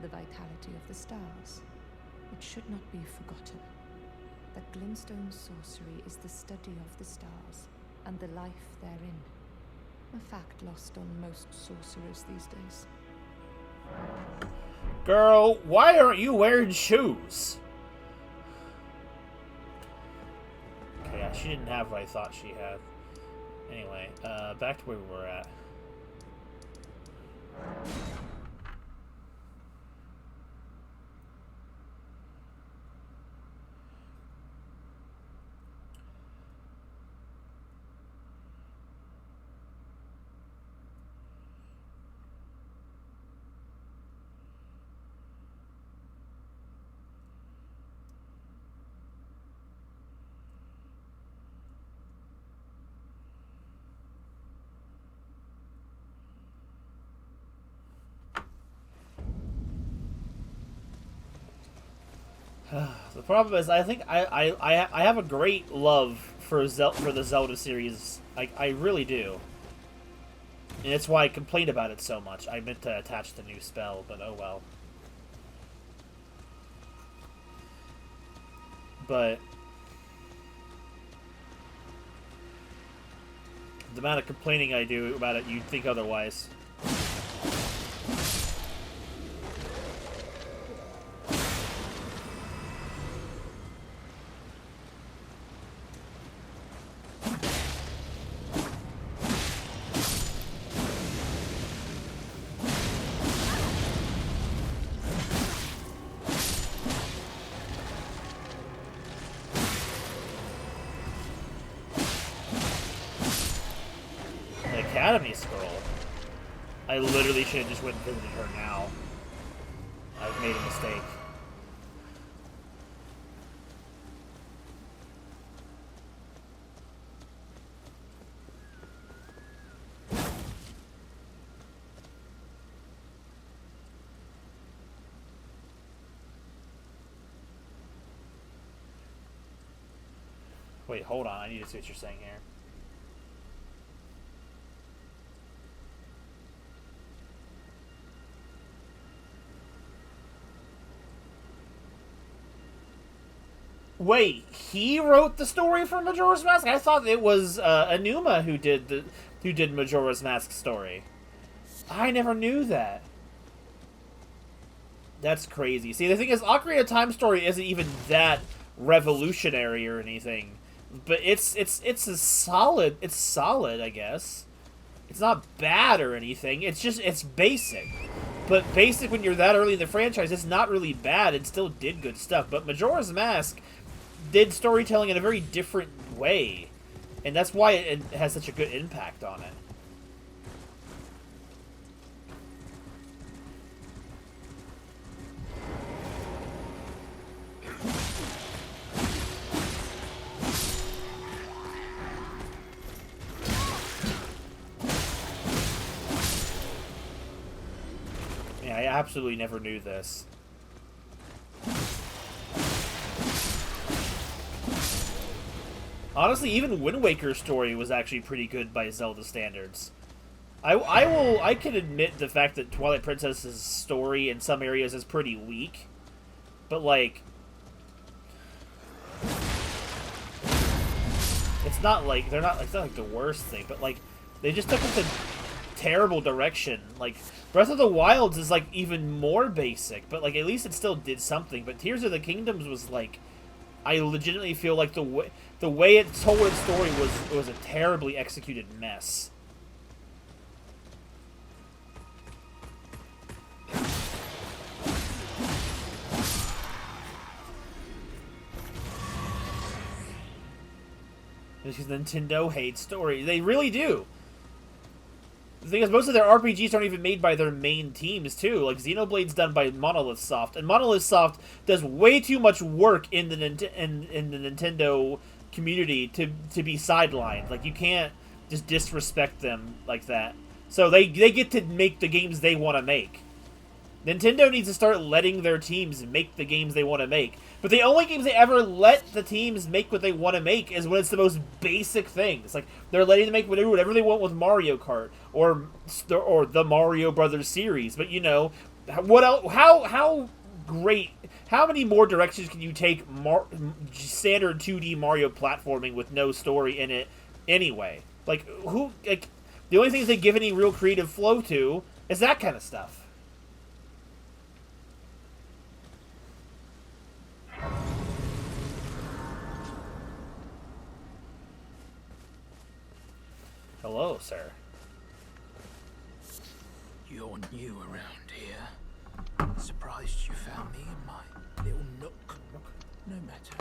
the vitality of the stars. It should not be forgotten that Glintstone sorcery is the study of the stars and the life therein, a fact lost on most sorcerers these days. Girl, why aren't you wearing shoes? Okay, yeah, she didn't have what I thought she had. Anyway, back to where we were at. The problem is, I think I have a great love for the Zelda series. I really do. And it's why I complain about it so much. I meant to attach the new spell, but oh well. But the amount of complaining I do about it, you'd think otherwise. Academy scroll. I literally should have just went and visited her now. I've made a mistake. Wait, hold on. I need to see what you're saying here. Wait, he wrote the story for Majora's Mask? I thought it was Anuma who did Majora's Mask story. I never knew that. That's crazy. See, the thing is, Ocarina of Time story isn't even that revolutionary or anything, but it's a solid. It's solid, I guess. It's not bad or anything. It's basic. But basic when you're that early in the franchise, it's not really bad. It still did good stuff. But Majora's Mask did storytelling in a very different way, and that's why it has such a good impact on it. Yeah, I absolutely never knew this. Honestly, even Wind Waker's story was actually pretty good by Zelda standards. I can admit the fact that Twilight Princess's story in some areas is pretty weak, but like, it's not like it's not like the worst thing, but like they just took it to terrible direction. Like Breath of the Wilds is like even more basic, but like at least it still did something. But Tears of the Kingdoms was like, I legitimately feel like the way it told its story was a terribly executed mess. Because Nintendo hates story. They really do. The thing is, most of their RPGs aren't even made by their main teams, too. Like, Xenoblade's done by Monolith Soft. And Monolith Soft does way too much work in the Nintendo community to be sidelined. Like, you can't just disrespect them like that. So they get to make the games they want to make. Nintendo needs to start letting their teams make the games they want to make. But the only games they ever let the teams make what they want to make is when it's the most basic things. Like, they're letting them make whatever they want with Mario Kart or the Mario Brothers series. But, you know, what else? How great? How many more directions can you take standard 2D Mario platforming with no story in it anyway? Like, the only things they give any real creative flow to is that kind of stuff. Hello, sir. You're new around here. Surprised you found me in my little nook. No matter.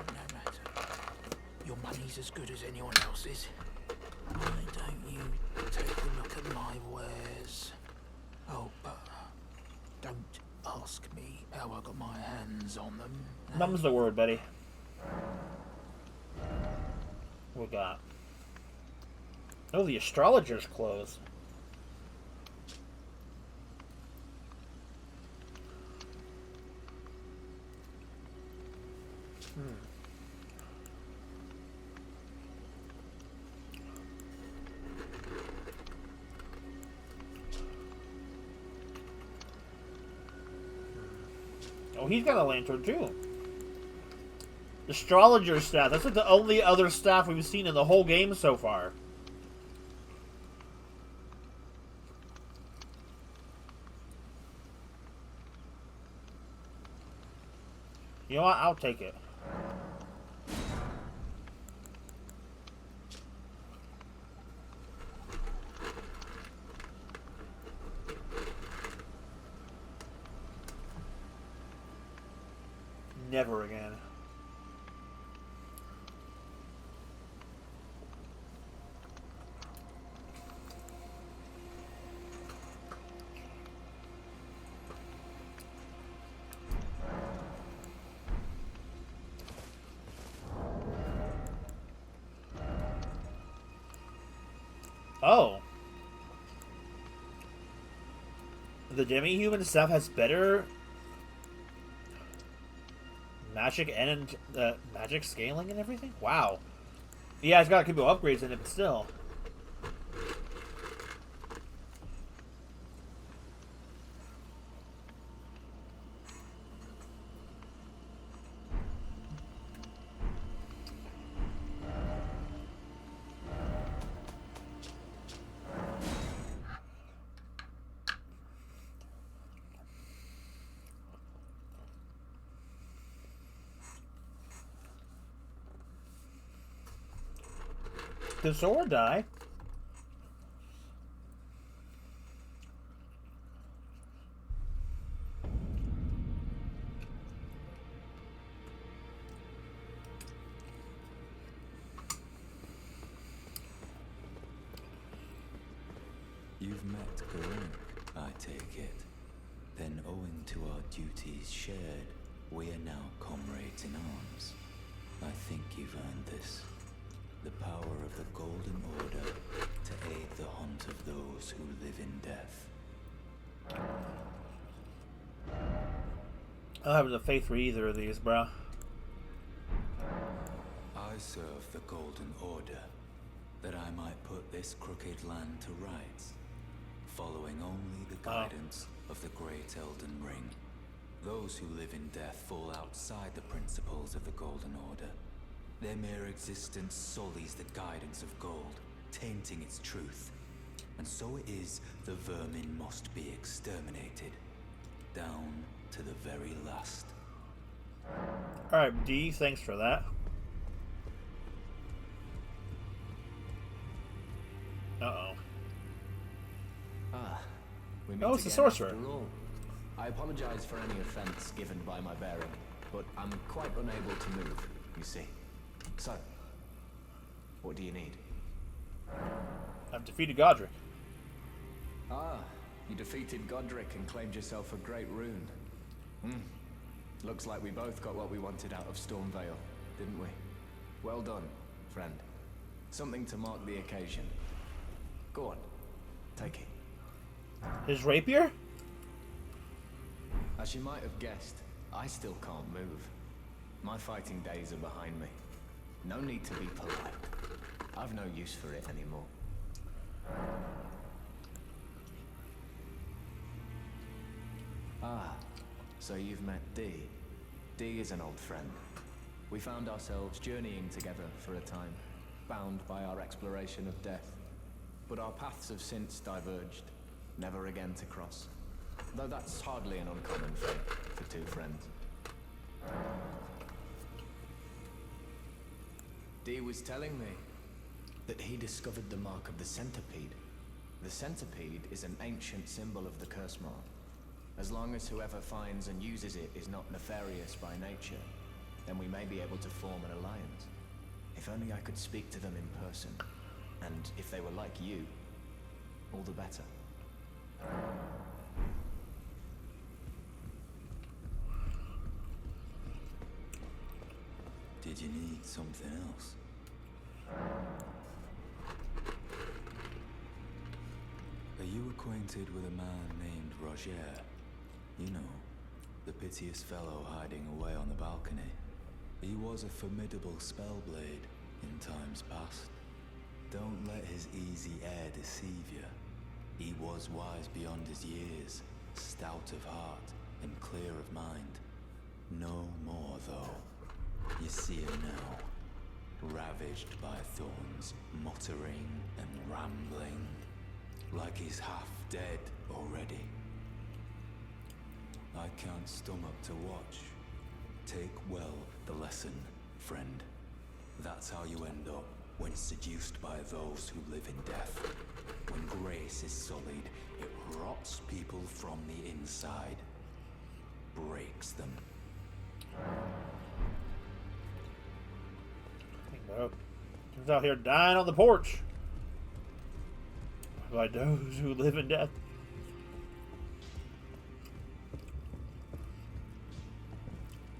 Your money's as good as anyone else's. Why don't you take a look at my wares? Oh, but don't ask me how I got my hands on them. Mum's the word, buddy. What we got? Oh, the astrologer's clothes. Oh, he's got a lantern too. Astrologer's staff. That's like the only other staff we've seen in the whole game so far. You know what? I'll take it. Never again. Oh. The demi-human stuff has better magic and magic scaling and everything? Wow. Yeah, it's got a couple upgrades in it, but still. Did Sora die? You've met Garunk, I take it. Then owing to our duties shared, we are now comrades in arms. I think you've earned this. The power of the Golden Order to aid the hunt of those who live in death. I don't have the faith for either of these, bro. I serve the Golden Order, that I might put this crooked land to rights, following only the guidance of the Great Elden Ring. Those who live in death fall outside the principles of the Golden Order. Their mere existence sullies the guidance of gold, tainting its truth. And so it is the vermin must be exterminated, down to the very last. Alright, D, thanks for that. Uh-oh. Ah, we meet Oh, it's the again sorcerer. after all. I apologize for any offense given by my bearing, but I'm quite unable to move, you see. So, what do you need? I've defeated Godric. Ah, you defeated Godric and claimed yourself a great rune. Looks like we both got what we wanted out of Stormvale, didn't we? Well done, friend. Something to mark the occasion. Go on, take it. His rapier? As you might have guessed, I still can't move. My fighting days are behind me. No need to be polite. I've no use for it anymore. Ah, so you've met D. D is an old friend. We found ourselves journeying together for a time, bound by our exploration of death. But our paths have since diverged, never again to cross. Though that's hardly an uncommon fate for two friends. D was telling me that he discovered the mark of the centipede. The centipede is an ancient symbol of the curse mark. As long as whoever finds and uses it is not nefarious by nature, then we may be able to form an alliance. If only I could speak to them in person. And if they were like you, all the better. Did you need something else? Are you acquainted with a man named Roger? You know, the piteous fellow hiding away on the balcony. He was a formidable spellblade in times past. Don't let his easy air deceive you. He was wise beyond his years, stout of heart and clear of mind. No more, though. You see him now, ravaged by thorns, muttering and rambling, like he's half dead already. I can't stomach to watch. Take well the lesson, friend. That's how you end up when seduced by those who live in death. When grace is sullied, it rots people from the inside, breaks them. Well, he's out here dying on the porch by those who live in death.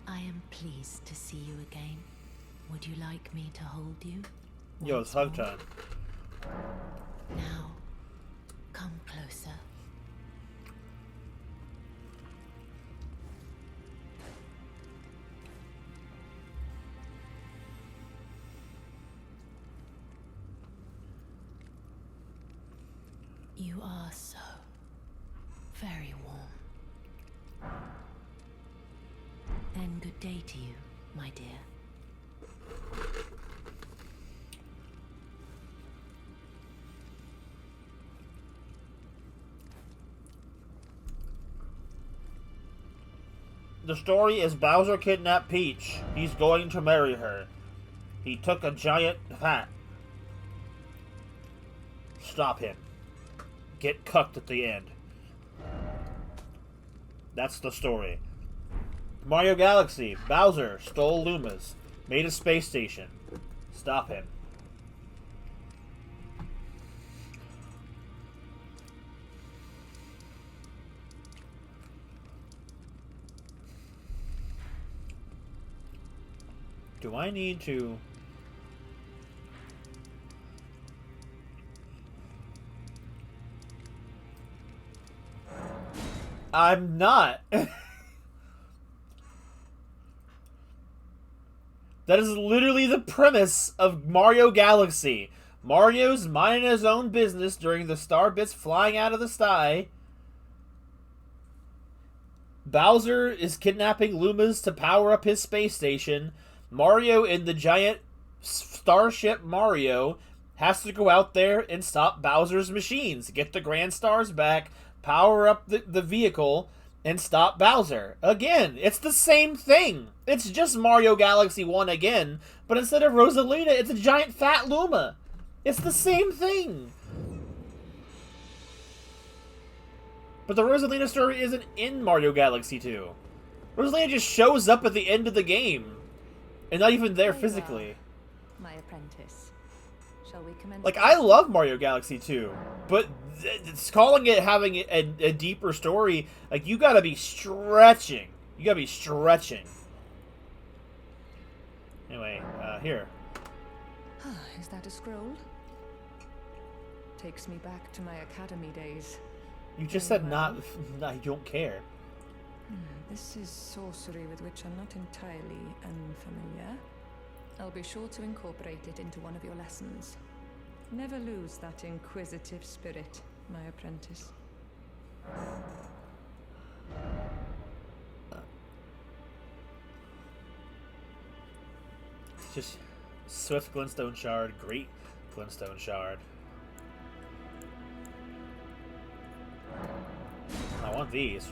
I am pleased to see you again. Would you like me to hold you? Yo, it's hug time. Now, come closer. You are so very warm. And good day to you, my dear. The story is Bowser kidnapped Peach. He's going to marry her. He took a giant hat. Stop him. Get cucked at the end. That's the story. Mario Galaxy. Bowser stole Lumas. Made a space station. Stop him. Do I need to... I'm not. That is literally the premise of Mario Galaxy. Mario's minding his own business during the star bits flying out of the sky. Bowser is kidnapping Lumas to power up his space station. Mario in the giant starship Mario has to go out there and stop Bowser's machines, get the Grand Stars back, power up the vehicle, and stop Bowser. Again, it's the same thing. It's just Mario Galaxy 1 again, but instead of Rosalina, it's a giant fat Luma. It's the same thing. But the Rosalina story isn't in Mario Galaxy 2. Rosalina just shows up at the end of the game. And not even there physically. My apprentice. Shall we commence? Like, I love Mario Galaxy 2, but it's calling it having a deeper story, like, you gotta be stretching. You gotta be stretching. Anyway, here. Is that a scroll? Takes me back to my academy days. You just said not, you don't care. This is sorcery with which I'm not entirely unfamiliar. I'll be sure to incorporate it into one of your lessons. Never lose that inquisitive spirit, my apprentice. It's just Swift Glintstone Shard, Great Glintstone Shard. I want these.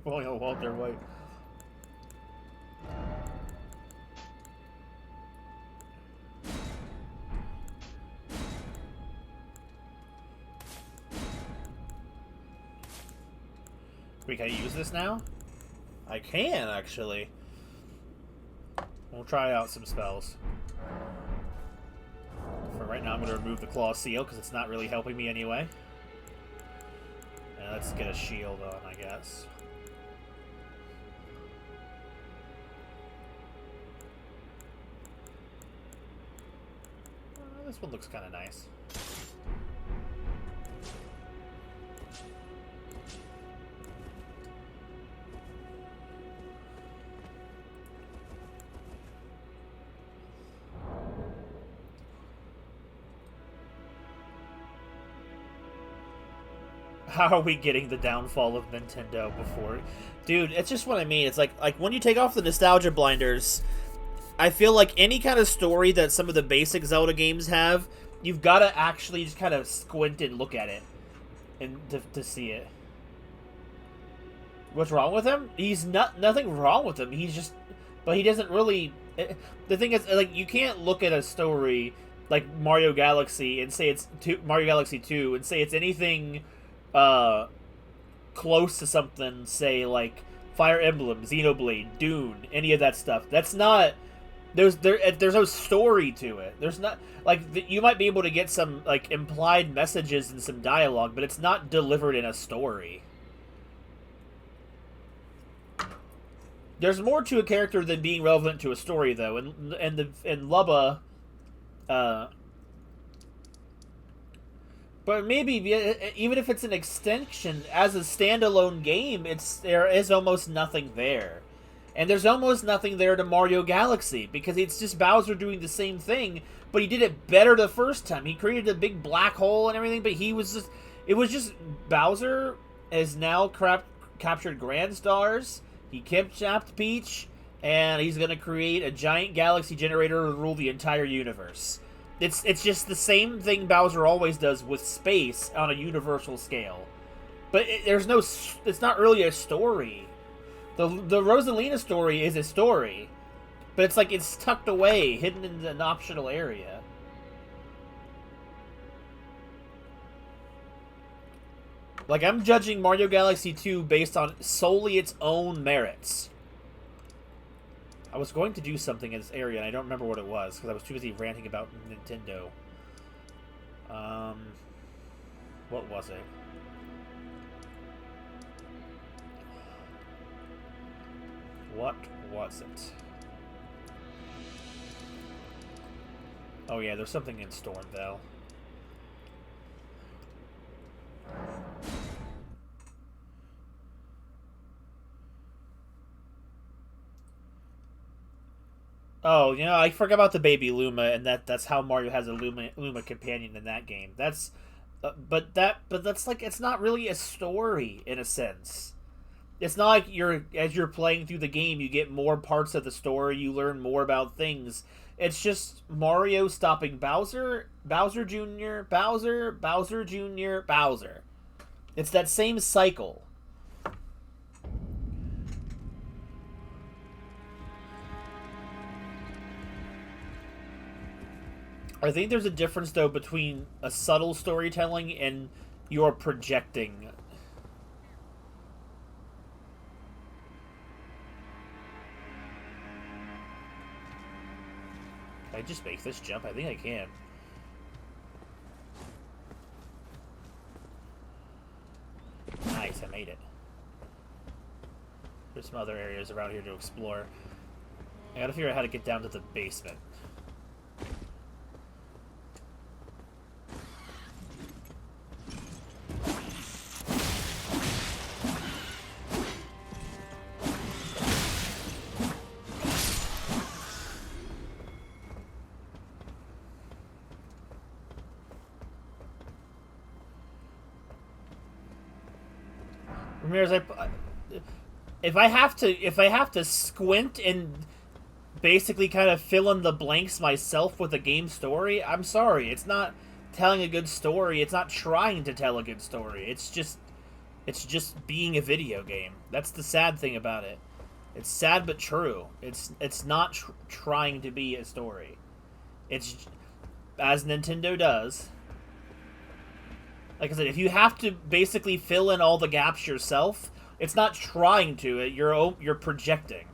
Well, Walter White. Wait, can I use this now? I can, actually. We'll try out some spells. For right now, I'm going to remove the Claw Seal, because it's not really helping me anyway. And let's get a shield on, I guess. This one looks kind of nice. How are we getting the downfall of Nintendo before? Dude, it's just what I mean. It's like when you take off the nostalgia blinders, I feel like any kind of story that some of the basic Zelda games have, you've got to actually just kind of squint and look at it and to see it. What's wrong with him? He's nothing wrong with him. He's just, but he doesn't really. The thing is, like, you can't look at a story like Mario Galaxy and say it's Mario Galaxy 2 and say it's anything close to something, say, like Fire Emblem, Xenoblade, Dune, any of that stuff. That's not... There's no story to it. There's not... Like, you might be able to get some, like, implied messages and some dialogue, but it's not delivered in a story. There's more to a character than being relevant to a story, though, and Lubba, but maybe even if it's an extension as a standalone game, there is almost nothing there, and there's almost nothing there to Mario Galaxy because it's just Bowser doing the same thing, but he did it better the first time. He created a big black hole and everything, but it was just Bowser has now captured Grand Stars. He kidnapped Peach, and he's going to create a giant galaxy generator to rule the entire universe. It's just the same thing Bowser always does with space on a universal scale. But it's not really a story. The Rosalina story is a story, but it's like it's tucked away, hidden in an optional area. Like, I'm judging Mario Galaxy 2 based on solely its own merits. I was going to do something in this area, and I don't remember what it was, because I was too busy ranting about Nintendo. What was it? What was it? Oh yeah, there's something in Stormvale. Oh, you know, I forgot about the baby Luma, and that's how Mario has a Luma companion in that game. But that's like, it's not really a story in a sense. It's not like as you're playing through the game, you get more parts of the story, you learn more about things. It's just Mario stopping Bowser, Bowser Jr., Bowser, Bowser Jr., Bowser. It's that same cycle. I think there's a difference, though, between a subtle storytelling and your projecting. Can I just make this jump? I think I can. Nice, I made it. There's some other areas around here to explore. I gotta figure out how to get down to the basement. Ramirez, if I have to squint and basically kind of fill in the blanks myself with a game story, I'm sorry. It's not telling a good story. It's not trying to tell a good story. It's just being a video game. That's the sad thing about it. It's sad but true. It's not trying to be a story. It's, as Nintendo does. Like I said, if you have to basically fill in all the gaps yourself, it's not trying to. You're projecting.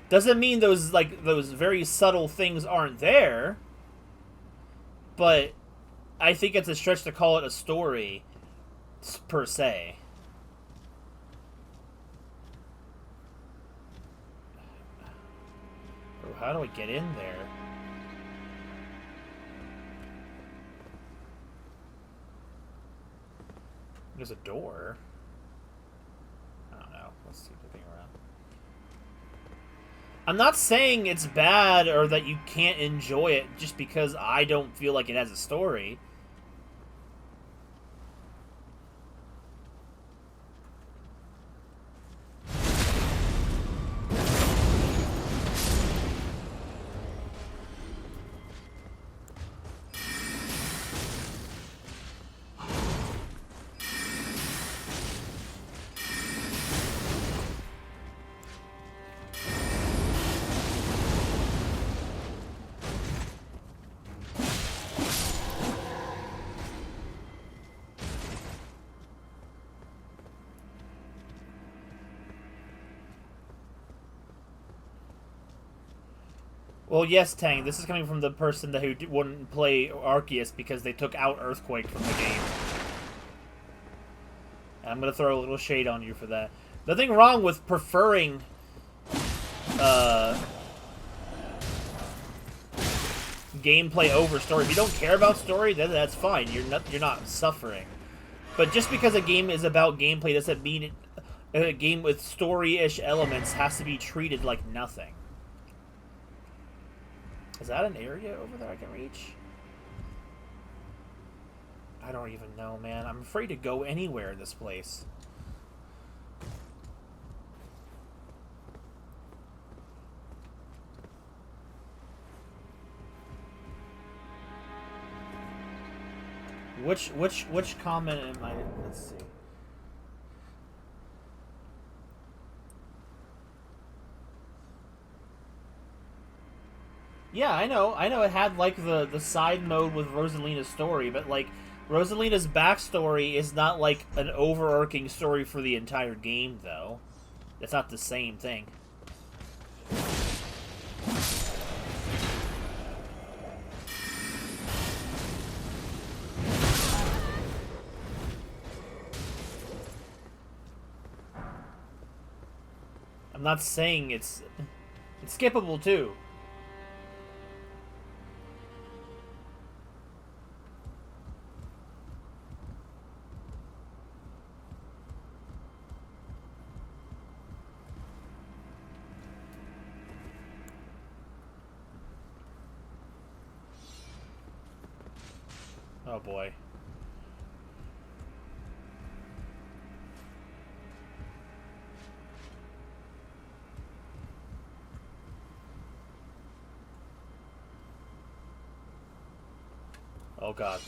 Doesn't mean those very subtle things aren't there, but I think it's a stretch to call it a story, per se. Oh, how do I get in there? There's a door. I don't know. Let's see the thing around. I'm not saying it's bad or that you can't enjoy it just because I don't feel like it has a story. Well, yes, Tang, this is coming from the person who wouldn't play Arceus because they took out Earthquake from the game. And I'm going to throw a little shade on you for that. Nothing wrong with preferring gameplay over story. If you don't care about story, then that's fine. You're not suffering. But just because a game is about gameplay doesn't mean a game with story-ish elements has to be treated like nothing. Is that an area over there I can reach? I don't even know, man. I'm afraid to go anywhere in this place. Which comment am I? Let's see. Yeah, I know it had like the side mode with Rosalina's story, but like Rosalina's backstory is not like an overarching story for the entire game, though. It's not the same thing. I'm not saying it's skippable too. Oh boy. Oh god.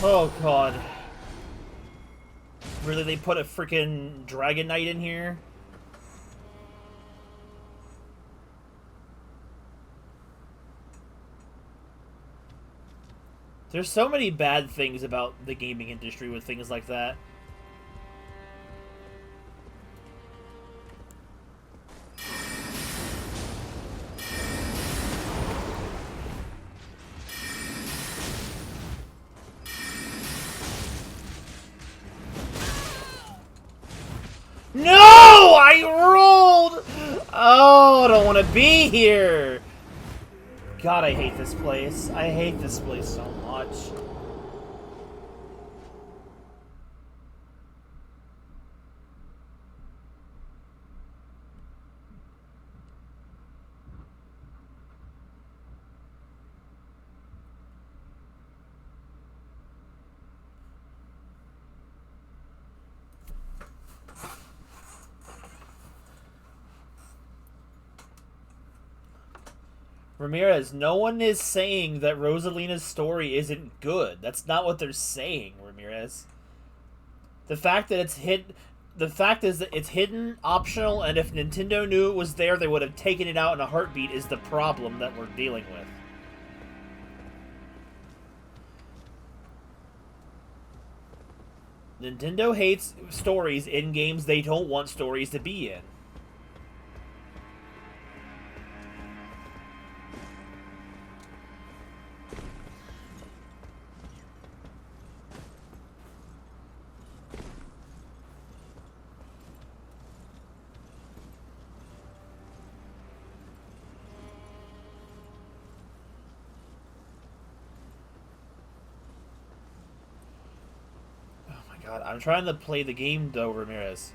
Oh god. Really, they put a freaking Dragon Knight in here? There's so many bad things about the gaming industry with things like that. No! I rolled! Oh, I don't want to be here! God, I hate this place. I hate this place so much. Ramirez, no one is saying that Rosalina's story isn't good. That's not what they're saying, Ramirez. The fact that the fact is that it's hidden, optional, and if Nintendo knew it was there, they would have taken it out in a heartbeat is the problem that we're dealing with. Nintendo hates stories in games they don't want stories to be in. God, I'm trying to play the game though, Ramirez.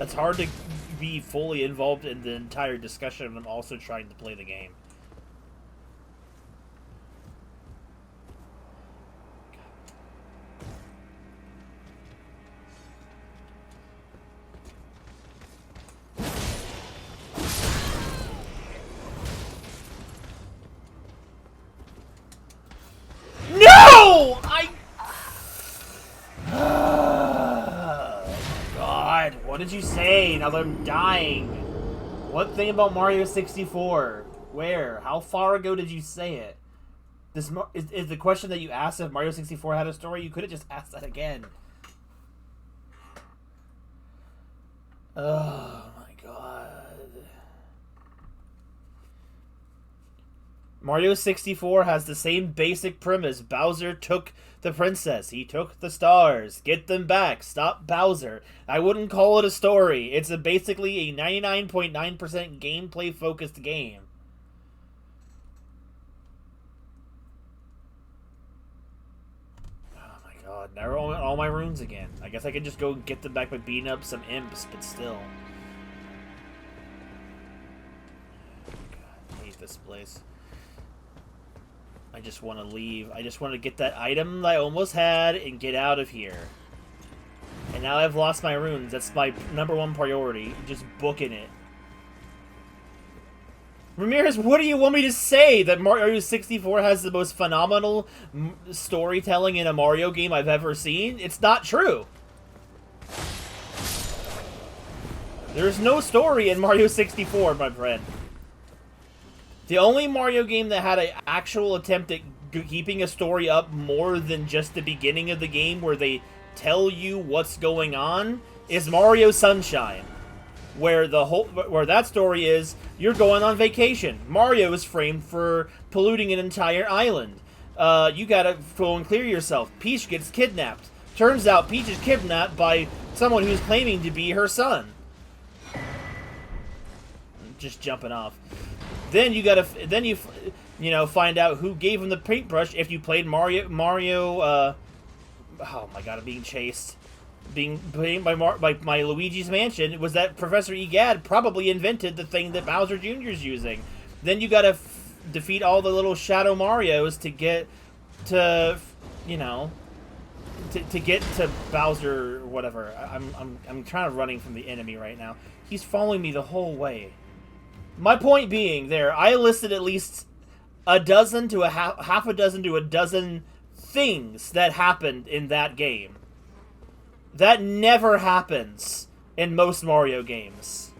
it's hard to be fully involved in the entire discussion when I'm also trying to play the game. No! God, what did you say? Now that I'm dying. What thing about Mario 64? Where? How far ago did you say it? This is the question that you asked if Mario 64 had a story? You could have just asked that again. Oh my god. Mario 64 has the same basic premise. Bowser took the princess. He took the stars. Get them back. Stop Bowser. I wouldn't call it a story. It's basically a 99.9% gameplay-focused game. Oh my god. Now all my runes again. I guess I could just go get them back by beating up some imps, but still. God, I hate this place. I just want to leave. I just want to get that item I almost had and get out of here. And now I've lost my runes. That's my #1 priority. Just booking it. Ramirez, what do you want me to say? That Mario 64 has the most phenomenal storytelling in a Mario game I've ever seen? It's not true. There's no story in Mario 64, my friend. The only Mario game that had an actual attempt at keeping a story up more than just the beginning of the game where they tell you what's going on is Mario Sunshine. Where that story is, you're going on vacation. Mario is framed for polluting an entire island. You gotta go and clear yourself. Peach gets kidnapped. Turns out Peach is kidnapped by someone who's claiming to be her son. Just jumping off. Then you find out who gave him the paintbrush if you played Mario, oh my god, I'm being chased. Being by my Luigi's Mansion. It was that Professor Egad probably invented the thing that Bowser Jr. is using. Then you gotta defeat all the little Shadow Marios to get to, to get to Bowser or whatever. I'm kind of running from the enemy right now. He's following me the whole way. My point being, I listed at least a dozen to half a dozen to a dozen things that happened in that game. That never happens in most Mario games.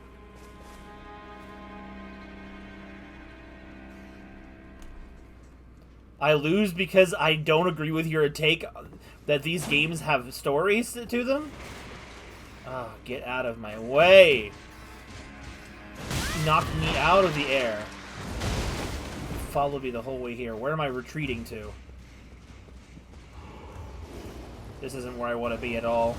I lose because I don't agree with your take that these games have stories to them? Oh, get out of my way. Knocked me out of the air. Followed me the whole way here. Where am I retreating to? This isn't where I want to be at all.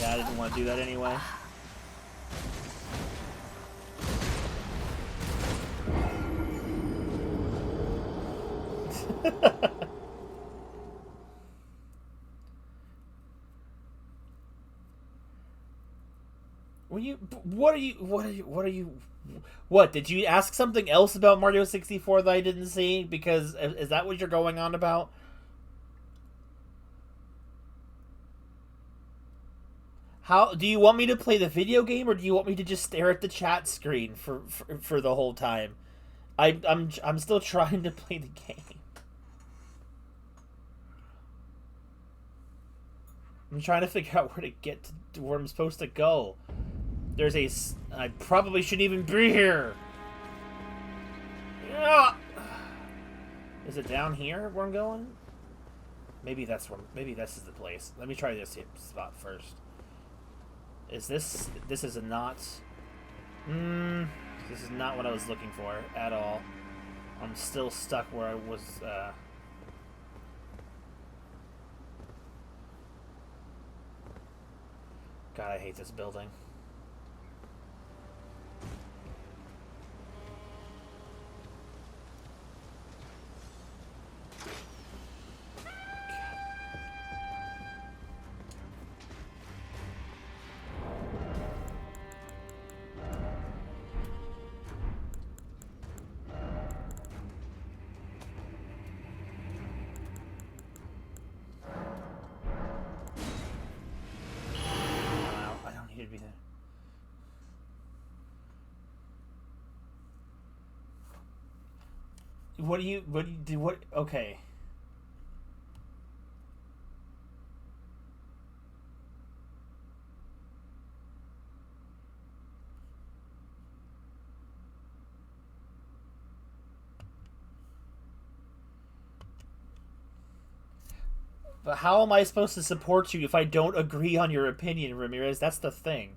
Yeah, I didn't want to do that anyway. What, did you ask something else about Mario 64 that I didn't see? Because, is that what you're going on about? How, do you want me to play the video game, or do you want me to just stare at the chat screen for the whole time? I'm still trying to play the game. I'm trying to figure out where to get to where I'm supposed to go. There's I probably shouldn't even be here. Is it down here where I'm going? Maybe this is the place. Let me try this spot first. Is this is a not... this is not what I was looking for at all. I'm still stuck where I was, God, I hate this building. What do you do? What? Okay. But how am I supposed to support you if I don't agree on your opinion, Ramirez? That's the thing.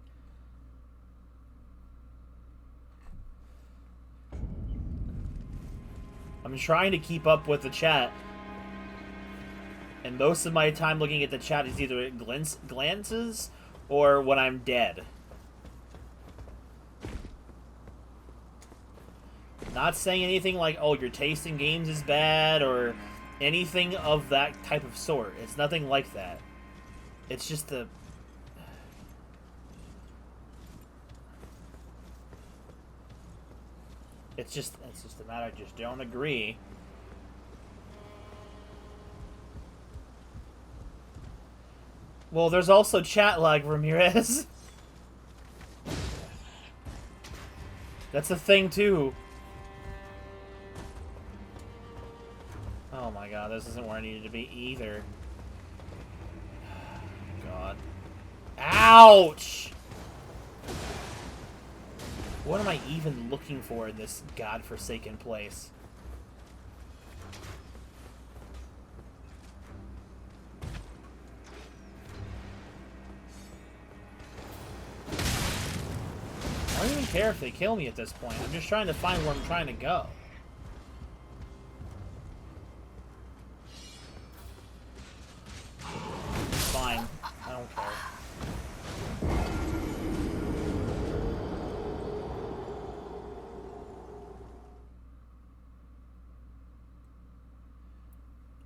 I'm trying to keep up with the chat. And most of my time looking at the chat is either glances or when I'm dead. Not saying anything like, oh, your taste in games is bad or anything of that type of sort. It's nothing like that. It's just the... It's just a matter I just don't agree. Well, there's also chat lag, Ramirez. That's a thing, too. Oh my god, this isn't where I needed to be either. God. Ouch! What am I even looking for in this godforsaken place? I don't even care if they kill me at this point. I'm just trying to find where I'm trying to go. Fine. I don't care.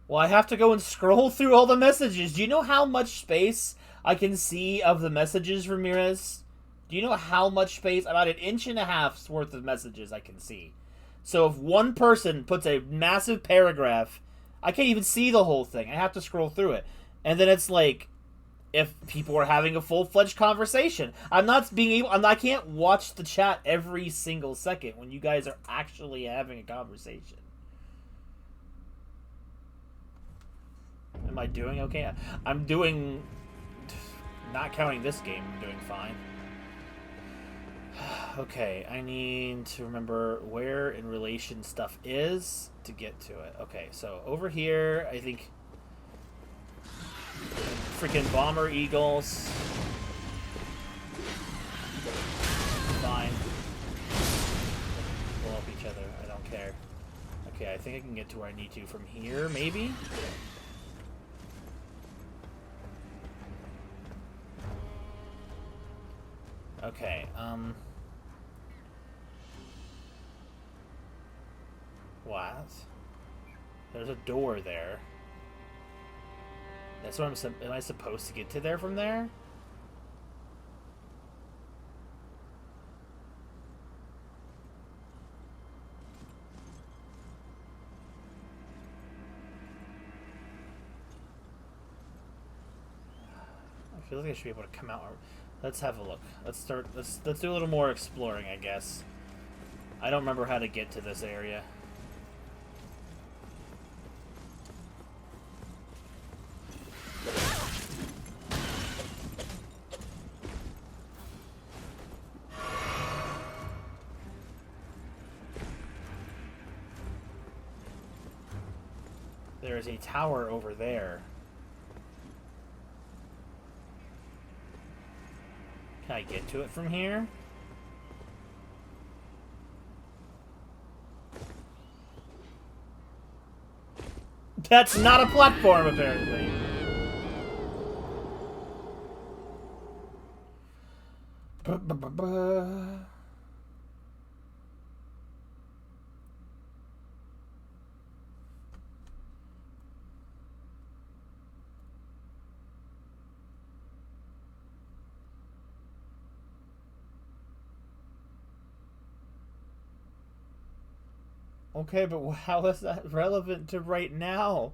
Well, I have to go and scroll through all the messages. Do you know how much space I can see of the messages, Ramirez? Do you know how much space? About 1.5 inches worth of messages I can see. So if one person puts a massive paragraph, I can't even see the whole thing. I have to scroll through it. And then it's like, if people are having a full-fledged conversation. I can't watch the chat every single second when you guys are actually having a conversation. Am I doing okay? I'm doing... Not counting this game, I'm doing fine. Okay, I need to remember where in relation stuff is to get to it. Okay, so over here, I think... Freaking bomber eagles. Fine. Blow up each other, I don't care. Okay, I think I can get to where I need to from here, maybe? Okay, what? There's a door there. That's what am I supposed to get to there from there? I feel like I should be able to come out. Let's have a look. Let's do a little more exploring, I guess. I don't remember how to get to this area. There is a tower over there. Can I get to it from here? That's not a platform, apparently. Okay, but how is that relevant to right now?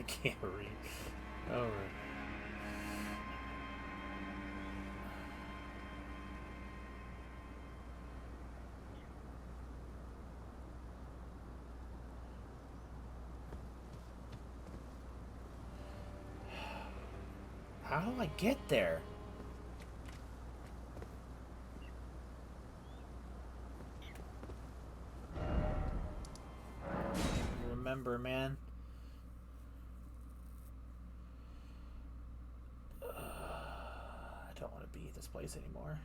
can't read. Alright. How do I get there? Remember, man. I don't want to be at this place anymore.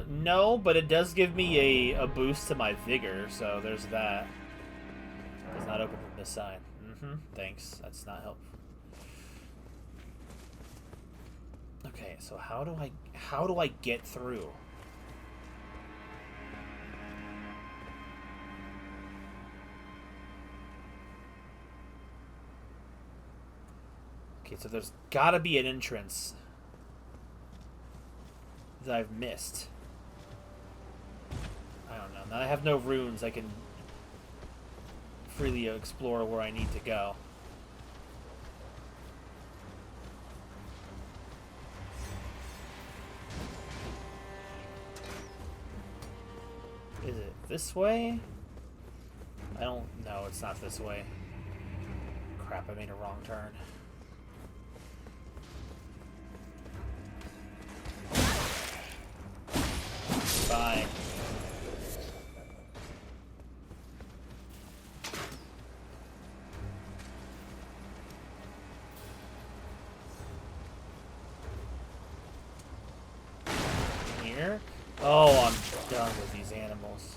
No, but it does give me a boost to my vigor, so there's that. It's not open from this side. Thanks. That's not helpful. Okay, so how do I get through? Okay, so there's gotta be an entrance that I've missed. I don't know. Now I have no runes. I can freely explore where I need to go. Is it this way? I don't know. It's not this way. Crap, I made a wrong turn. Bye. Here? Oh, I'm done with these animals.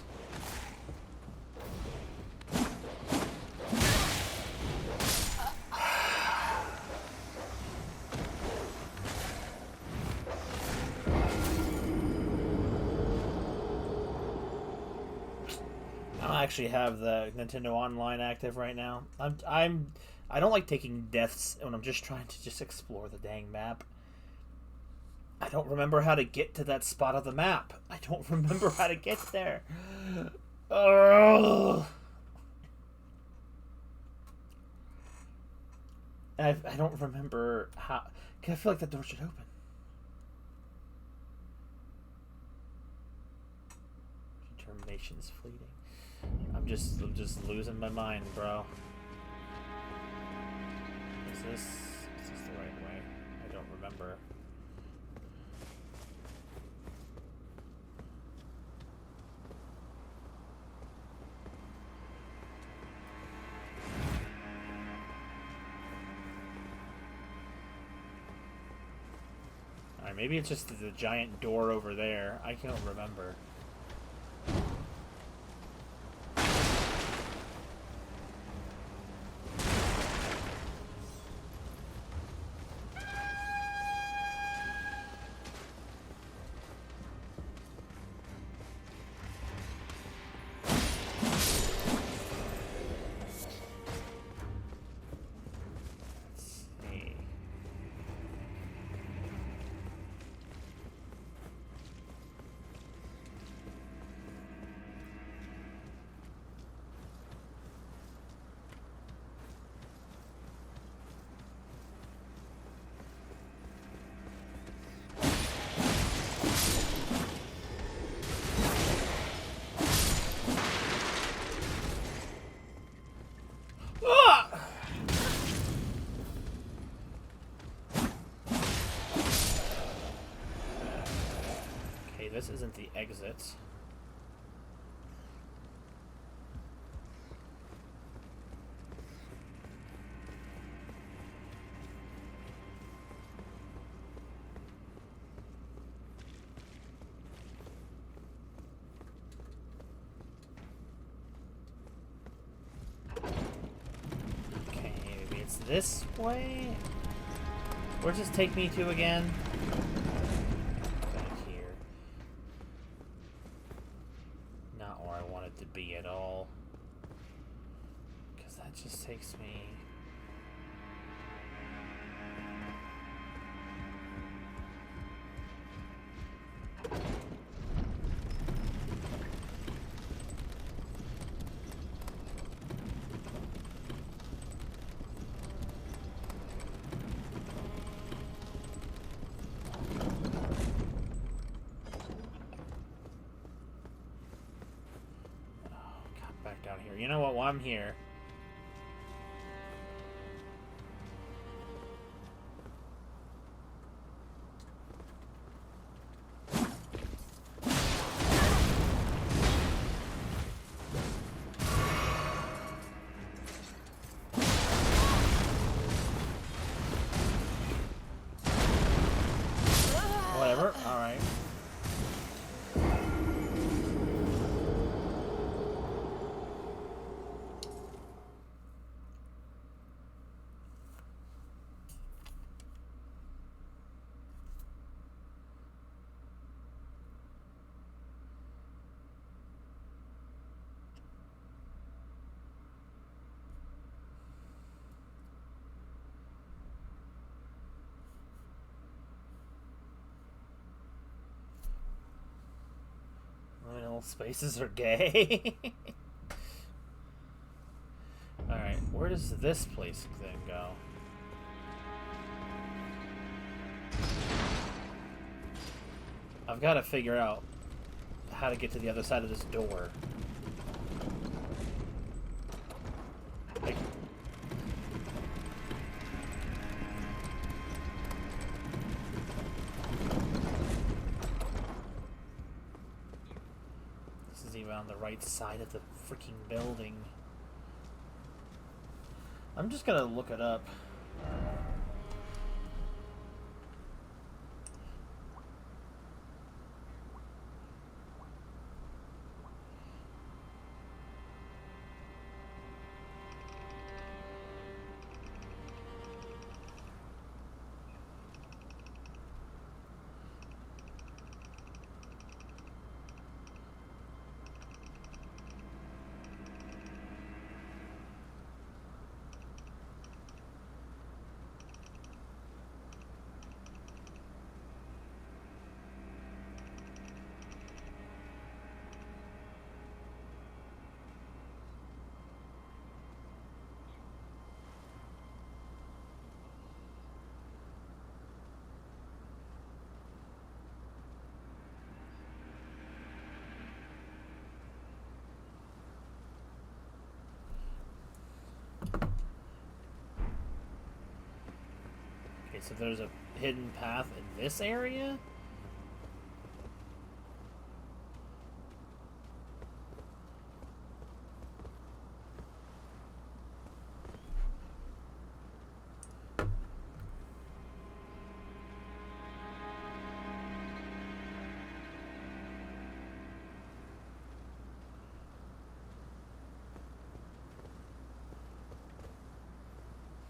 I don't actually have the Nintendo Online active right now. I don't like taking deaths when I'm just trying to just explore the dang map. I don't remember how to get to that spot of the map. I don't remember how to get there. Oh. I don't remember how. I feel like that door should open. Determination's fleeting. I'm just losing my mind, bro. Is this the right way? I don't remember. Alright, maybe it's just the giant door over there. I can't remember. This isn't the exit. Okay, maybe it's this way? Where's this take me to again? To be at all, because that just takes me around here. You know what? While I'm here... Whatever. Alright. Liminal spaces are gay. Alright, where does this place then go? I've got to figure out how to get to the other side of this door. Like, this is even on the right side of the freaking building. I'm just gonna look it up. Okay, so there's a hidden path in this area?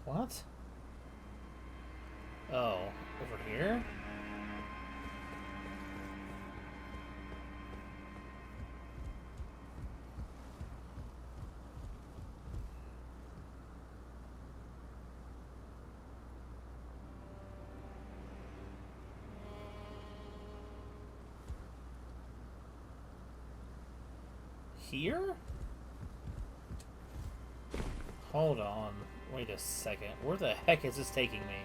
What? Oh, over here? Here? Hold on. Wait a second. Where the heck is this taking me?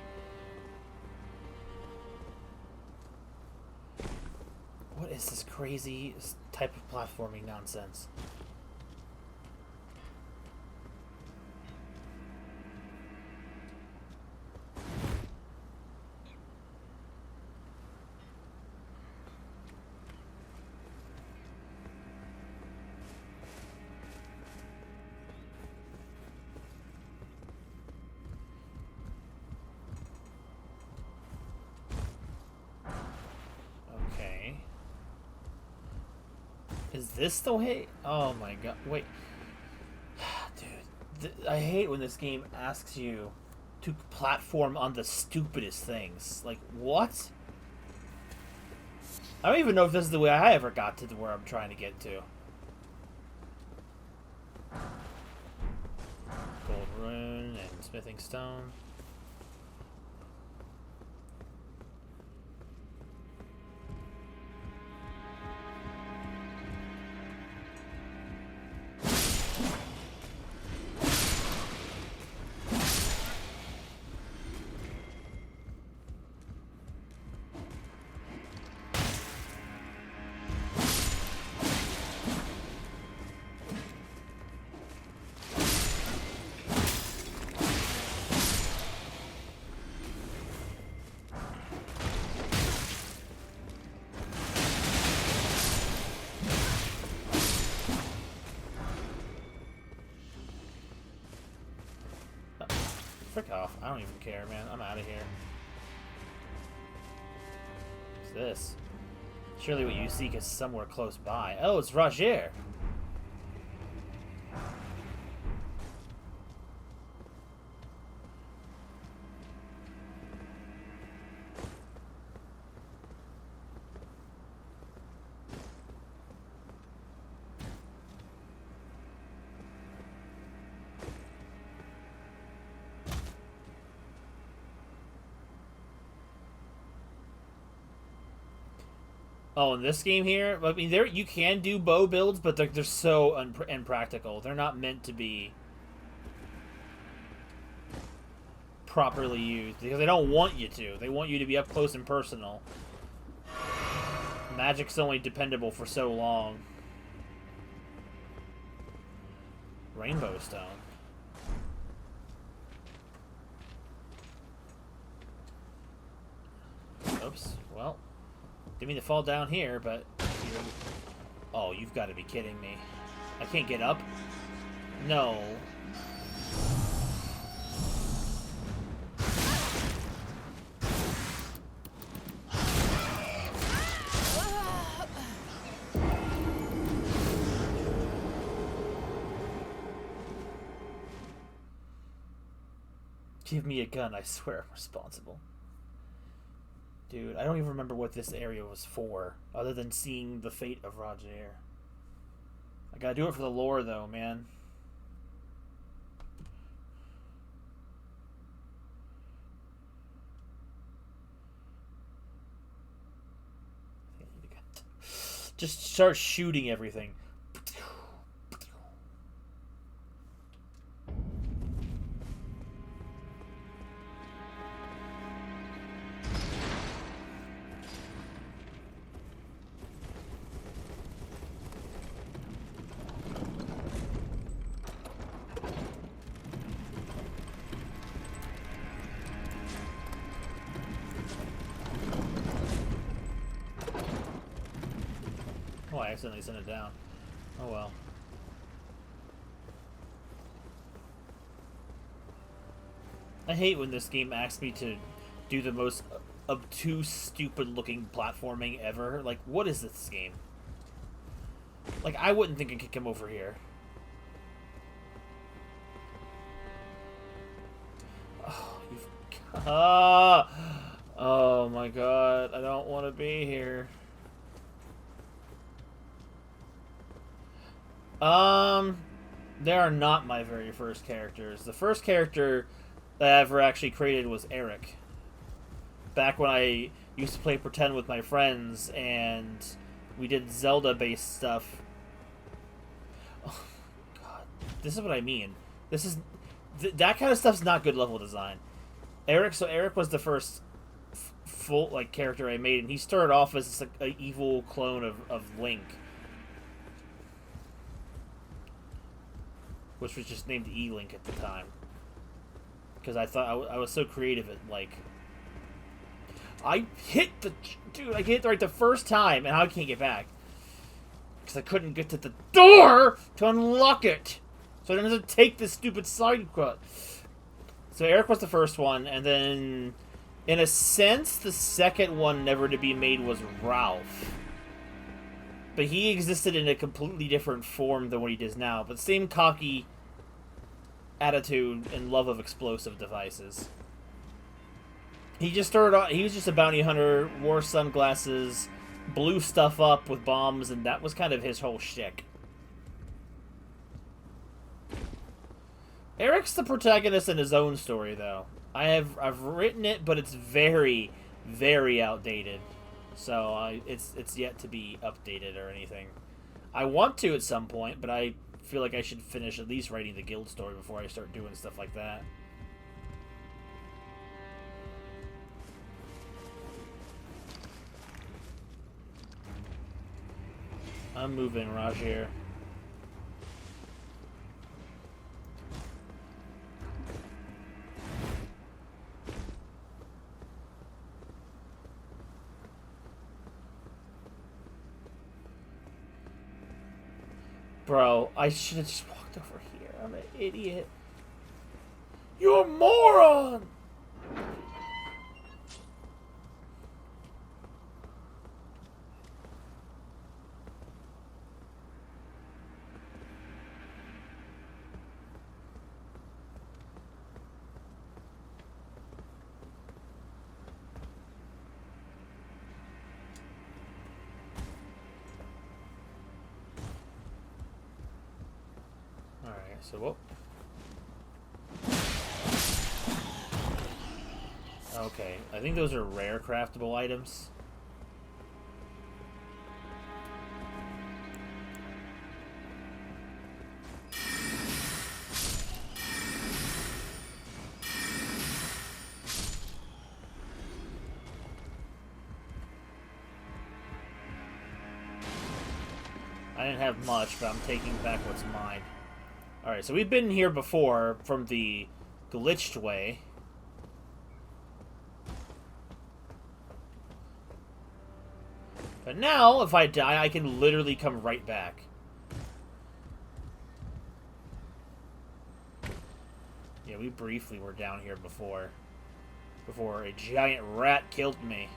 What is this crazy type of platforming nonsense? Is this the way? Oh my god. Wait. Dude, I hate when this game asks you to platform on the stupidest things. Like, what? I don't even know if this is the way I ever got to where I'm trying to get to. Gold rune and smithing stone. Frick off. I don't even care, man. I'm out of here. What's this? Surely what you seek is somewhere close by. Oh, it's Roger. Oh, in this game here, I mean, there you can do bow builds, but they're so impractical. They're not meant to be properly used because they don't want you to. They want you to be up close and personal. Magic's only dependable for so long. Rainbow stone. Oops. Well, didn't mean to fall down here, but... Oh, you've got to be kidding me. I can't get up? No. Give me a gun, I swear I'm responsible. Dude, I don't even remember what this area was for, other than seeing the fate of Roger. I gotta do it for the lore, though, man. Just start shooting everything. Oh, I accidentally sent it down. Oh well. I hate when this game asks me to do the most obtuse, stupid-looking platforming ever. Like, what is this game? Like, I wouldn't think I could come over here. Oh, you've... Oh my god, I don't want to be here. They are not my very first characters. The first character that I ever actually created was Eric. Back when I used to play pretend with my friends and we did Zelda-based stuff. Oh god, this is what I mean. This is that kind of stuff's not good level design. Eric was the first full like character I made, and he started off as like an evil clone of Link, which was just named E-Link at the time. Because I thought I was so creative at, like... I hit the... Dude, I hit it right the first time, and I can't get back. Because I couldn't get to the door to unlock it. So I didn't have to take this stupid side cut. So Eric was the first one, and then... In a sense, the second one never to be made was Ralph. But he existed in a completely different form than what he does now. But same cocky attitude and love of explosive devices. He just started off, he was just a bounty hunter, wore sunglasses, blew stuff up with bombs, and that was kind of his whole shtick. Eric's the protagonist in his own story, though. I've written it, but it's very, very outdated. So it's yet to be updated or anything. I want to at some point, but I feel like I should finish at least writing the guild story before I start doing stuff like that. I'm moving, Roger. Bro, I should have just walked over here. I'm an idiot. You a moron! Alright, so what? Okay, I think those are rare craftable items. I didn't have much, but I'm taking back what's mine. Alright, so we've been here before from the glitched way. But now, if I die, I can literally come right back. Yeah, we briefly were down here before. Before a giant rat killed me.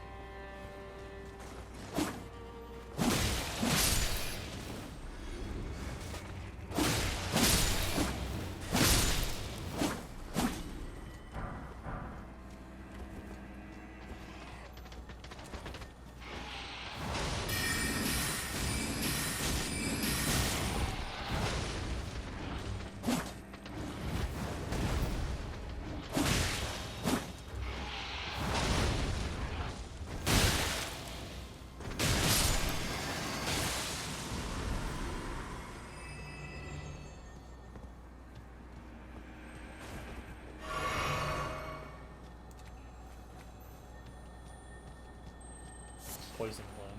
Poison Flame.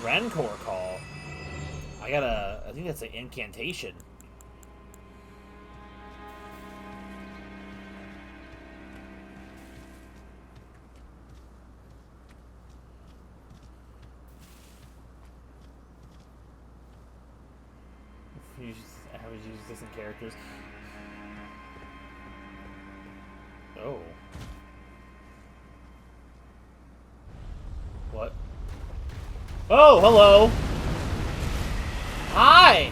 Rancor Call. I think that's an incantation. I always use this in characters. Oh. What? Oh, hello! Hi!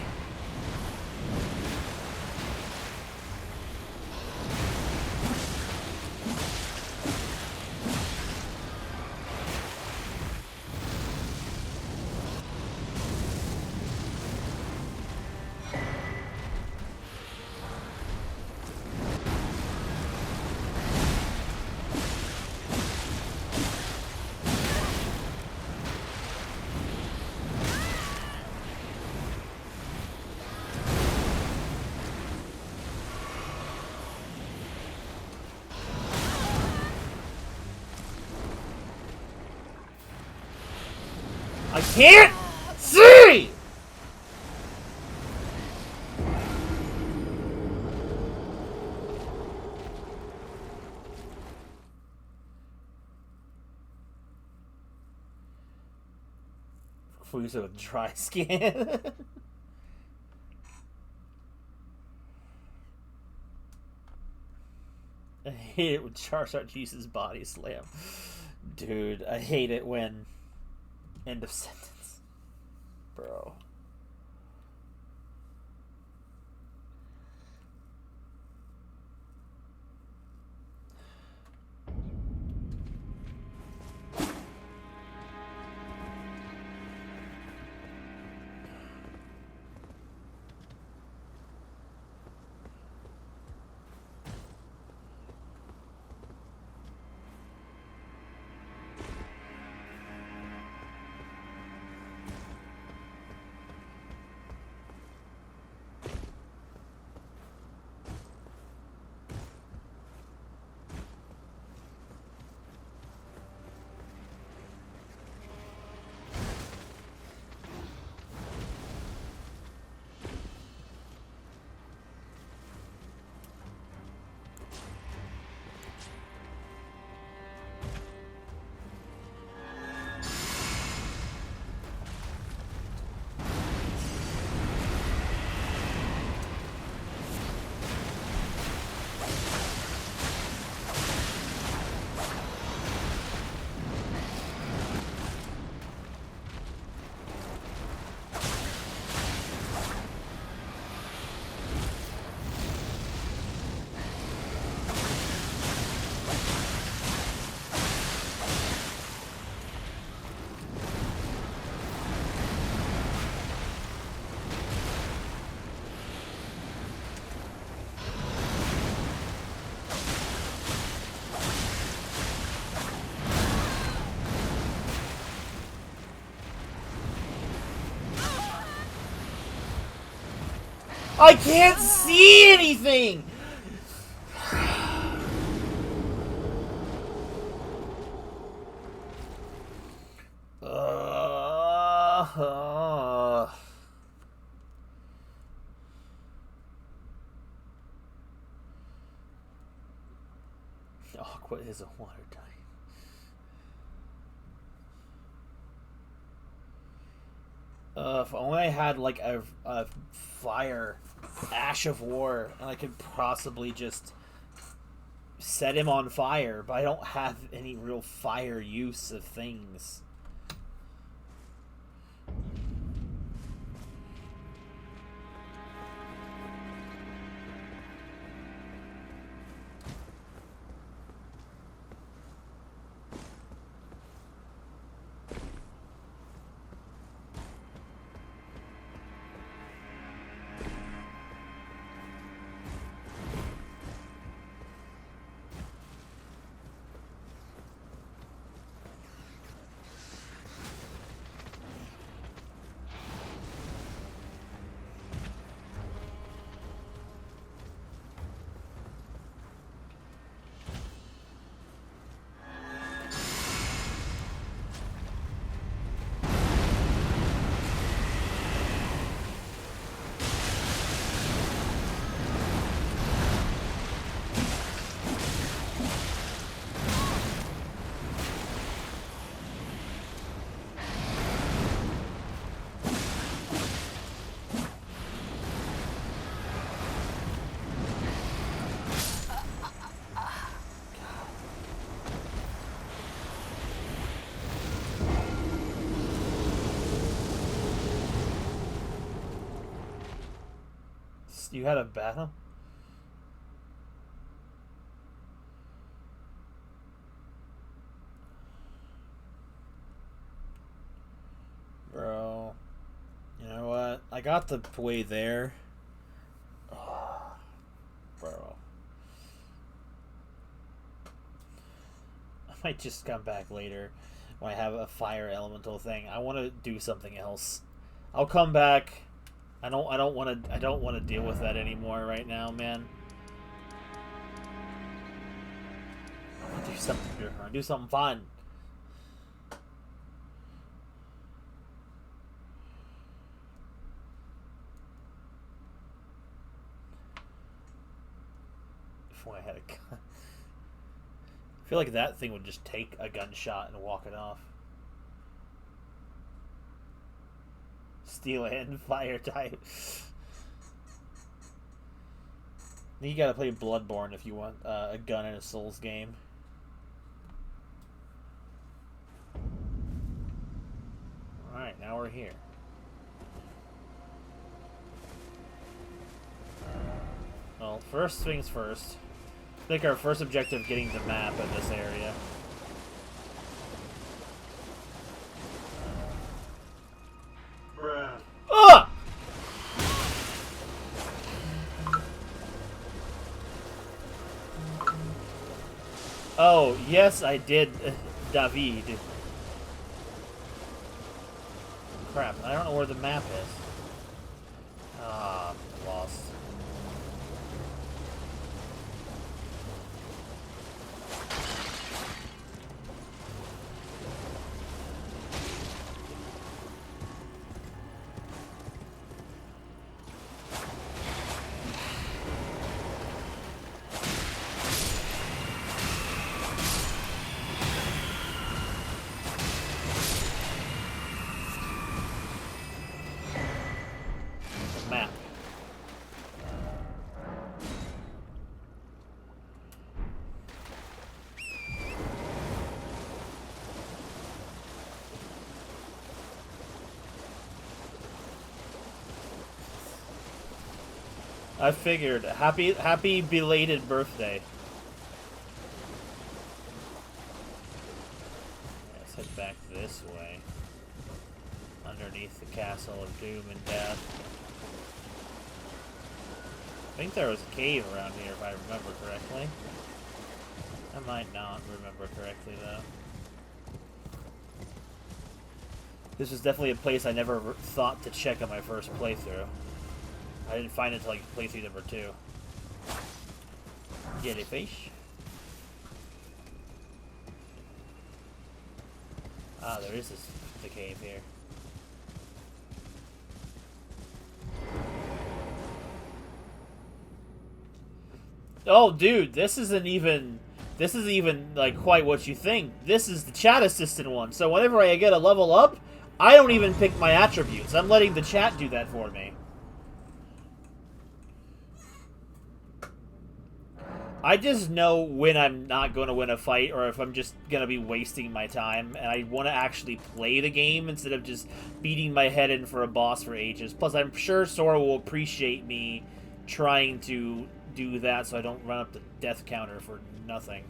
I can't see! Fuso with dry skin. I hate it when Charizard uses Body Slam. Dude, I hate it when... End of sentence. Bro. I can't see anything! Aqua is a water type. If only I had like a fire ash of war, and I could possibly just set him on fire, but I don't have any real fire use of things. You had a battle? Bro. You know what? I got the way there. Oh, bro. I might just come back later when I have a fire elemental thing. I want to do something else. I'll come back. I don't want to deal with that anymore right now, man. I want to do something different. Do something fun. If I had a gun. I feel like that thing would just take a gunshot and walk it off. Steel and fire type. You gotta play Bloodborne if you want a gun in a Souls game. Alright, now we're here. Well, first things first. I think our first objective getting the map in this area. Ah! Oh, yes, I did, David. Crap, I don't know where the map is. Ah, lost. Map. I figured. Happy belated birthday. Let's head back this way. Underneath the Castle of Doom and Death. I think there was a cave around here if I remember correctly. I might not remember correctly though. This was definitely a place I never thought to check on my first playthrough. I didn't find it until like playthrough number 2. Jellyfish. Ah, there is the cave here. Oh, dude, this isn't even like quite what you think. This is the chat assistant one. So whenever I get a level up, I don't even pick my attributes. I'm letting the chat do that for me. I just know when I'm not going to win a fight or if I'm just going to be wasting my time, and I want to actually play the game instead of just beating my head in for a boss for ages. Plus, I'm sure Sora will appreciate me trying to do that so I don't run up the death counter for nothing.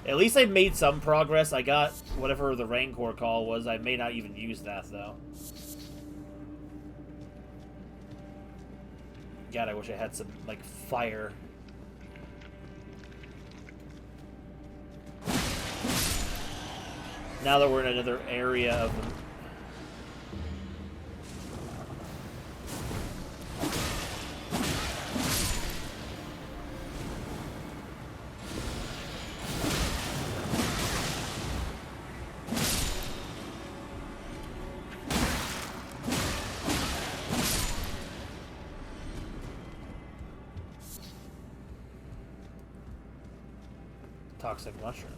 At least I made some progress. I got whatever the Rancor call was. I may not even use that, though. God, I wish I had some, like, fire. Now that we're in another area of the... Toxic mushroom.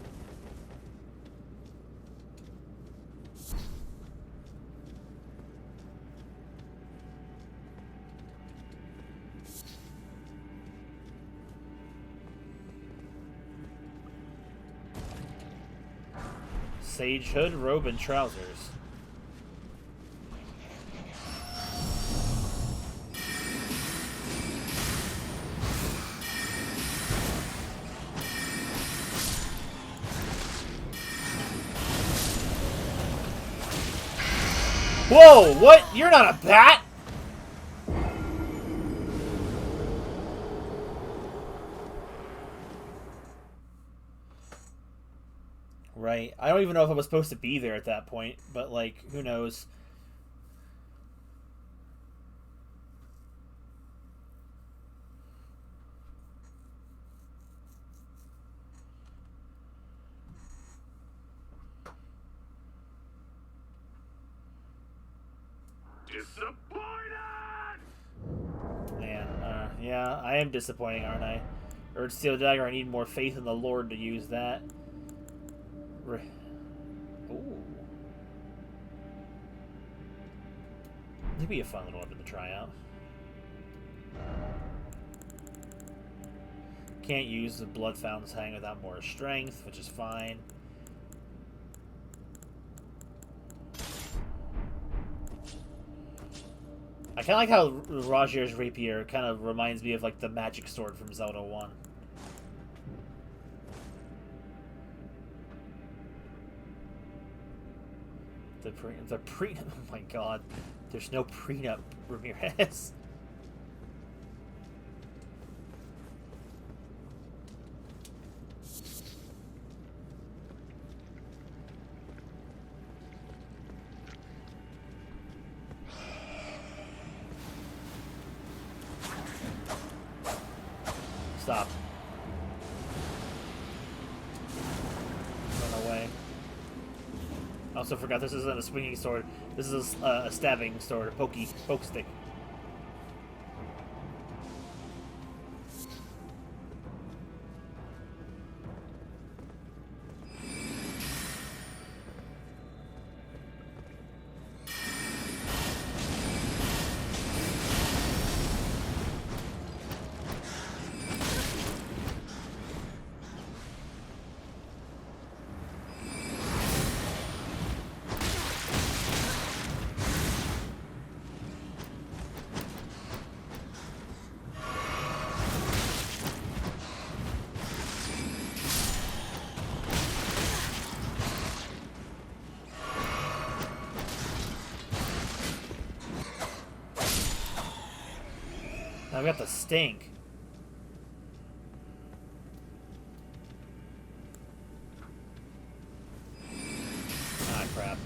Sage hood, robe, and trousers. Whoa, what? You're not a bat? Right. I don't even know if I was supposed to be there at that point, but, like, who knows? Man, yeah, I am disappointing, aren't I? Urge Steel Dagger, I need more faith in the Lord to use that. Ooh. That'd be a fun little weapon to try out. Can't use the Blood Fountain's Hang without more strength, which is fine. I kind of like how Rogier's Rapier kind of reminds me of like the magic sword from Zelda 1. The prenup. Oh my god. There's no prenup, Ramirez. Stop. Run away. I also forgot this isn't a swinging sword. This is a stabbing sword, a poke stick. Now we got the stink. Ah, crap.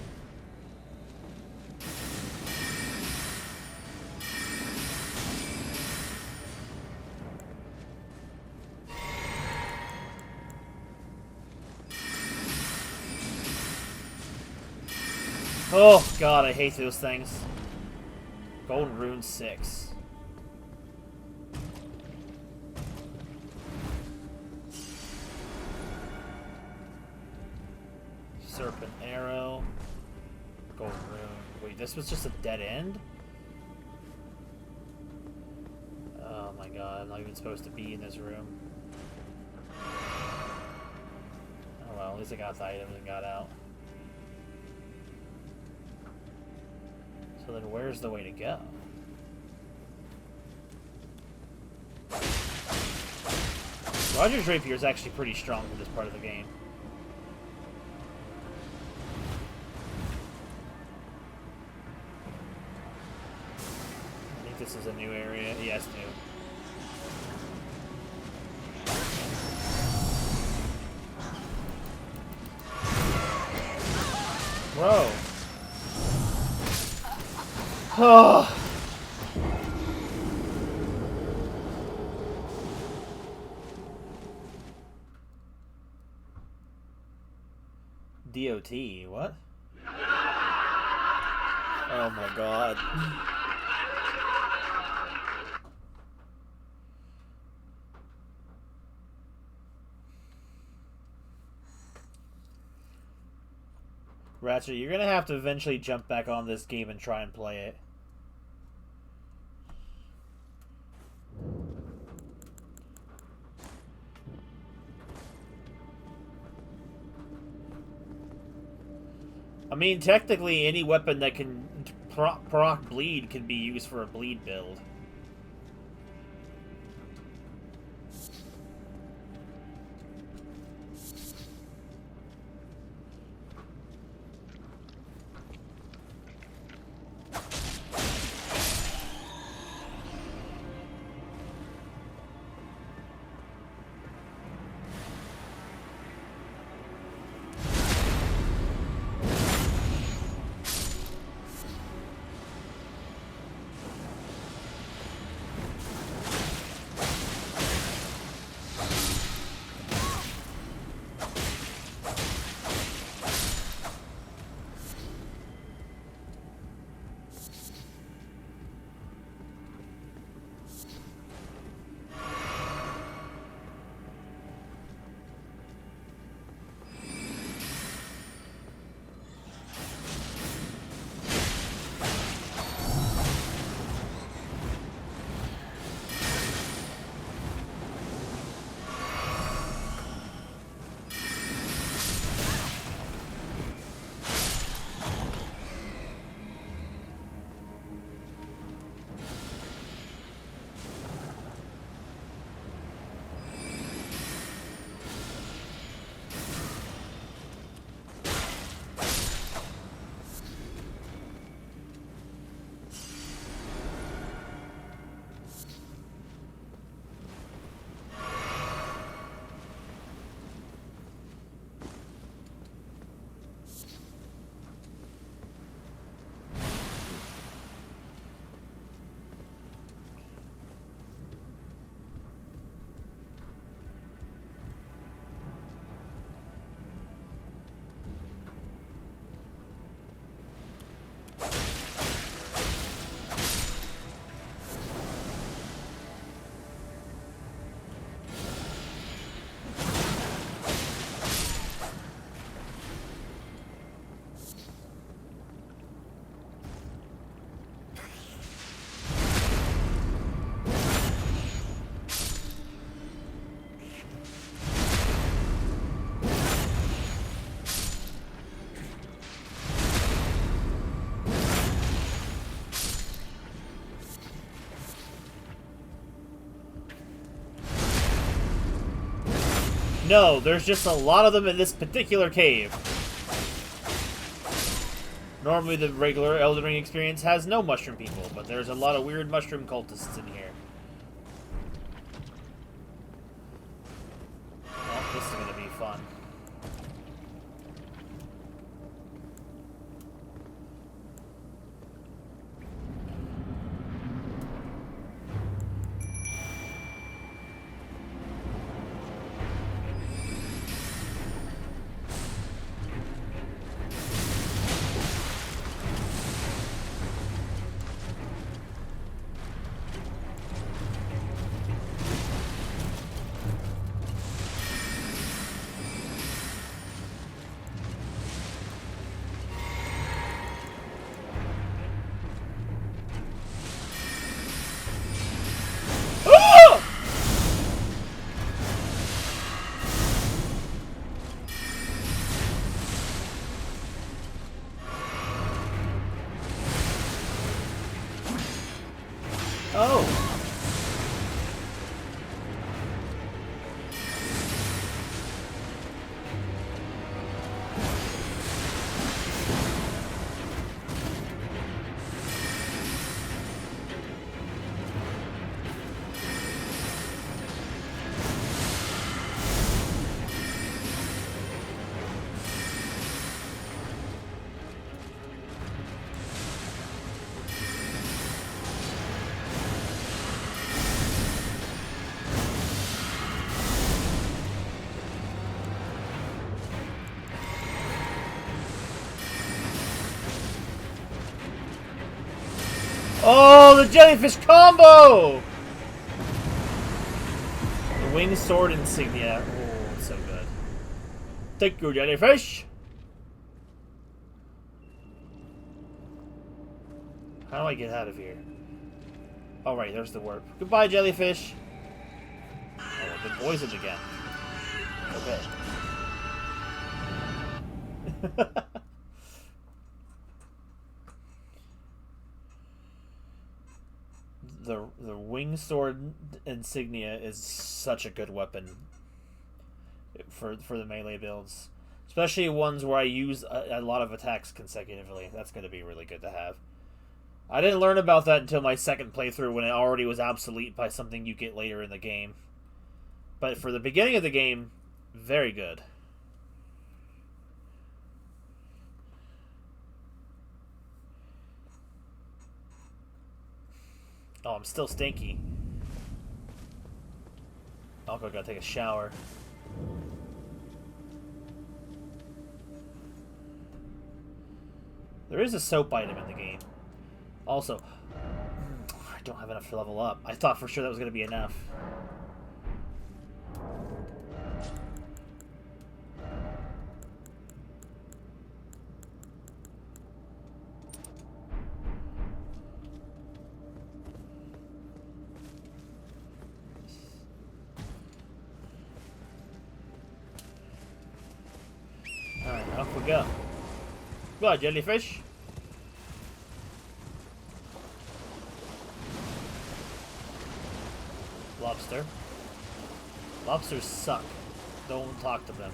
Oh god, I hate those things. Golden Rune 6. Serpent Arrow. Golden Rune. Wait, this was just a dead end? Oh my god, I'm not even supposed to be in this room. Oh well, at least I got the items and got out. So then where's the way to go? Roger's Rapier is actually pretty strong for this part of the game. I think this is a new area. Yes, new. Bro. Oh. DOT, what? Oh my god. Ratchet, you're gonna have to eventually jump back on this game and try and play it. I mean, technically, any weapon that can proc bleed can be used for a bleed build. No, there's just a lot of them in this particular cave. Normally the regular Elden Ring experience has no mushroom people, but there's a lot of weird mushroom cultists in here. Well, this is gonna be fun. Oh! Oh, the jellyfish combo! The winged sword insignia. Oh, it's so good. Take your jellyfish! How do I get out of here? Oh, right, there's the warp. Goodbye, jellyfish! Oh, I've been poisoned again. Okay. The wing sword insignia is such a good weapon for the melee builds, especially ones where I use a lot of attacks consecutively. That's going to be really good to have. I didn't learn about that until my second playthrough when it already was obsolete by something you get later in the game. But for the beginning of the game, very good. Oh, I'm still stinky. I'll go take a shower. There is a soap item in the game. Also, I don't have enough to level up. I thought for sure that was going to be enough. Alright, off we go. Go, jellyfish. Lobster. Lobsters suck. Don't talk to them.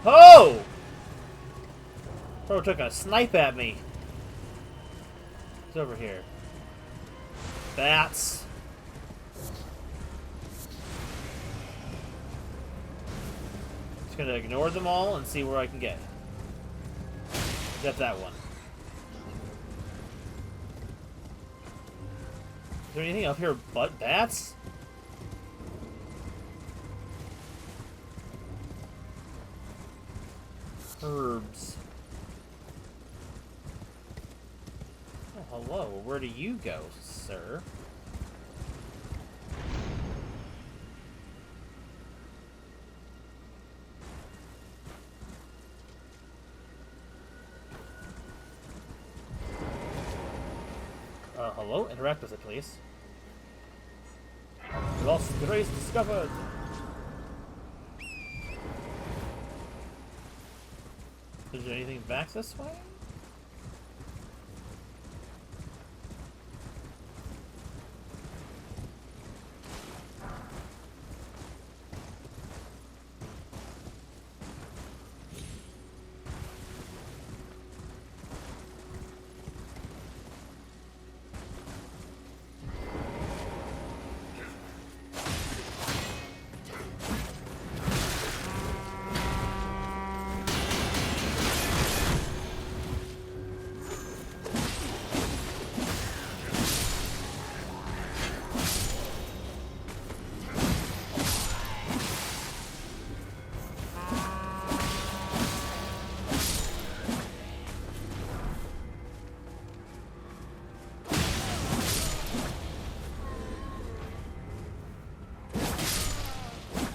Oh! Bro took a snipe at me. It's over here. Bats. Just gonna ignore them all and see where I can get. Except that one. Is there anything up here but bats? Herbs. Oh, hello. Where do you go, sir? Hello? Interact with it, please. Lost grace discovered! Is there anything back this way?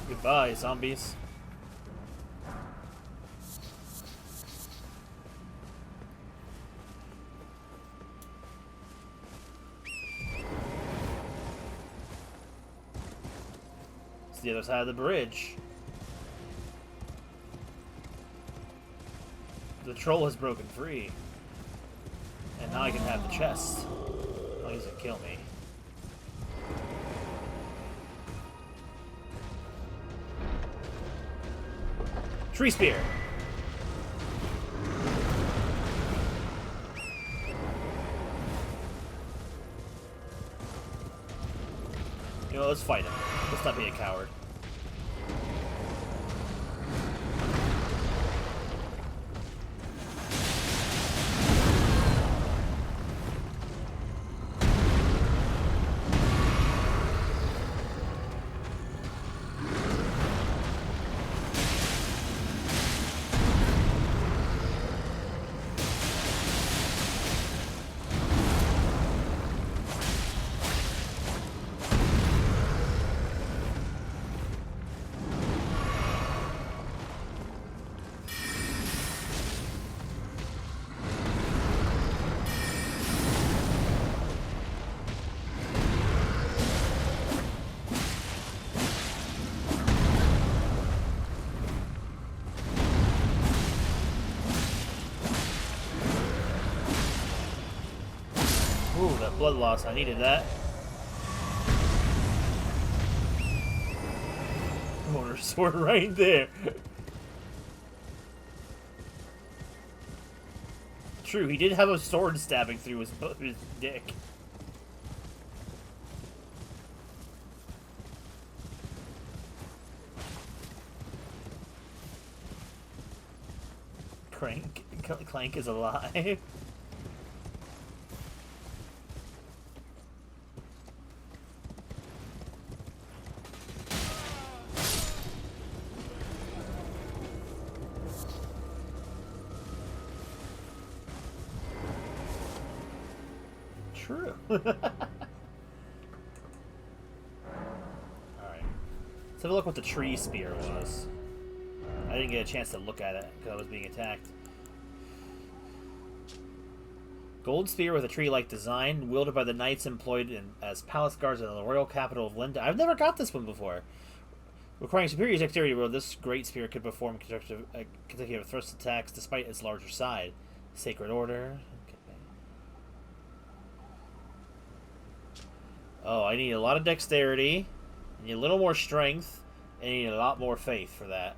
Goodbye, zombies. It's the other side of the bridge. The troll has broken free. And now I can have the chest. As long as it kill me. Tree spear. You know, let's fight him. Let's not be a coward. Ooh, that blood loss. I needed that. Corner sword right there. True, he did have a sword stabbing through his dick. Clank is alive. True. Alright. Let's have a look what the tree spear was. I didn't get a chance to look at it because I was being attacked. Gold spear with a tree-like design, wielded by the knights employed as palace guards in the royal capital of Linda. I've never got this one before. Requiring superior dexterity, where this great spear could perform consecutive thrust attacks despite its larger size. Sacred Order. Oh, I need a lot of dexterity, I need a little more strength, and I need a lot more faith for that.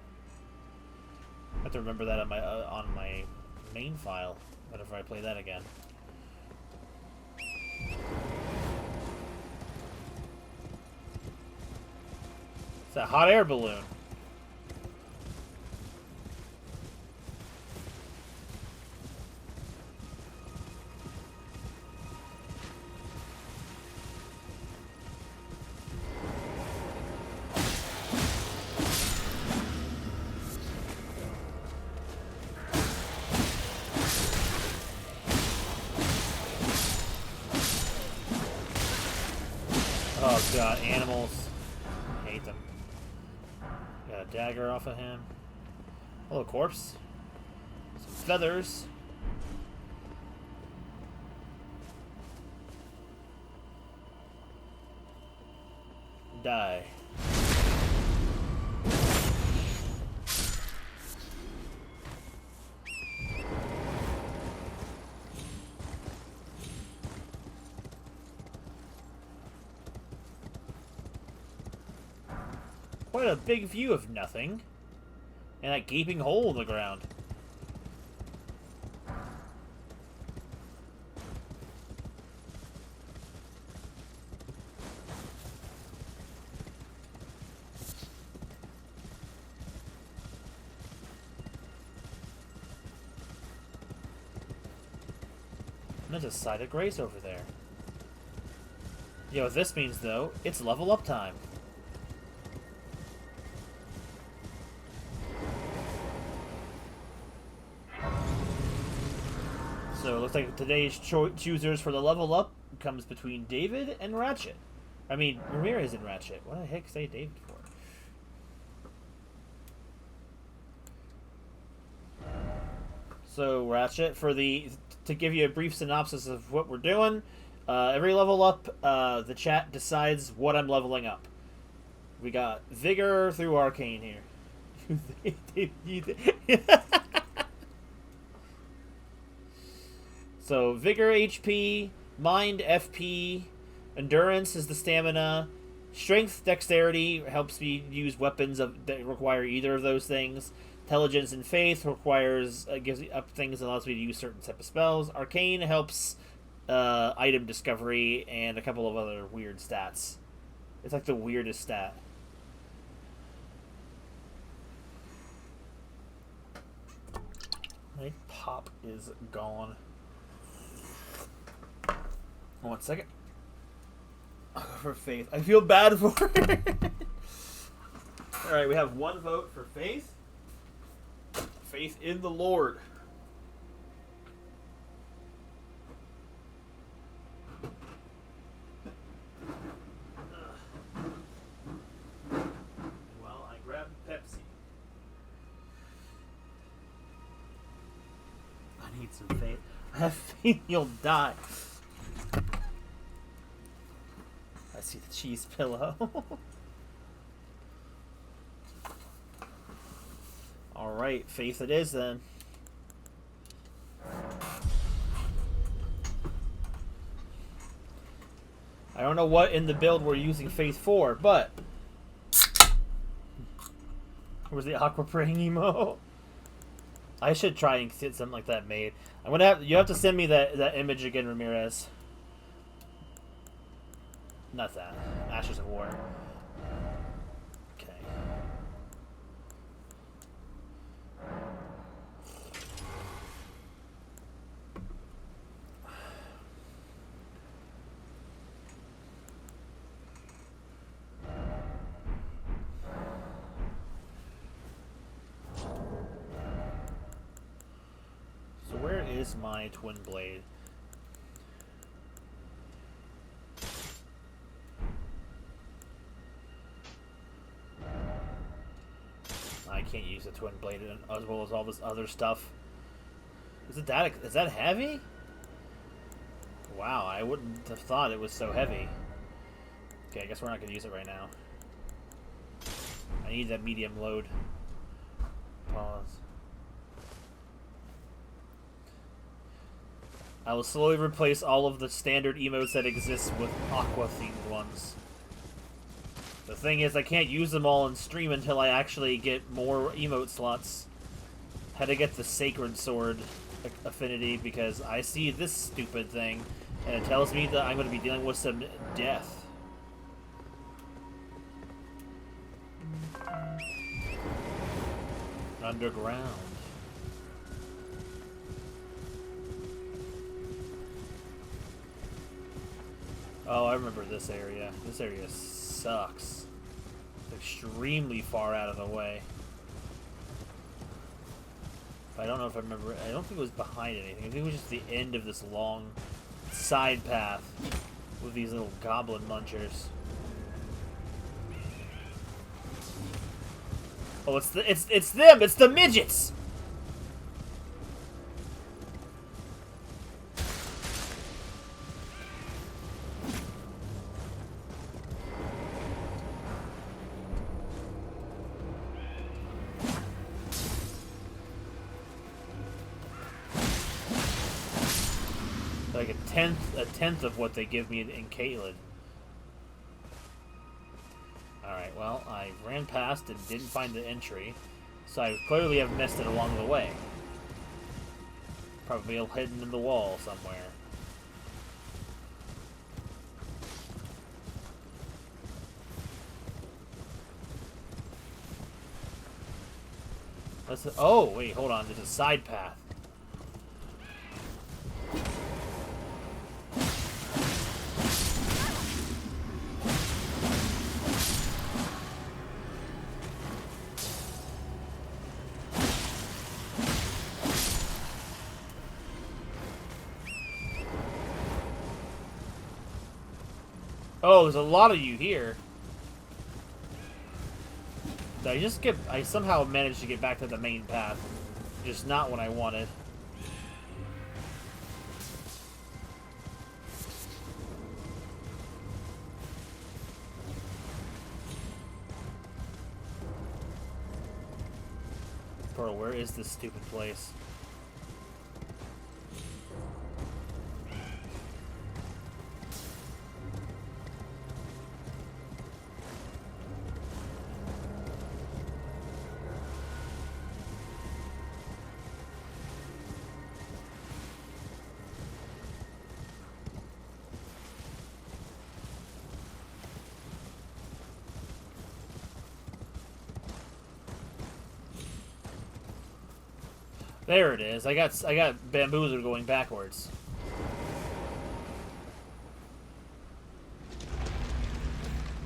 I have to remember that on my main file whenever I play that again. It's a hot air balloon. Oh god, animals. I hate them. Got a dagger off of him. Hello, corpse. Some feathers. Die. Quite a big view of nothing. And that gaping hole in the ground. And there's a site of grace over there. You know what this means, though? It's level up time. So it looks like today's choosers for the level up comes between David and Ratchet. I mean, Ramirez and Ratchet. What the heck say David for? So Ratchet, to give you a brief synopsis of what we're doing, every level up, the chat decides what I'm leveling up. We got Vigor through Arcane here. So, Vigor HP, Mind FP, Endurance is the stamina, Strength Dexterity helps me use weapons that require either of those things, Intelligence and Faith requires gives you up things and allows me to use certain type of spells. Arcane helps item discovery and a couple of other weird stats. It's like the weirdest stat. My pop is gone. 1 second. I'll go for Faith. I feel bad for it. Alright, we have 1 vote for Faith. Faith in the Lord. Well, I grabbed Pepsi. I need some faith. I have faith you'll die. I see the cheese pillow. Alright, Faith it is then. I don't know what in the build we're using Faith for, but... Where's the aqua praying emo? I should try and get something like that made. I'm gonna have you have to send me that image again, Ramirez. Not that. Ashes of War. Okay. So where is my twin blade? I can't use the twin blade as well as all this other stuff. Is that heavy? Wow, I wouldn't have thought it was so heavy. Okay, I guess we're not gonna use it right now. I need that medium load. Pause. I will slowly replace all of the standard emotes that exist with aqua-themed ones. The thing is, I can't use them all in stream until I actually get more emote slots. Had to get the Sacred Sword affinity because I see this stupid thing, and it tells me that I'm going to be dealing with some death. Underground. Oh, I remember this area. This area sucks. It's extremely far out of the way. I don't know if I remember. I don't think it was behind anything. I think it was just the end of this long side path with these little goblin munchers. Oh, it's them! It's the midgets! Like a tenth of what they give me in Caitlin. Alright, well, I ran past and didn't find the entry, so I clearly have missed it along the way. Probably hidden in the wall somewhere. Oh, wait, hold on, there's a side path. Oh, there's a lot of you here. I somehow managed to get back to the main path. Just not what I wanted. Bro, where is this stupid place? There it is. I got bamboozled going backwards.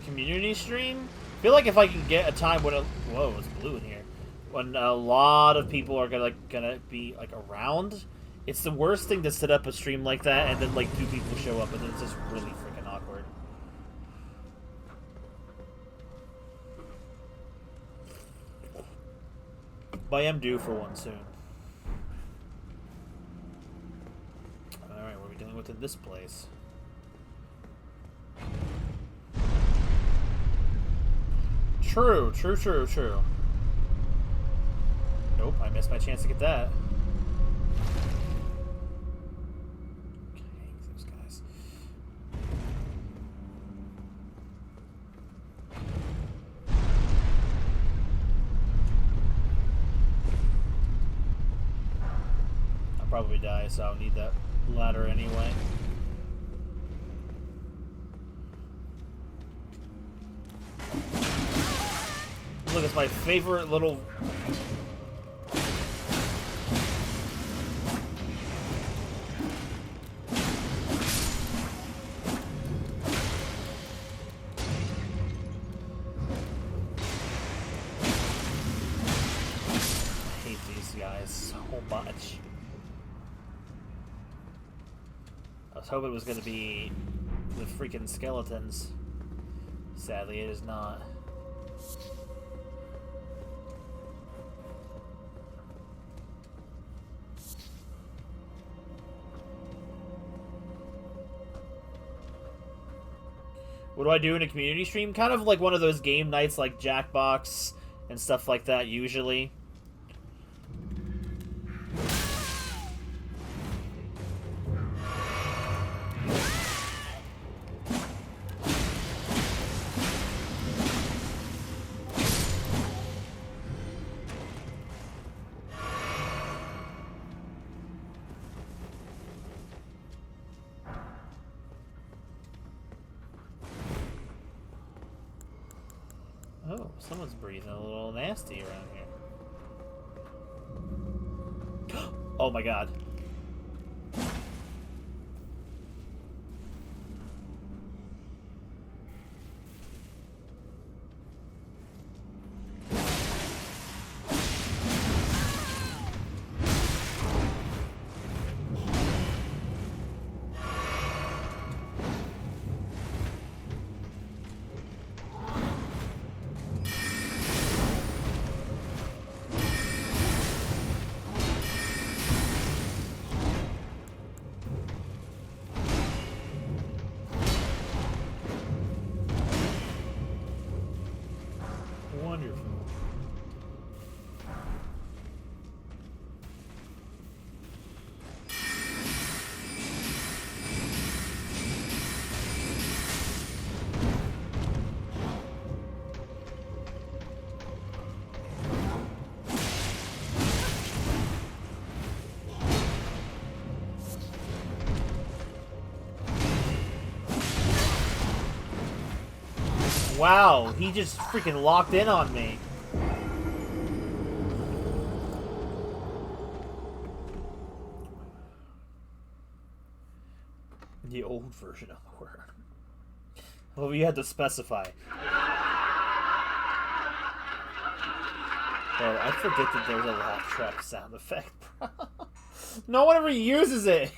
Community stream? I feel like if I can get a time when whoa, it's blue in here. When a lot of people are gonna be like around, it's the worst thing to set up a stream like that and then like 2 people show up and then it's just really freaking awkward. But I am due for one soon. Alright, what are we dealing with in this place? True. Nope, I missed my chance to get that. Okay, those guys. I'll probably die, so I'll need that ladder anyway. Look, it's my favorite little... I hate these guys so much. I was hoping it was going to be with freaking skeletons. Sadly, it is not. What do I do in a community stream? Kind of like one of those game nights like Jackbox and stuff like that, usually. Oh, someone's breathing a little nasty around here. Oh my god. Wow, he just freaking locked in on me. The old version of the word. Well, you had to specify. Oh, I forget that there's a laugh track sound effect. No one ever uses it!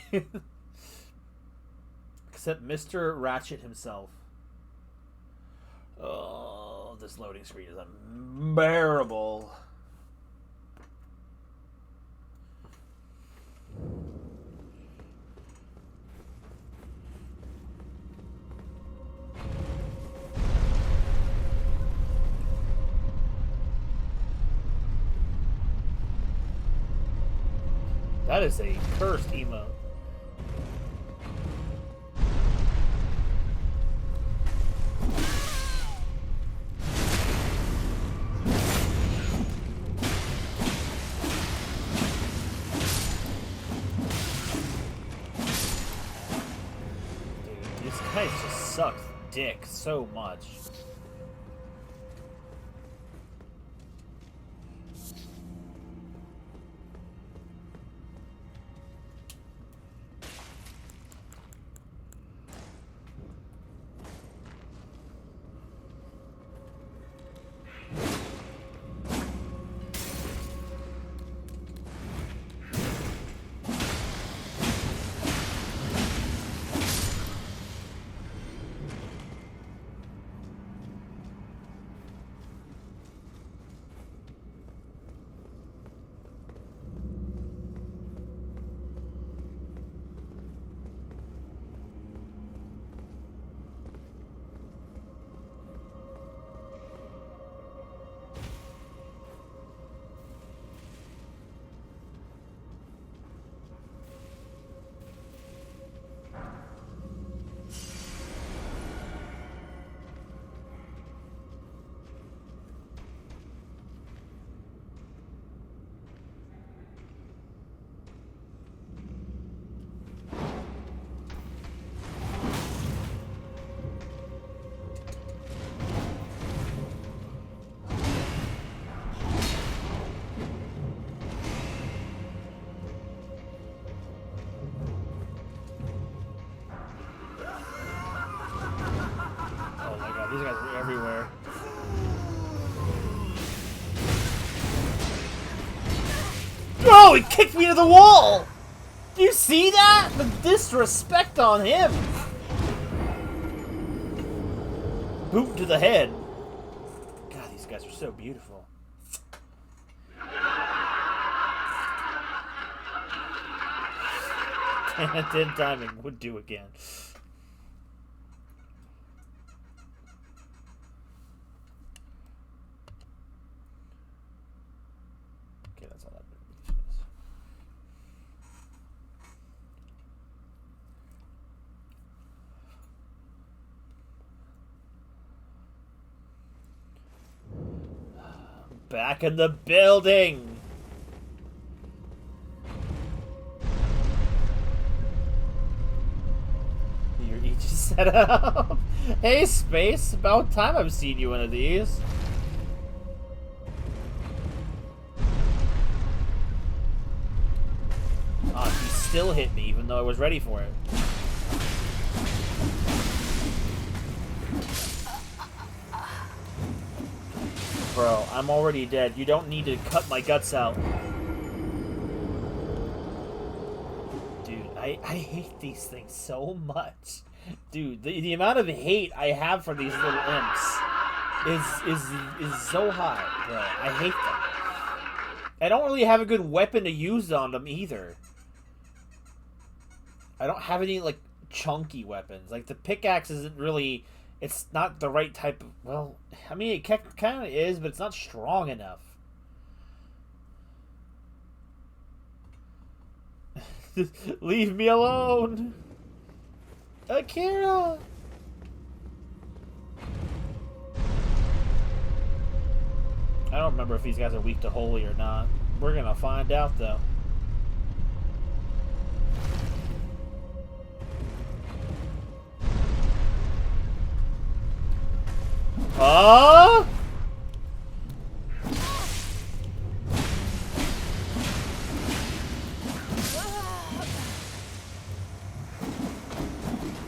Except Mr. Ratchet himself. Oh, this loading screen is unbearable. That is a cursed emote. These guys just suck dick so much. Oh, he kicked me to the wall! Do you see that? The disrespect on him! Boot to the head. God, these guys are so beautiful. Dead timing would do again. Okay, that's all that is. Back in the building. You're each set up. Hey, Space. About time I've seen you one of these. Ah, he still hit me, even though I was ready for it. Bro, I'm already dead. You don't need to cut my guts out. Dude, I hate these things so much. Dude, the amount of hate I have for these little imps is so high, bro. I hate them. I don't really have a good weapon to use on them either. I don't have any, like, chunky weapons. Like, the pickaxe isn't really... It's not the right type of... Well, I mean, it kind of is, but it's not strong enough. Leave me alone! Akira! I don't remember if these guys are weak to holy or not. We're gonna find out, though. Oh!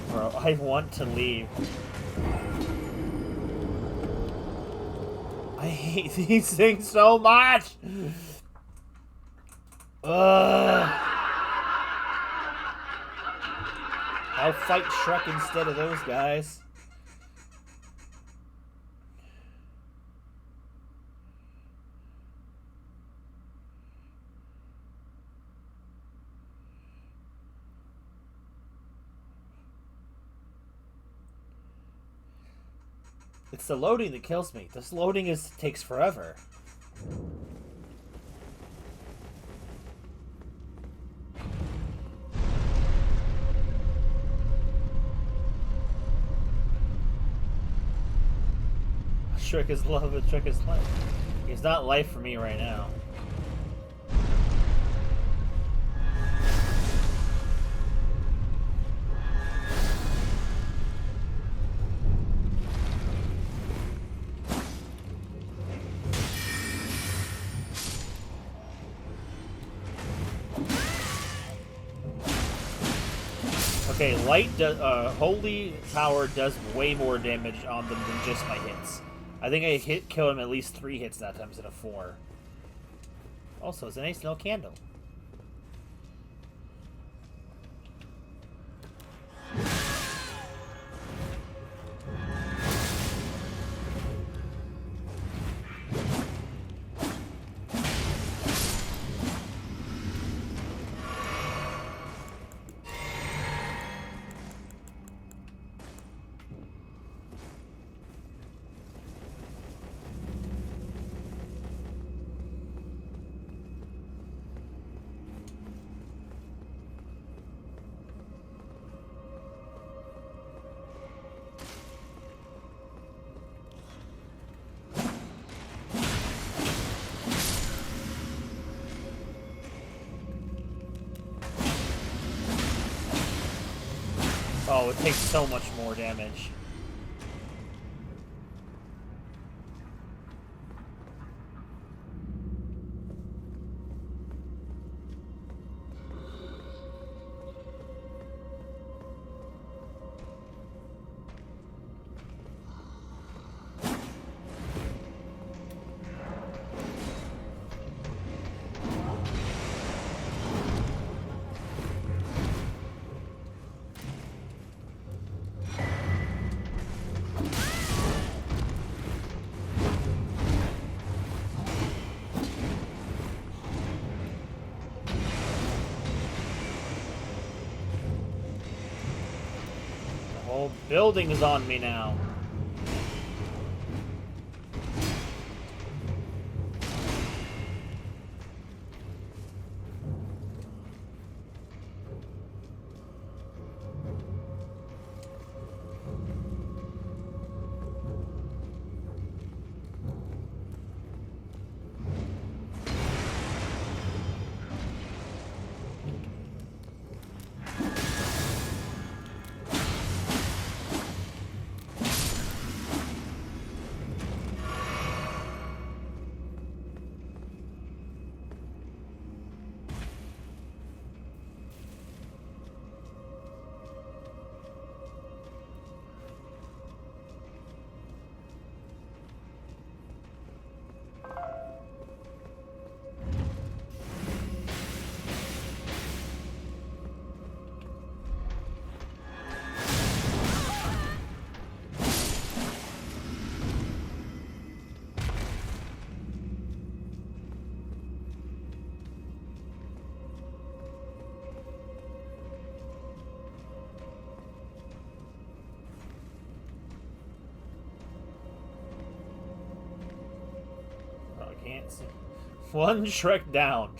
Bro, I want to leave. I hate these things so much! Ugh. I'll fight Shrek instead of those guys. It's the loading that kills me. This loading takes forever. Shrek is love and Shrek is life. He's not life for me right now. Okay, holy power does way more damage on them than just my hits. I think I killed him at least 3 hits that time instead of 4. Also, it's a nice little candle. Oh, it takes so much more damage. whole building is on me now. Can't see. One Shrek down.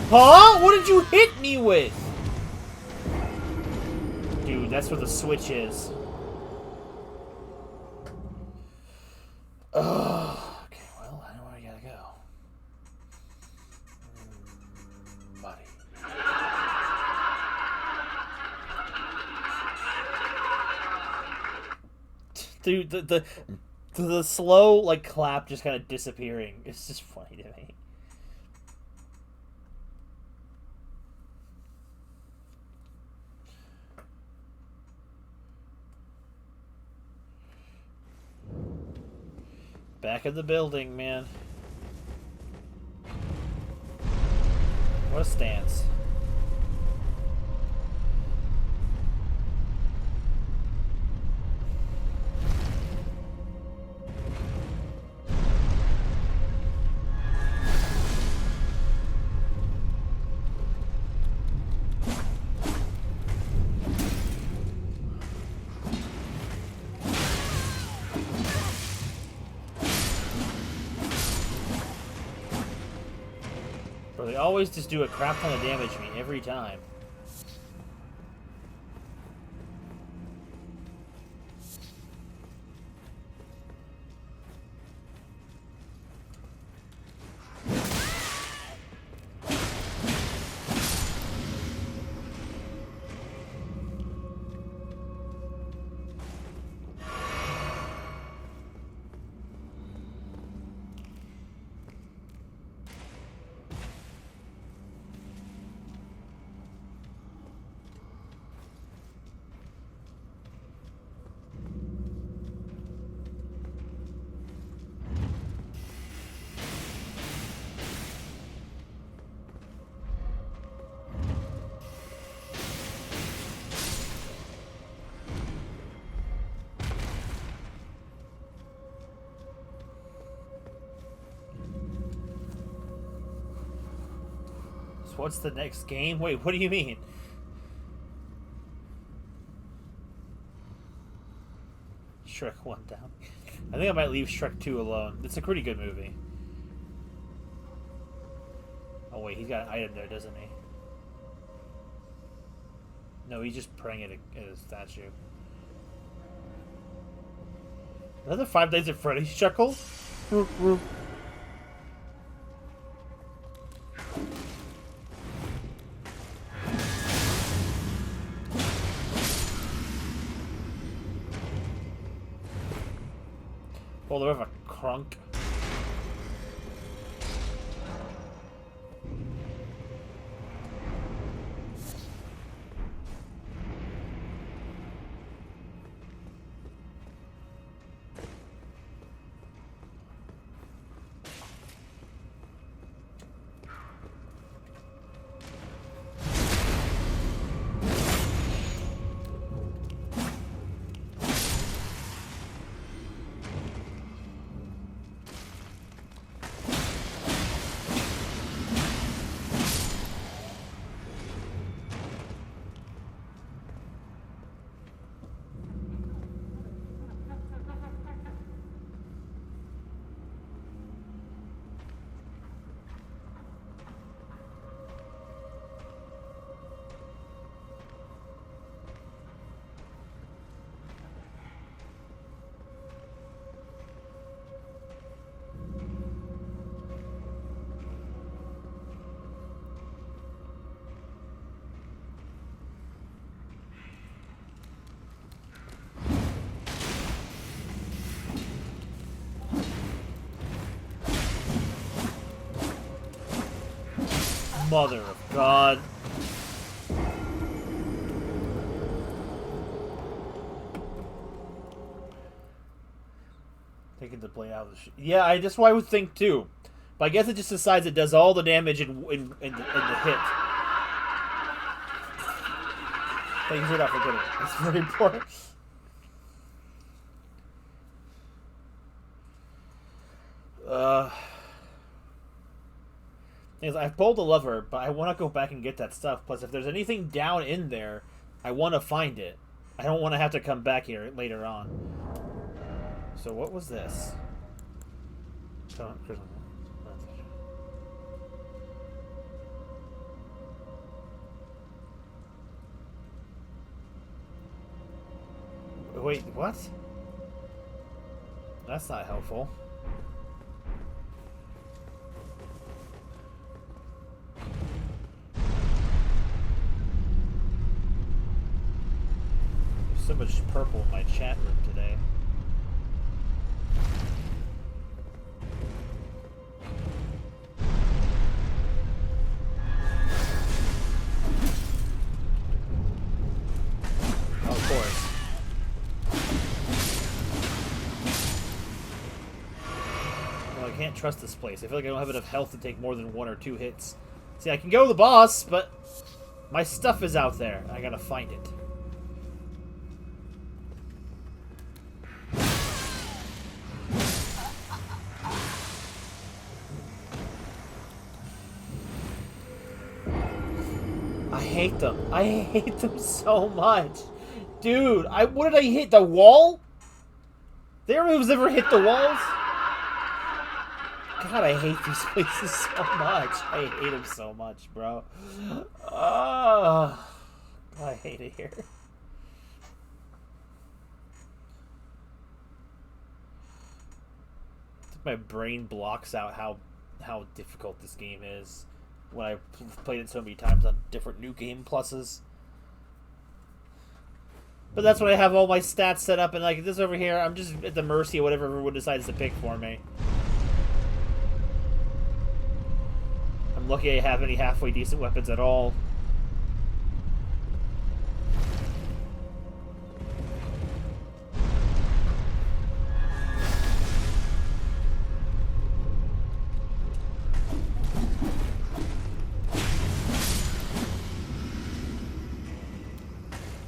Huh? What did you hit me with? Dude, that's where the switch is. Ugh. Okay, well, I know where I gotta go. Buddy. Dude, the slow, like, clap just kind of disappearing. It's just funny to me. Back of the building, man. What a stance. They always just do a crap ton of damage to me every time. What's the next game? Wait, what do you mean? Shrek 1 down. I think I might leave Shrek 2 alone. It's a pretty good movie. Oh wait, he's got an item there, doesn't he? No, he's just praying at a statue. Another 5 Days at Freddy's chuckle? Oh, they have a crunk. Mother of God. Taking the blade out of the yeah, that's what I would think too. But I guess it just decides it does all the damage in the hit. Thank you for not forgetting. That's very important. I've pulled the lever, but I want to go back and get that stuff. Plus, if there's anything down in there, I want to find it. I don't want to have to come back here later on. So what was this? Wait, what? That's not helpful. There's so much purple in my chat room today. Of course. Well, I can't trust this place. I feel like I don't have enough health to take more than 1 or 2 hits. See, I can go to the boss, but my stuff is out there. I gotta find it. I hate them. I hate them so much. Dude, what did I hit? The wall? Their moves ever hit the walls? God, I hate these places so much. I hate them so much, bro. Oh, I hate it here. My brain blocks out how difficult this game is when I've played it so many times on different new game pluses. But that's when I have all my stats set up, and like this over here, I'm just at the mercy of whatever everyone decides to pick for me. I'm lucky I have any halfway decent weapons at all.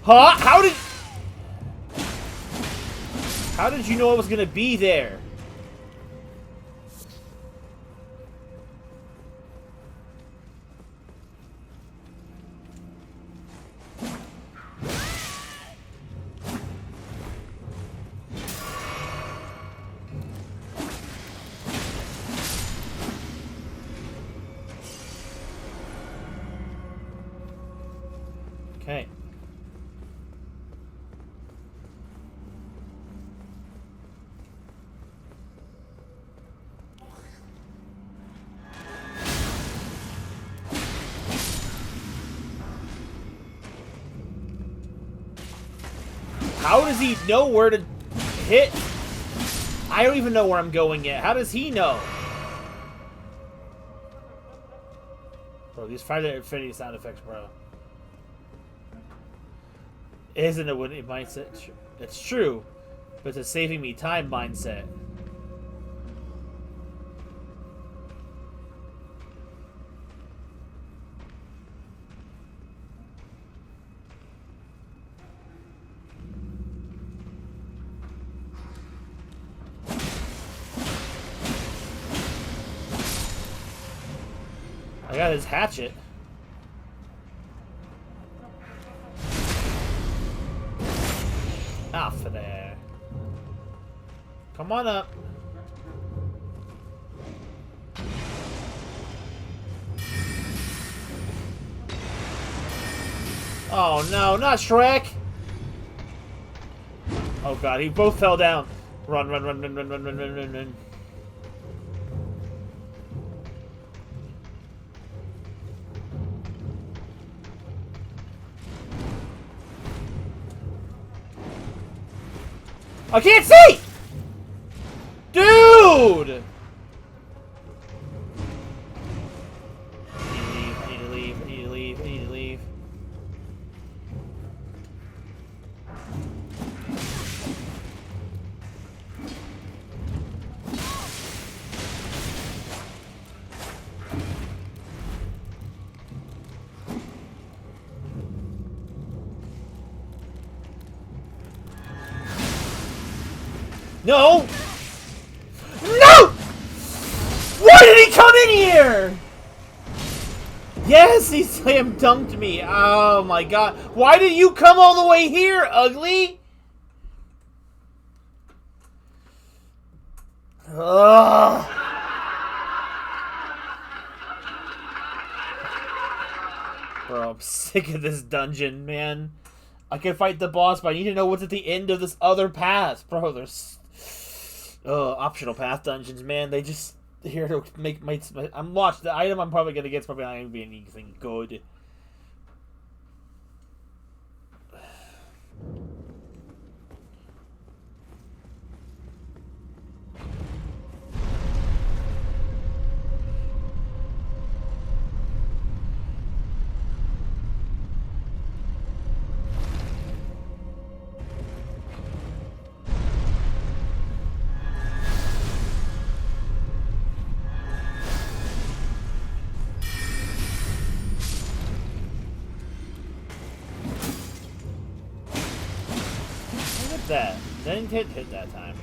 Huh? How did you know I was gonna be there? Okay. How does he know where to hit? I don't even know where I'm going yet. How does he know? Bro, these Friday Night Infinity sound effects, bro. Isn't a winning mindset? It's true, but it's a saving me time mindset. I got his hatchet. Off of there. Come on up. Oh no, not Shrek! Oh god, he both fell down. Run, run, run, run, run, run, run, run, run, run. I can't see! Dude! I need No! No! Why did he come in here? Yes, he slam dunked me. Oh my god. Why did you come all the way here, ugly? Ugh. Bro, I'm sick of this dungeon, man. I can fight the boss, but I need to know what's at the end of this other path. Bro, there's... optional path dungeons, man. They just... Here to make my... I'm watching. The item I'm probably gonna get is probably not gonna be anything good. That didn't hit that time.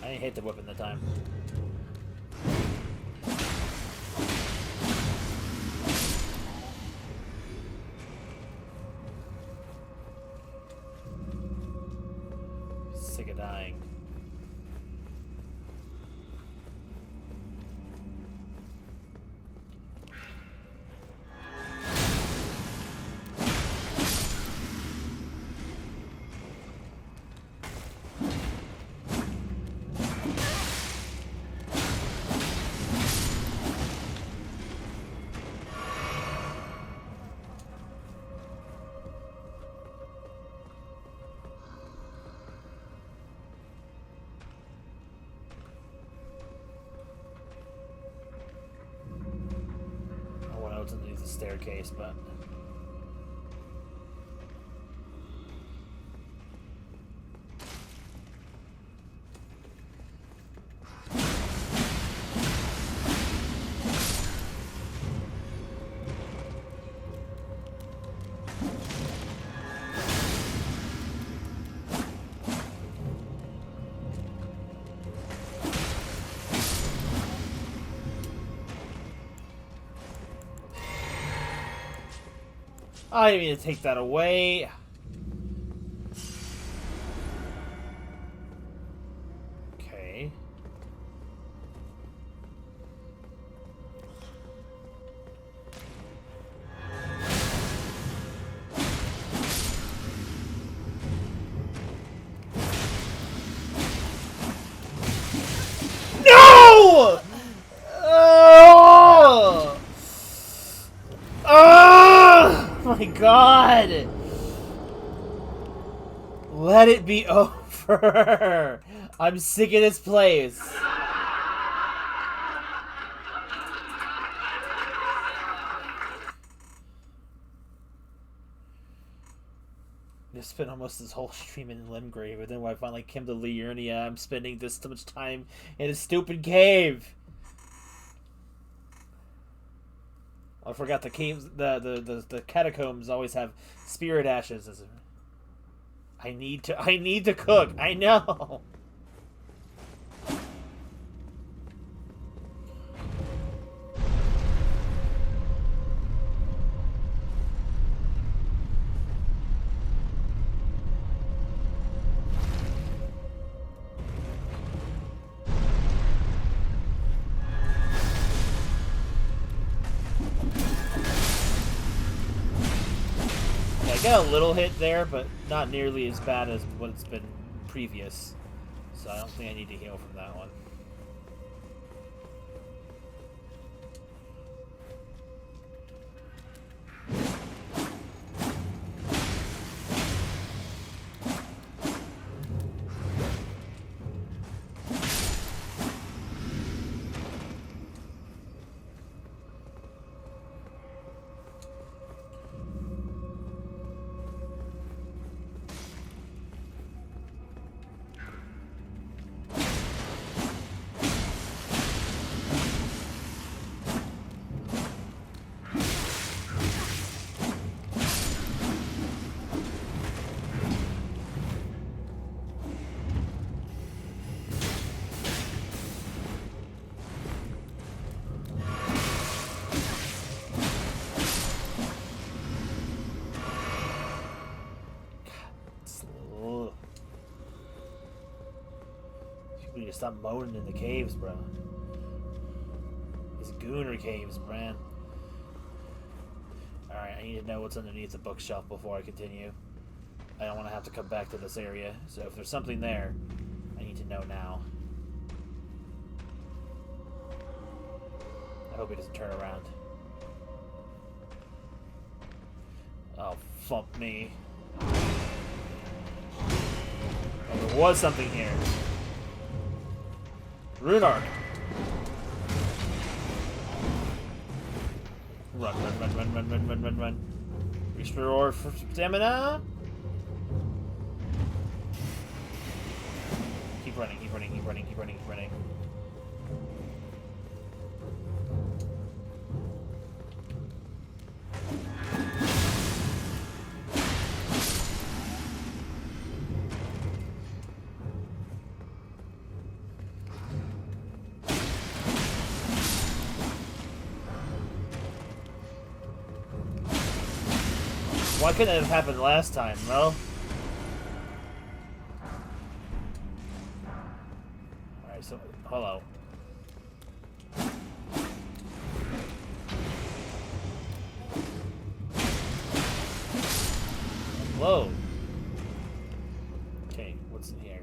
I didn't hit the weapon that time. Sick of dying. Underneath the staircase, but I didn't mean to take that away. Okay. No! Oh! Oh my god! Let it be over! I'm sick of this place. I spent almost this whole stream in Limgrave, and then when I finally came to Liurnia, I'm spending this so much time in a stupid cave. I forgot the caves, the catacombs always have spirit ashes. I need to cook. I know. I got a little hit there, but not nearly as bad as what it's been previous. So I don't think I need to heal from that one. We need to stop moaning in the caves, bro. These gooner caves, man. Alright, I need to know what's underneath the bookshelf before I continue. I don't want to have to come back to this area, so if there's something there, I need to know now. I hope he doesn't turn around. Oh, fump me. Oh, there was something here. Rune Arc. Run, run, run, run, run, run, run, run, run. Restore for stamina. Keep running, keep running, keep running, keep running, keep running. Why couldn't it have happened last time, bro? Alright, so, hello. Whoa. Okay, what's in here?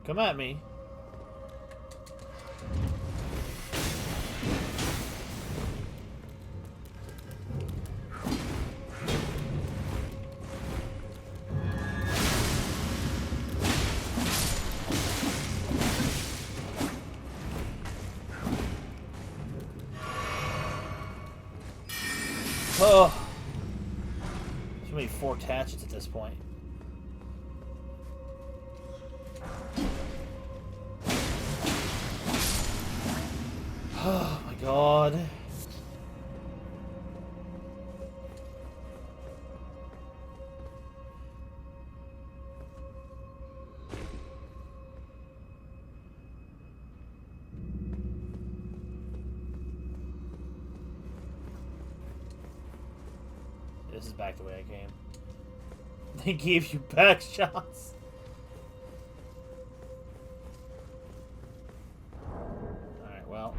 Come at me. Oh, too many forked hatchets at this point. Oh my god. This is back the way I came. They gave you back shots. Alright, well.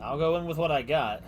I'll go in with what I got.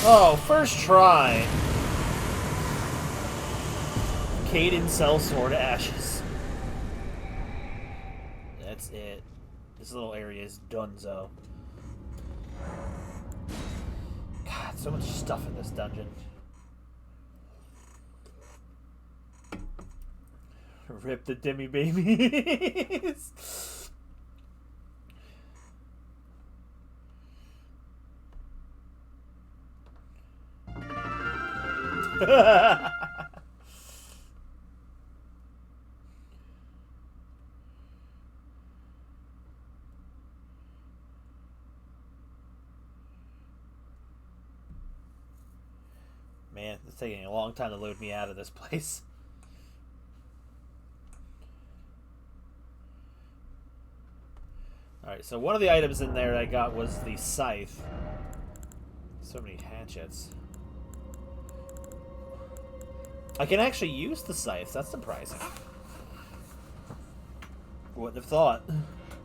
Oh, first try. Caden Cell Sword Ashes. That's it. This little area is donezo. God, so much stuff in this dungeon. Rip the Demi babies. Man, it's taking a long time to load me out of this place. Alright, so one of the items in there I got was the scythe. So many hatchets. I can actually use the scythes. That's surprising. Wouldn't have thought.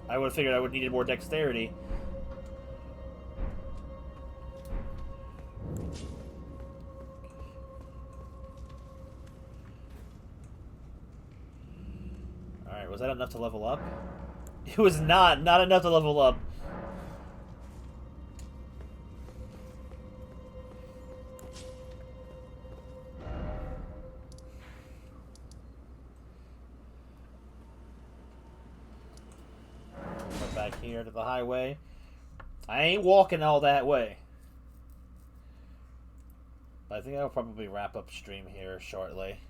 I would have figured I would have needed more dexterity. Alright, was that enough to level up? It was not enough to level up. We're back here to the highway. I ain't walking all that way. But I think I'll probably wrap up stream here shortly.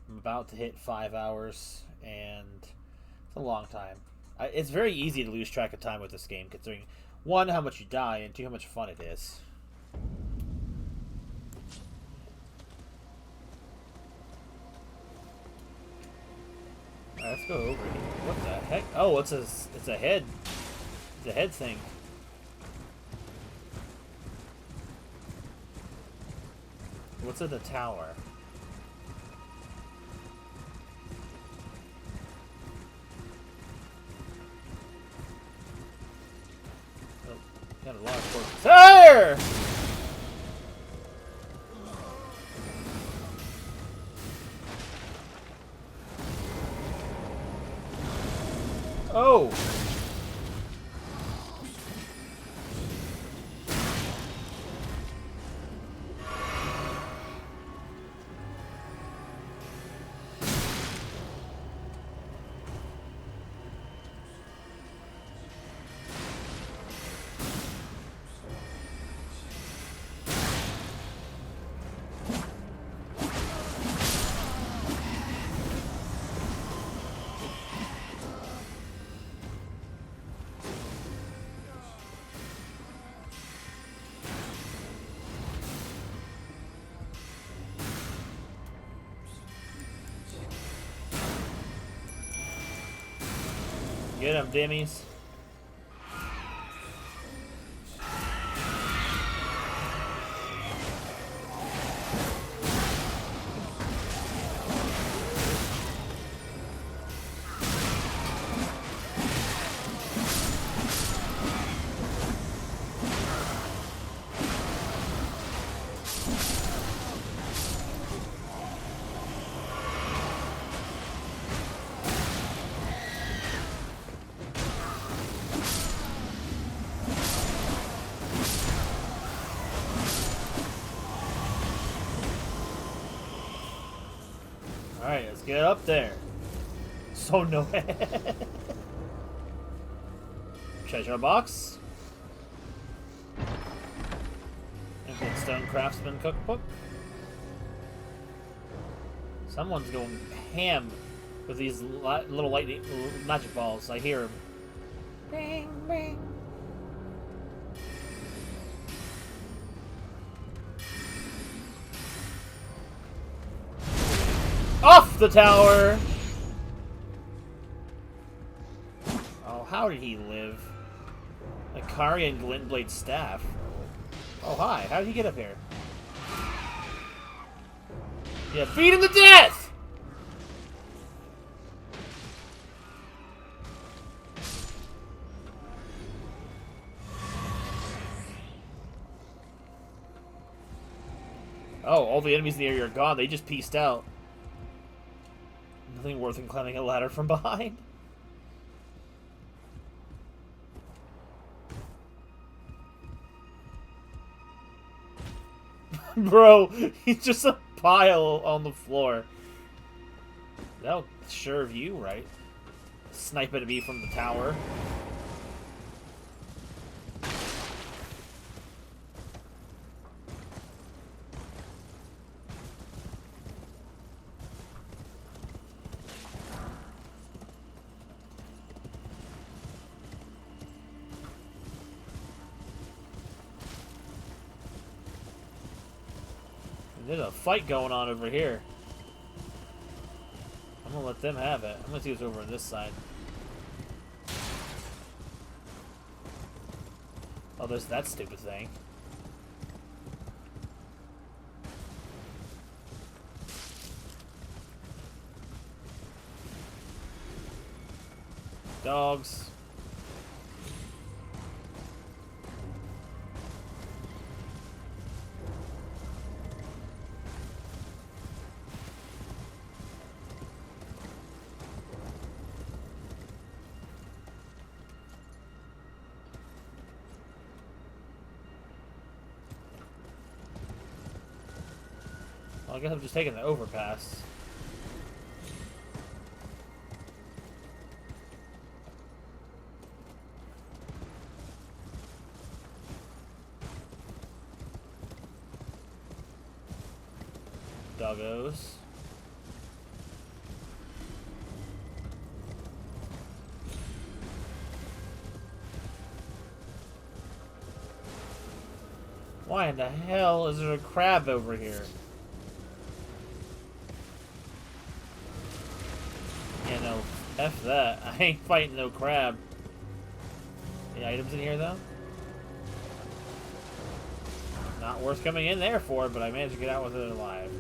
I'm about to hit 5 hours, and it's a long time. It's very easy to lose track of time with this game, considering, one, how much you die, and two, how much fun it is. Alright, let's go over here. What the heck? Oh, it's a head. It's a head thing. What's in the tower? Oh, got a lot of corpses. Sir! Oh! Get him, dimmies. Alright, let's get up there. So no treasure box. And stone craftsman cookbook. Someone's going ham with these little lightning magic balls. I hear them. Bang, bang. Off the tower! Oh, how did he live? Akari and Glintblade staff. Oh, hi. How did he get up here? Yeah, beat him to death! Oh, all the enemies in the area are gone. They just pieced out. Nothing worth in climbing a ladder from behind. Bro, he's just a pile on the floor. That'll serve you, right? Sniping at me from the tower. There's a fight going on over here. I'm gonna let them have it. I'm gonna see what's over on this side. Oh, there's that stupid thing. dogs. Well, I guess I'm just taking the overpass. Doggos. Why in the hell is there a crab over here? Yeah, no, F that. I ain't fighting no crab. Any items in here, though? Not worth coming in there for, but I managed to get out with it alive.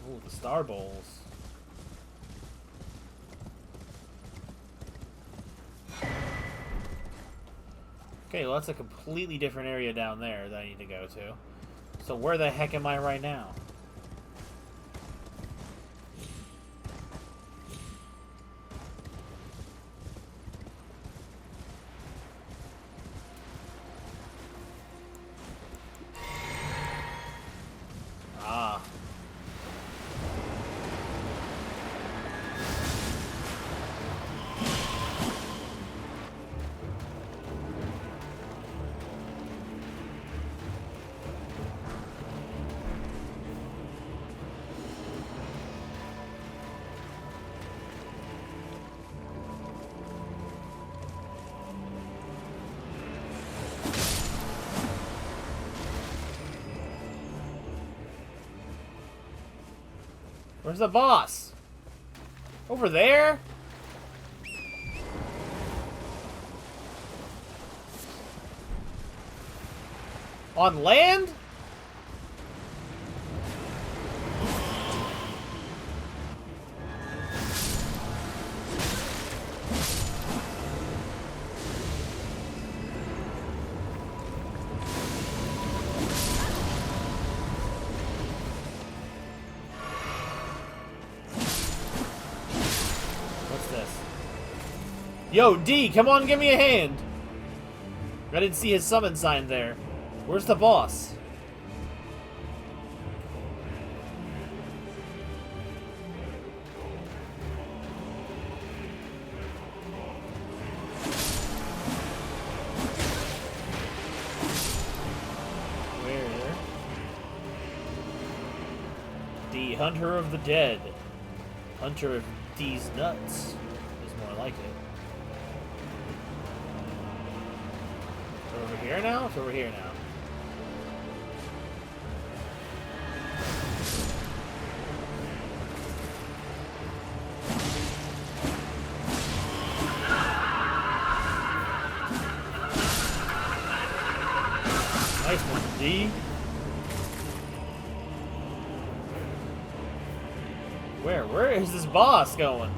Ooh, the star bowls. Okay, well that's a completely different area down there that I need to go to. So where the heck am I right now? Ah. Where's the boss? Over there? On land? Yo, D, come on, give me a hand. I didn't see his summon sign there. Where's the boss? Where? The Hunter of the Dead. Hunter of D's nuts is more like it. Over here now? It's over here now. Nice one, D. Where is this boss going?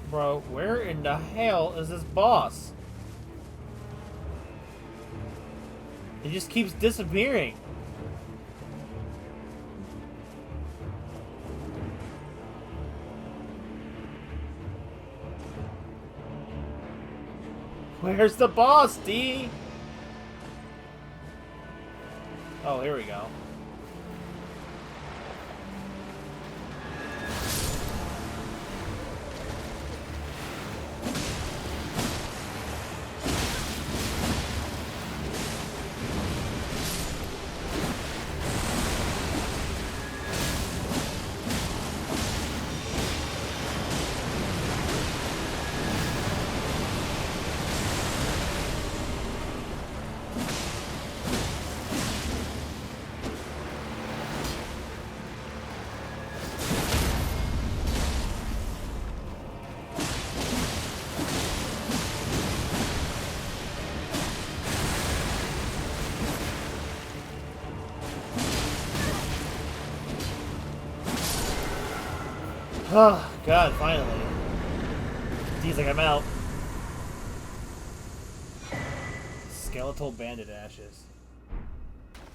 Bro, where in the hell is this boss? He just keeps disappearing. Where's the boss, D? Oh, here we go. Oh, God, finally. He's like, I'm out. Skeletal bandit ashes.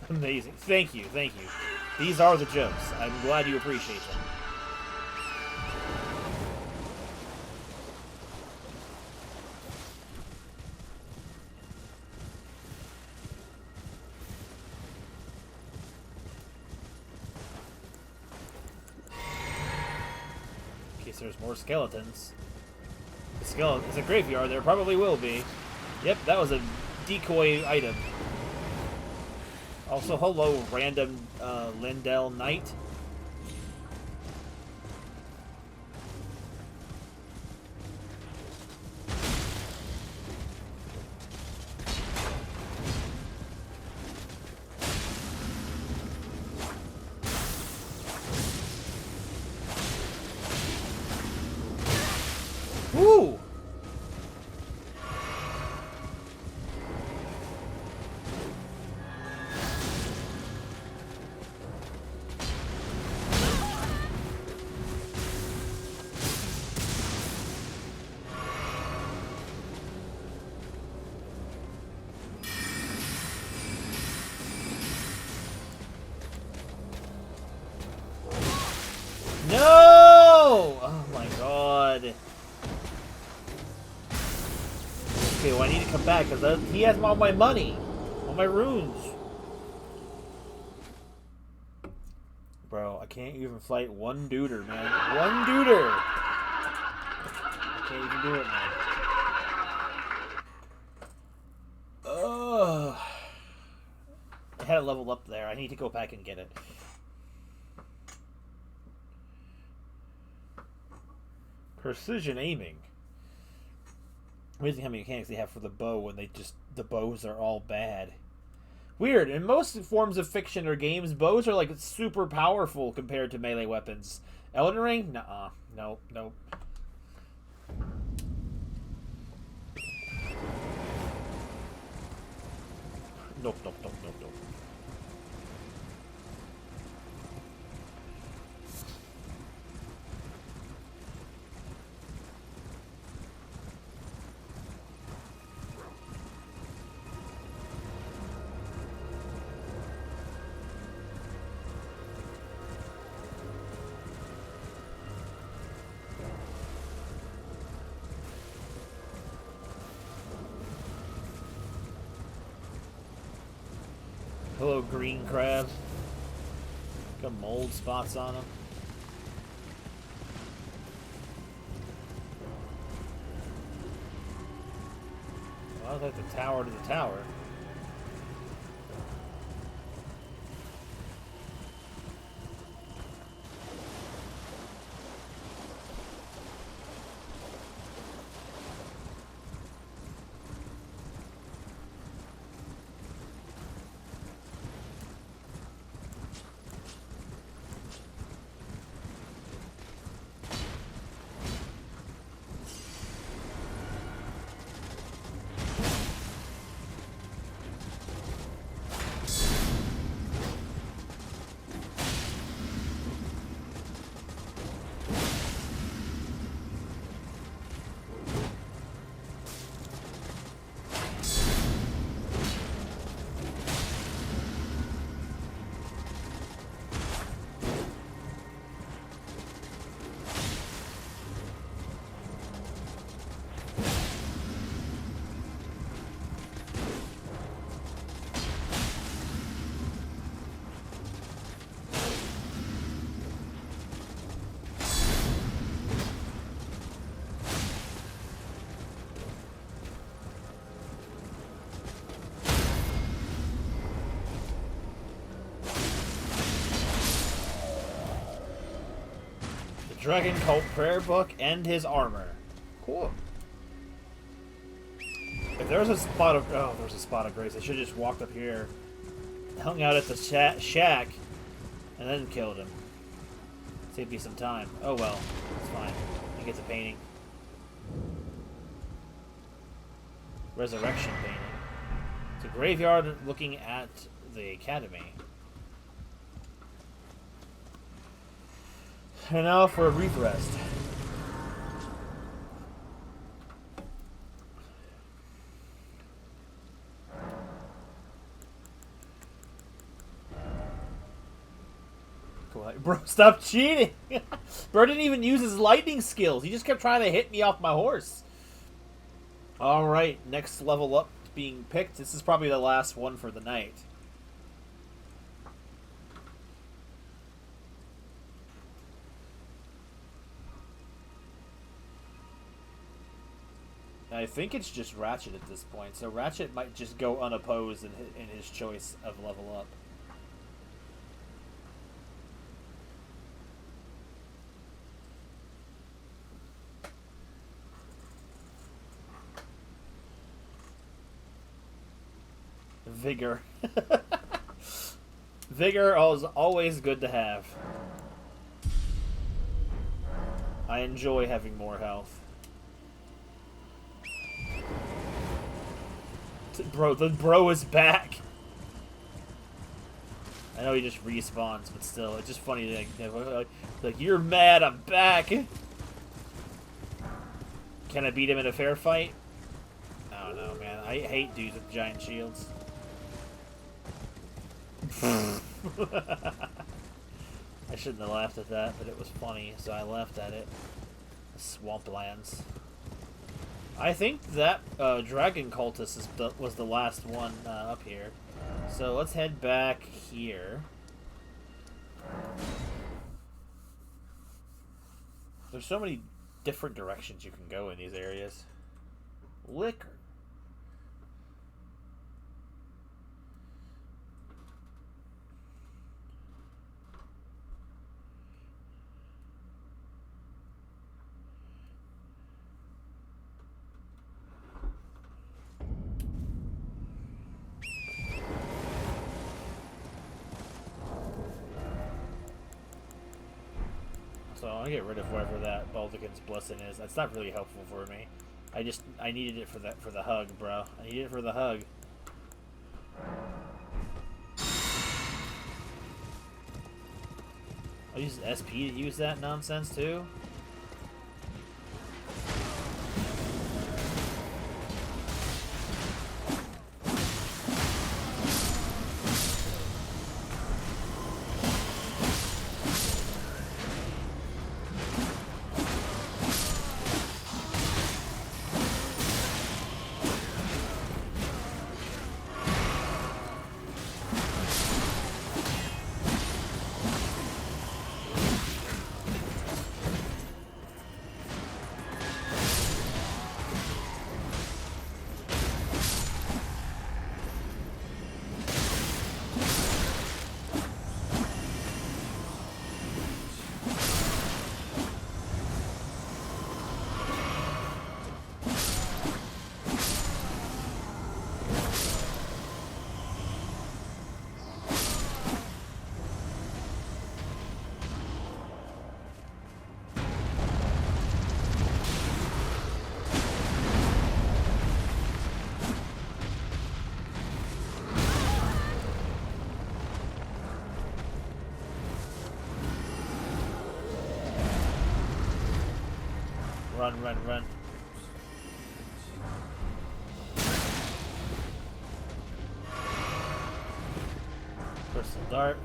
Amazing. Thank you, thank you. These are the jokes. I'm glad you appreciate them. In case there's more skeletons. It's a graveyard, there probably will be. Yep, that was a decoy item. Also, hello, random Lindell Knight. Woo! No! Oh my god. Okay, well I need to come back because he has all my money. All my runes. Bro, I can't even fight one duder, man. One duder! I can't even do it, man. Ugh. I had it leveled up there. I need to go back and get it. Precision aiming. Amazing how many mechanics they have for the bow when the bows are all bad. Weird. In most forms of fiction or games, bows are like super powerful compared to melee weapons. Elden Ring? Nuh-uh. Nope. Nope. Nope, nope, nope, nope, nope. Hello, green crab. Got mold spots on them. Well, that's the tower to the tower. Dragon Cult Prayer Book and his armor. Cool. If there was a spot of there's a spot of grace. I should have just walked up here, hung out at the shack, and then killed him. Save me some time. Oh well, it's fine. I get the painting. Resurrection painting. It's a graveyard looking at the academy. And now for a brief rest. Bro, stop cheating! Bro didn't even use his lightning skills. He just kept trying to hit me off my horse. Alright, next level up being picked. This is probably the last one for the night. I think it's just Ratchet at this point, so Ratchet might just go unopposed in his choice of level up. Vigor. Vigor is always good to have. I enjoy having more health. Bro, the bro is back. I know he just respawns, but still, it's just funny to like you're mad, I'm back. Can I beat him in a fair fight? I don't know, man. I hate dudes with giant shields. I shouldn't have laughed at that, but it was funny, so I laughed at it. Swamplands. I think that Dragon Cultist was the last one up here. So let's head back here. There's so many different directions you can go in these areas. Liquor. So I'll get rid of whatever that Baldur's Blessing is. That's not really helpful for me. I needed it for the hug, bro. I needed it for the hug. I'll use SP to use that nonsense too. Run, run, run. Crystal Dart.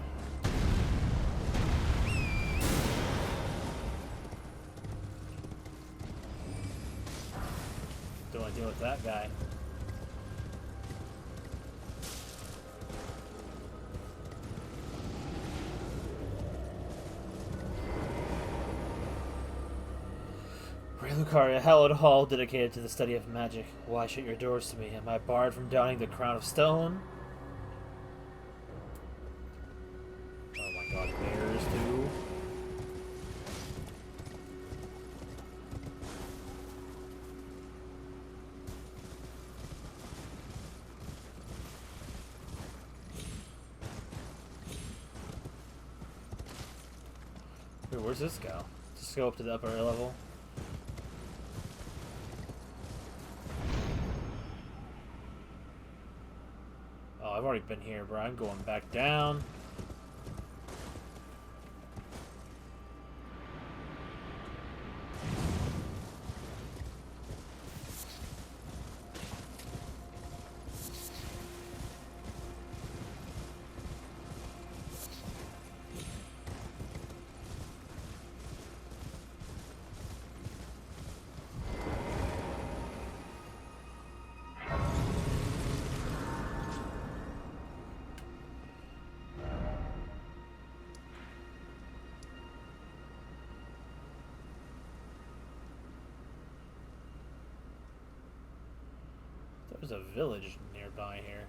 Don't want to deal with that guy. Lucaria, a hallowed hall dedicated to the study of magic. Why shut your doors to me? Am I barred from donning the crown of stone? Oh my god, bears too. Wait, where's this go? Just go up to the upper level. I've already been here, bro. I'm going back down. There's a village nearby here.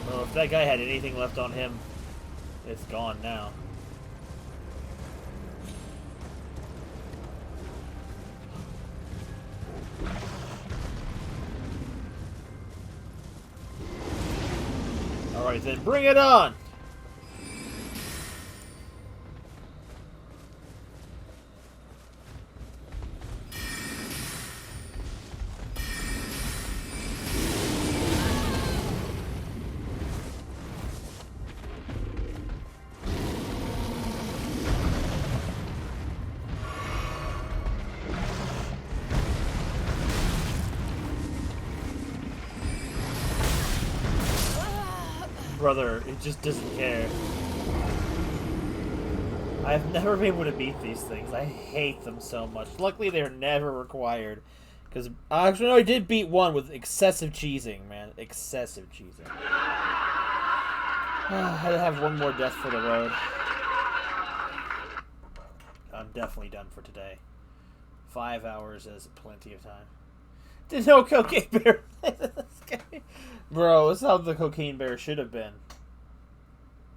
Well, if that guy had anything left on him, it's gone now. Alright then, bring it on! Brother, it just doesn't care. I've never been able to beat these things. I hate them so much. Luckily, they're never required. Because, actually, no, I did beat one with excessive cheesing, man. Excessive cheesing. I had to have one more death for the road. I'm definitely done for today. 5 hours is plenty of time. There's no cocaine bear. Bro, that's how the cocaine bear should have been.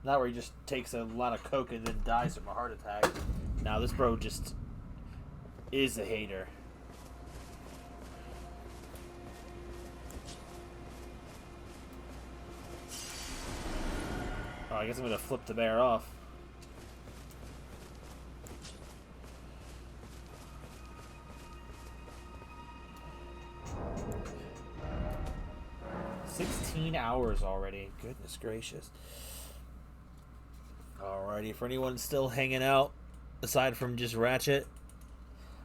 Not where he just takes a lot of coke and then dies from a heart attack. Now this bro just is a hater. Oh, I guess I'm gonna flip the bear off. $16 already. Goodness gracious. Alrighty, for anyone still hanging out, aside from just Ratchet,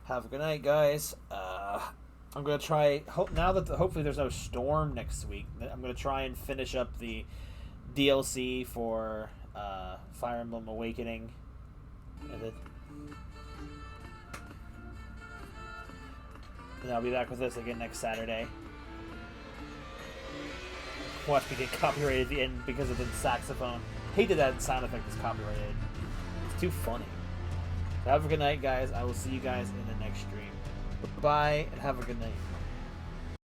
have a good night, guys. I'm gonna try. Now that hopefully there's no storm next week, I'm gonna try and finish up the DLC for Fire Emblem Awakening. And I'll be back with this again next Saturday. Watch me get copyrighted at the end because of the saxophone. Hated that sound effect is copyrighted. It's too funny. So have a good night, guys. I will see you guys in the next stream. Bye, and have a good night.